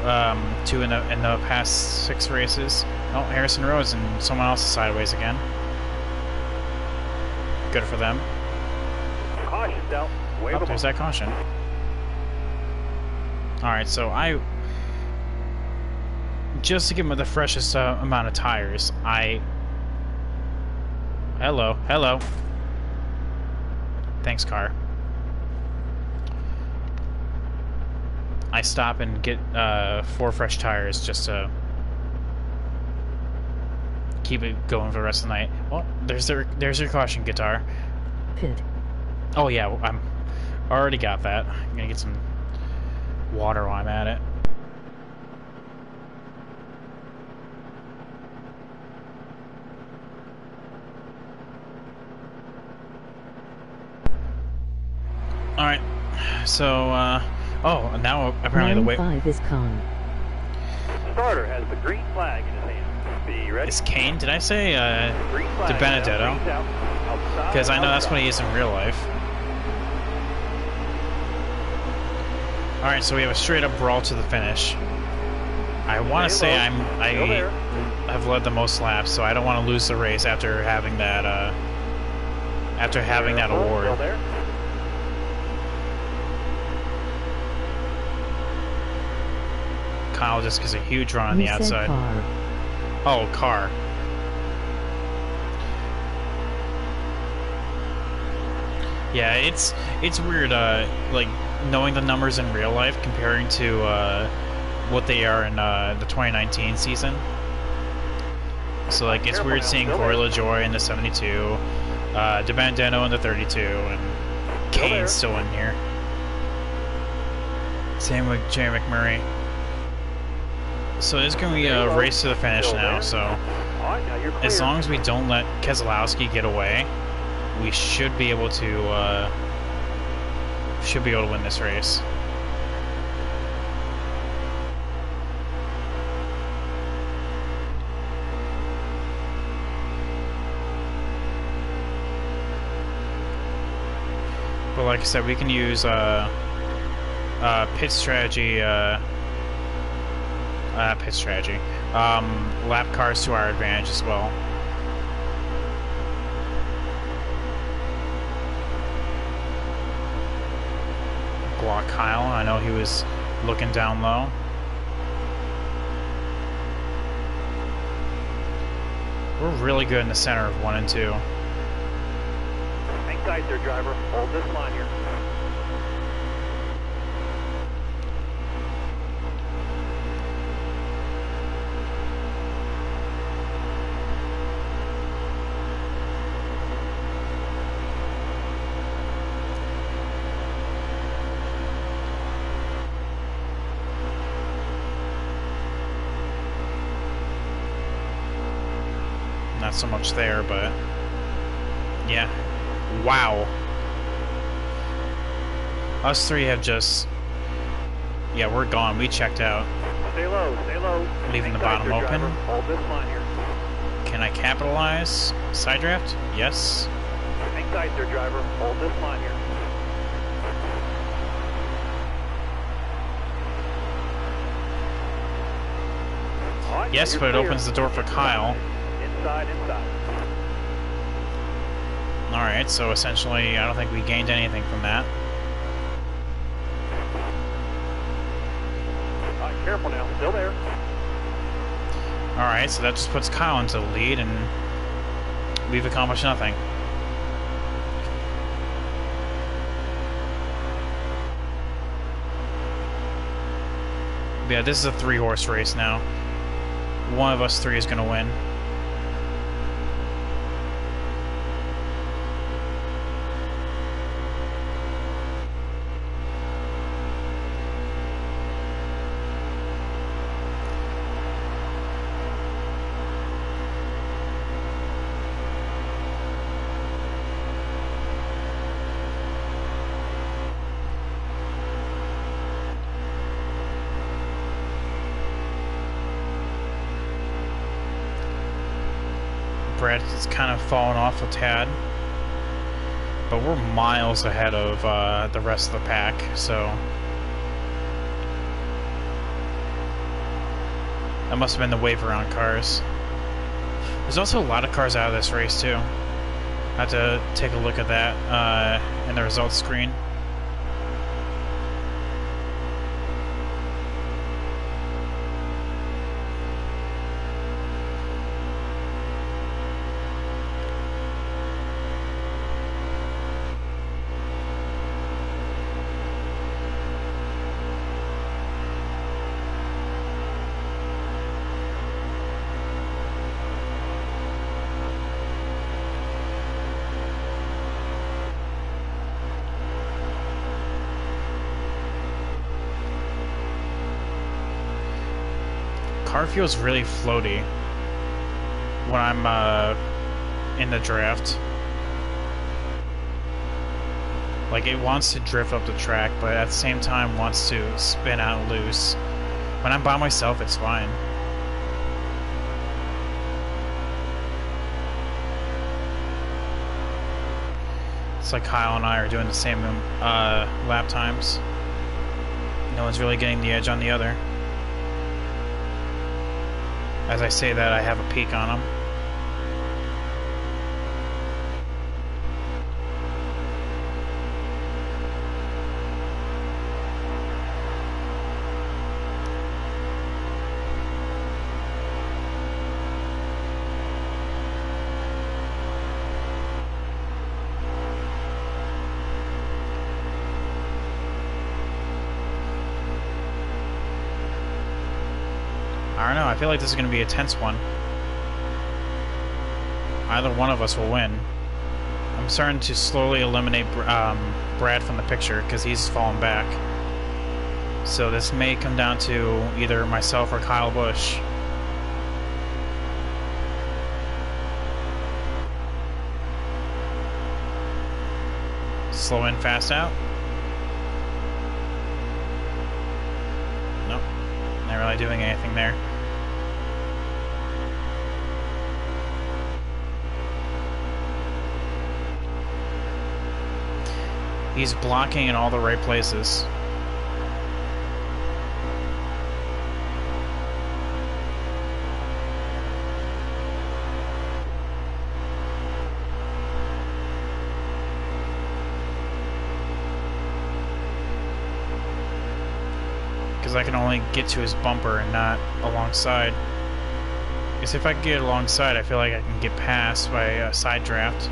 in the past 6 races. Oh, Harrison Rhodes and someone else is sideways again. Good for them. Caution's out. Wave Oh, them there's off. that caution. Alright, so just to give him the freshest amount of tires, Hello. Thanks, car. I stop and get 4 fresh tires just to keep it going for the rest of the night. Well, there's your caution, guitar. Pit. Oh yeah, I already got that. I'm gonna get some water while I'm at it. Alright, so Oh, and now apparently the way 9-5 is Khan. Starter has the green flag in his hand. Be ready. is Kane. Did I say Green flag. De Benedetto? Because I know that's what he is in real life. All right, so we have a straight up brawl to the finish. I want to say I have led the most laps, so I don't want to lose the race after having that award. Kyle just gets a huge run on the outside. Car. Oh, car. Yeah, it's weird, like knowing the numbers in real life comparing to what they are in the 2019 season. So like it's weird seeing Corey LaJoie in the 72, De Benedetto in the 32, and Kane's still in here. Same with Jay McMurray. So it's going to be a race to the finish now, so as long as we don't let Keselowski get away, we should be able to win this race. But like I said, we can use pit strategy, lap cars to our advantage as well. Block Kyle, I know he was looking down low. We're really good in the center of 1 and 2. Hang tight there, driver. Hold this line here. Not so much there, but yeah. Wow. Us three have just... Yeah, we're gone. We checked out. Stay low, stay low. Leaving the bottom open. Hold this line here. Can I capitalize? Side draft? Yes. Hang tight there, driver. Hold this line here. Right, yes, but it opens the door for Kyle. Inside. Alright, so essentially, I don't think we gained anything from that. Alright, careful now. Still there. Alright, so that just puts Kyle into the lead, and we've accomplished nothing. Yeah, this is a 3-horse race now. One of us 3 is going to win. Brad has kind of fallen off a tad, but we're miles ahead of the rest of the pack, so that must have been the wave around cars. There's also a lot of cars out of this race too. I have to take a look at that in the results screen. Car feels really floaty when I'm in the draft. Like, it wants to drift up the track, but at the same time wants to spin out loose. When I'm by myself, it's fine. It's like Kyle and I are doing the same lap times. No one's really getting the edge on the other. As I say that, I have a peek on him. I don't know, I feel like this is going to be a tense one. Either one of us will win. I'm starting to slowly eliminate Brad from the picture because he's fallen back. So this may come down to either myself or Kyle Busch. Slow in, fast out. Nope, not really doing anything there. He's blocking in all the right places. Because I can only get to his bumper and not alongside. Because if I can get alongside, I feel like I can get past by a side draft.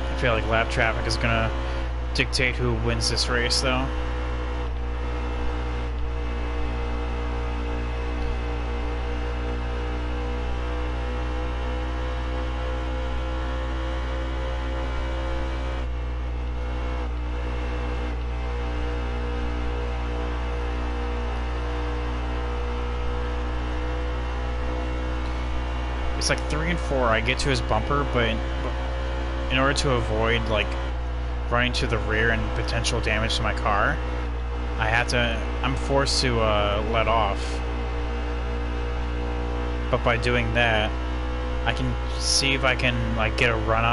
I feel like lap traffic is gonna dictate who wins this race, though. It's like 3 and 4. I get to his bumper, but in order to avoid like running to the rear and potential damage to my car, I'm forced to let off. But by doing that, I can see if I can like get a run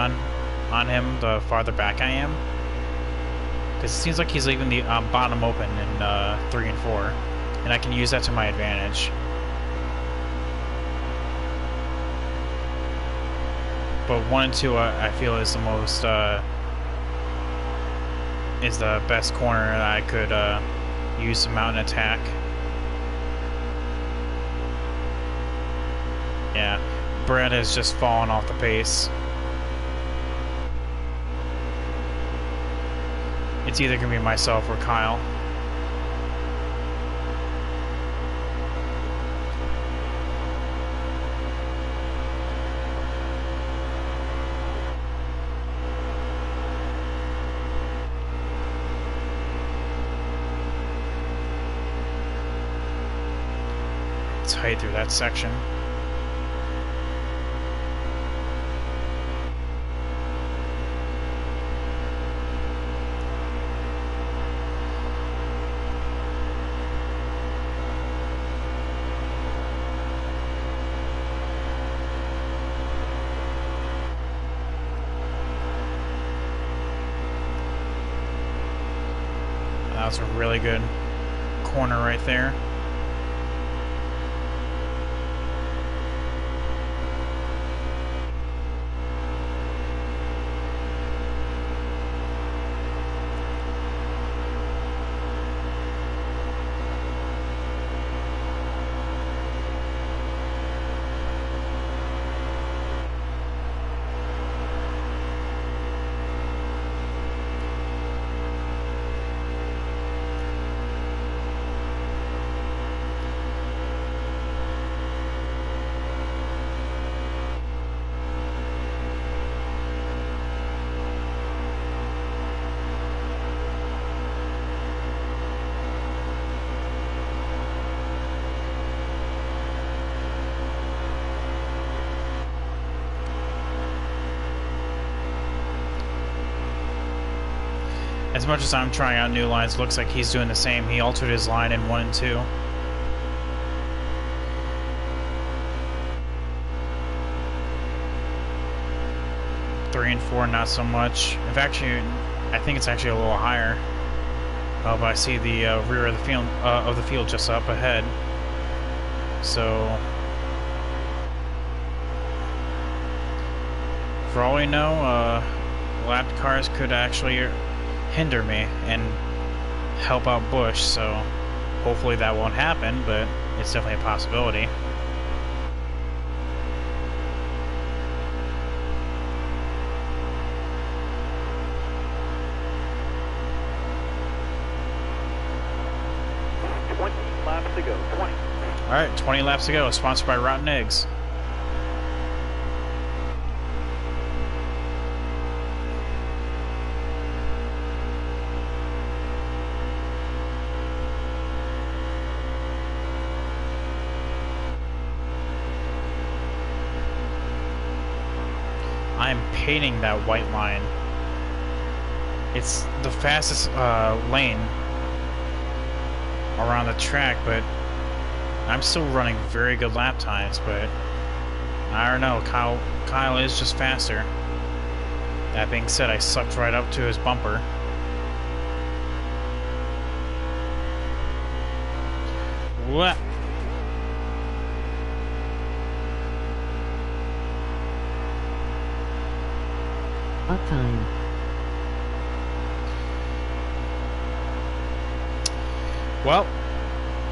on him the farther back I am. Because it seems like he's leaving the bottom open in 3 and 4, and I can use that to my advantage. But 1 and 2, I feel is the most is the best corner that I could use to mount an attack. Yeah, Brad has just fallen off the pace. It's either gonna be myself or Kyle. Tight through that section. That was a really good corner right there. As much as I'm trying out new lines, looks like he's doing the same. He altered his line in 1 and 2. Three and 4, not so much. If actually, I think it's actually a little higher. But I see the rear of the field just up ahead. So, for all we know, lapped cars could actually hinder me and help out Busch. So, hopefully that won't happen, but it's definitely a possibility. To go. 20. Alright, 20 laps to go, sponsored by Rotten Eggs. I'm painting that white line. It's the fastest lane around the track, but I'm still running very good lap times, but I don't know, Kyle is just faster. That being said, I sucked right up to his bumper. What? Uptime. Well,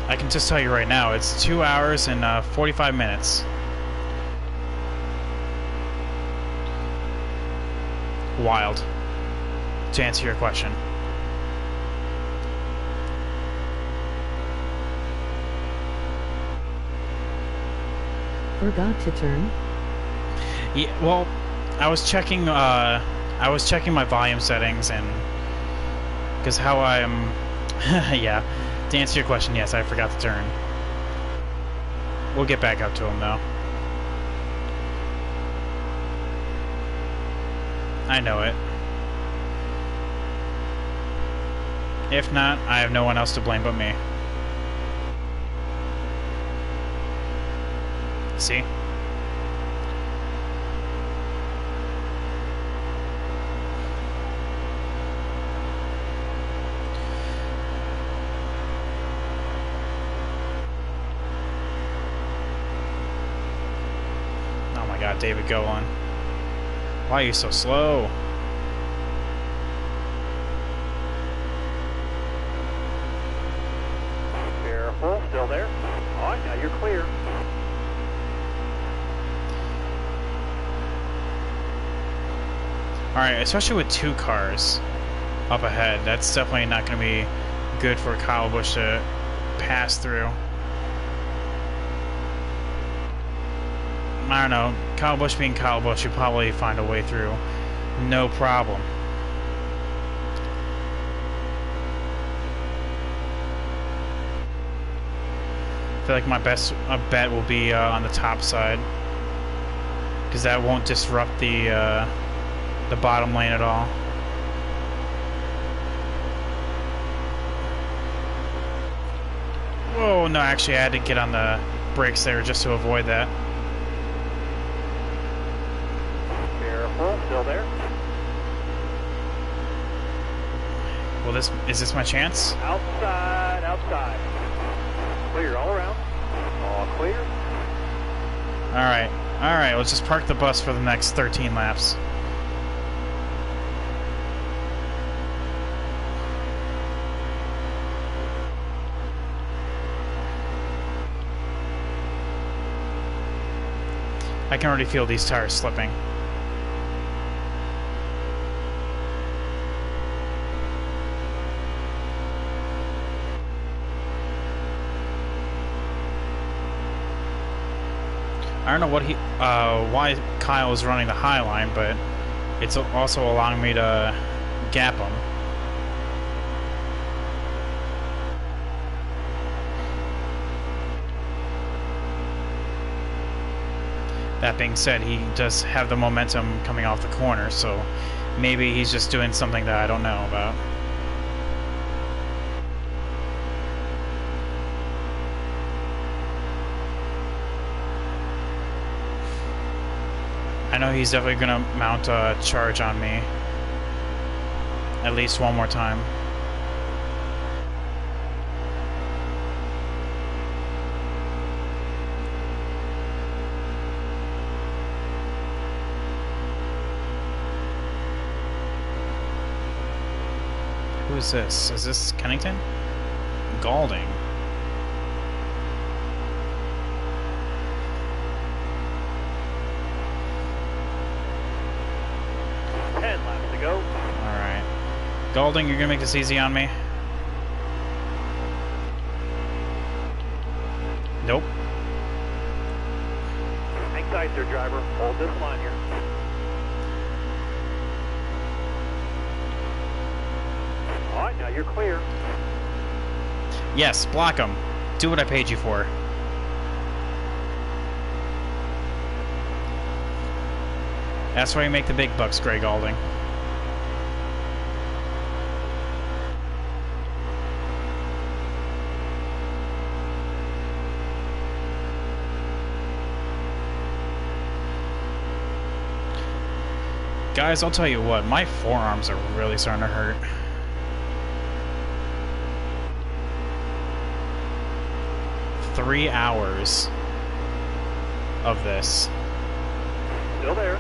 I can just tell you right now, it's 2 hours and 45 minutes. Wild. To answer your question. Forgot to turn? Yeah, well, I was checking my volume settings, and because how I'm yeah. To answer your question, yes, I forgot to turn. We'll get back up to him, though. I know it. If not, I have no one else to blame but me. See? Got David going. Why are you so slow? Careful, still there. All right, now you're clear. Alright, especially with 2 cars up ahead, that's definitely not going to be good for Kyle Busch to pass through. I don't know, Kyle Busch being Kyle Busch, you'll probably find a way through. No problem. I feel like my best bet will be on the top side, because that won't disrupt the bottom lane at all. Whoa, no, actually I had to get on the brakes there just to avoid that. Still there. Well, is this my chance? Outside, outside. Clear all around. All clear. Alright, let's just park the bus for the next 13 laps. I can already feel these tires slipping. I don't know what why Kyle is running the high line, but it's also allowing me to gap him. That being said, he does have the momentum coming off the corner, so maybe he's just doing something that I don't know about. I know he's definitely gonna mount a charge on me. At least one more time. Who is this? Is this Kennington? Galding. Galding, you're gonna make this easy on me? Nope. Hang tight there, driver. Hold this line here. All right, now you're clear. Yes, block him. Do what I paid you for. That's why you make the big bucks, Greg Galding. Guys, I'll tell you what, my forearms are really starting to hurt. Three hours of this. Still there.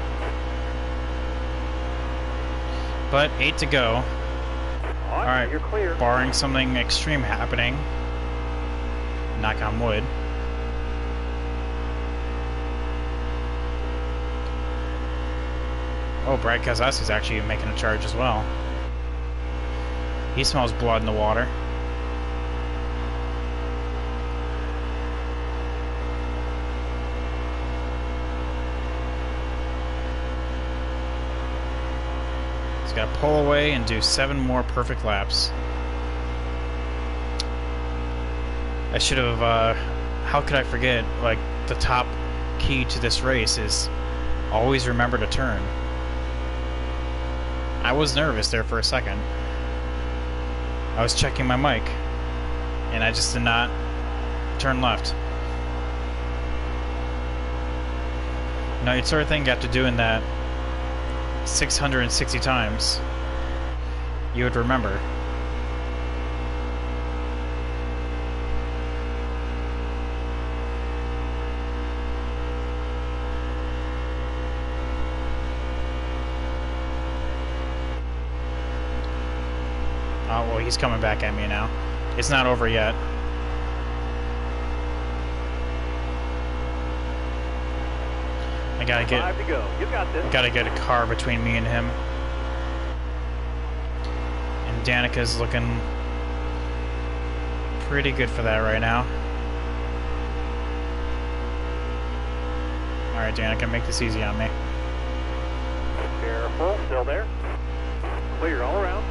But 8 to go. Alright, you're clear. Barring something extreme happening. Knock on wood. Oh, Brad Keselowski's actually making a charge as well. He smells blood in the water. He's got to pull away and do 7 more perfect laps. I should have, how could I forget, like, the top key to this race is always remember to turn. I was nervous there for a second. I was checking my mic, and I just did not turn left. Now, you'd sort of think after doing that 660 times, you would remember. Oh, well, he's coming back at me now. It's not over yet. I gotta get 5 to go. You got this. Gotta get a car between me and him. And Danica's looking pretty good for that right now. Alright, Danica, make this easy on me. Careful, still there. Clear all around.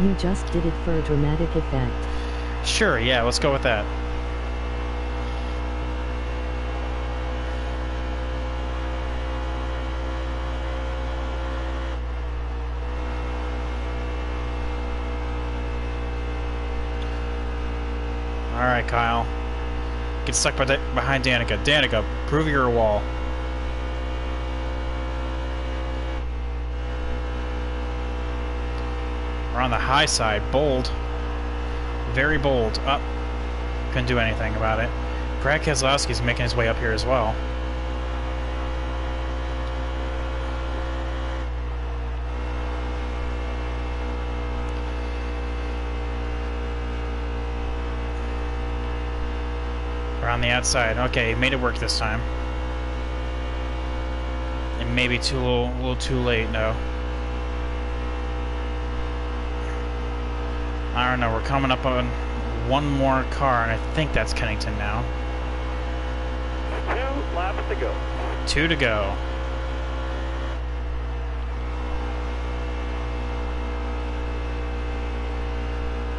You just did it for a dramatic effect. Sure, yeah, let's go with that. Alright, Kyle. Get stuck behind Danica. Danica, prove you're a wall. We're on the high side. Bold. Very bold. Up. Couldn't do anything about it. Brad Keselowski's making his way up here as well. We're on the outside. Okay, made it work this time. It may be a little too late, no. I don't know, we're coming up on one more car, and I think that's Kennington now. 2 laps to go. 2 to go.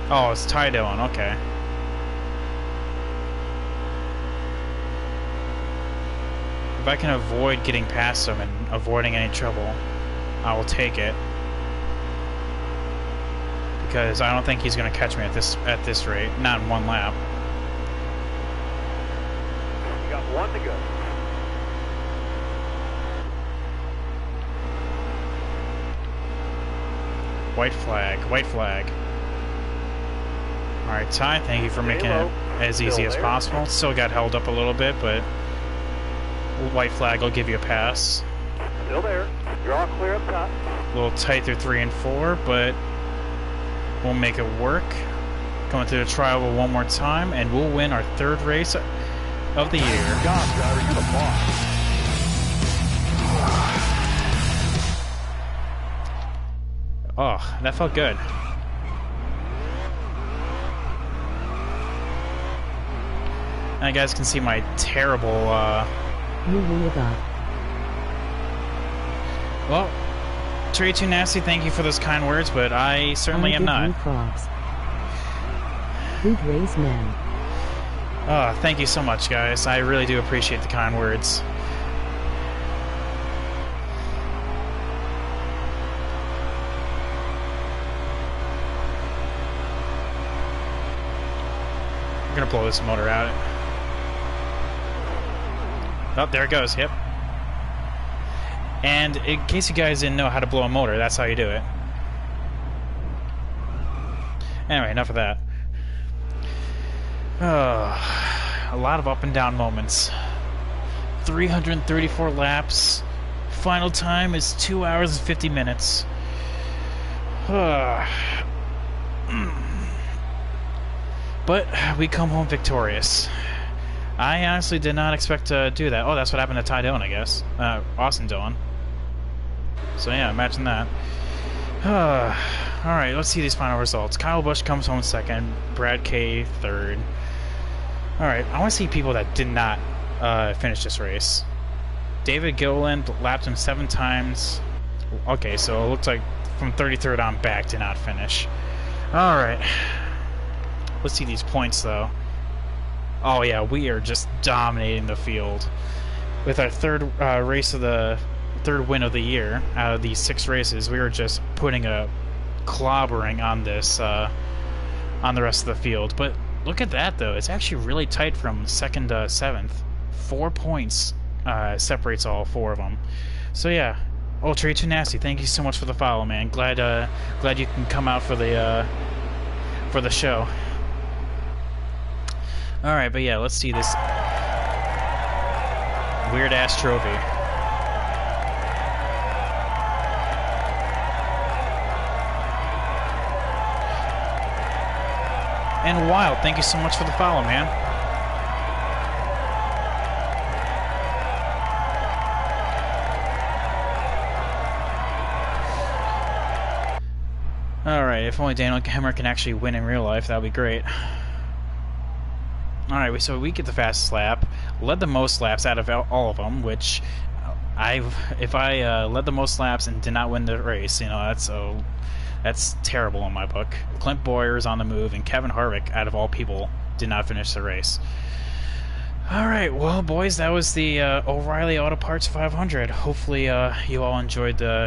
Oh, it's Ty Dillon, okay. If I can avoid getting past him and avoiding any trouble, I will take it. Because I don't think he's going to catch me at this rate. Not in 1 lap. You got 1 to go. White flag, white flag. Alright, Ty, thank you for making it as easy as possible. Still got held up a little bit, but white flag will give you a pass. Still there. You're all clear up top. A little tight through 3 and 4, but we'll make it work. Going through the trial one more time, and we'll win our 3rd race of the year. God, Tyler, you're the boss. Oh, that felt good. And you guys can see my terrible, You really got. Well, Trey Too Nasty, thank you for those kind words, but I certainly am not. Good race, man. Oh, thank you so much, guys. I really do appreciate the kind words. I'm gonna blow this motor out. Oh, there it goes, yep. And in case you guys didn't know how to blow a motor, that's how you do it. Anyway, enough of that. A lot of up and down moments. 334 laps. Final time is 2 hours and 50 minutes. But we come home victorious. I honestly did not expect to do that. Oh, that's what happened to Ty Dillon, I guess. Austin Dillon. So yeah, imagine that. Alright, let's see these final results. Kyle Busch comes home 2nd. Brad K 3rd. Alright, I want to see people that did not finish this race. David Gilliland lapped him 7 times. Okay, so it looks like from 33rd on back did not finish. Alright. Let's see these points, though. Oh yeah, we are just dominating the field. With our 3rd race of the 3rd win of the year out of these 6 races, we were just putting a clobbering on this on the rest of the field. But look at that, though. It's actually really tight from 2nd to 7th. 4 points separates all 4 of them. So yeah. Oh, Trey Too Nasty, thank you so much for the follow, man. Glad you can come out for the show. Alright, but yeah, let's see this weird-ass trophy. And Wild, thank you so much for the follow, man. Alright, if only Daniel Kemmer can actually win in real life, that would be great. Alright, so we get the fastest lap, led the most laps out of all of them, which if I led the most laps and did not win the race, you know, that's terrible in my book. Clint Bowyer's on the move, and Kevin Harvick, out of all people, did not finish the race. Alright, well, boys, that was the O'Reilly Auto Parts 500. Hopefully you all enjoyed the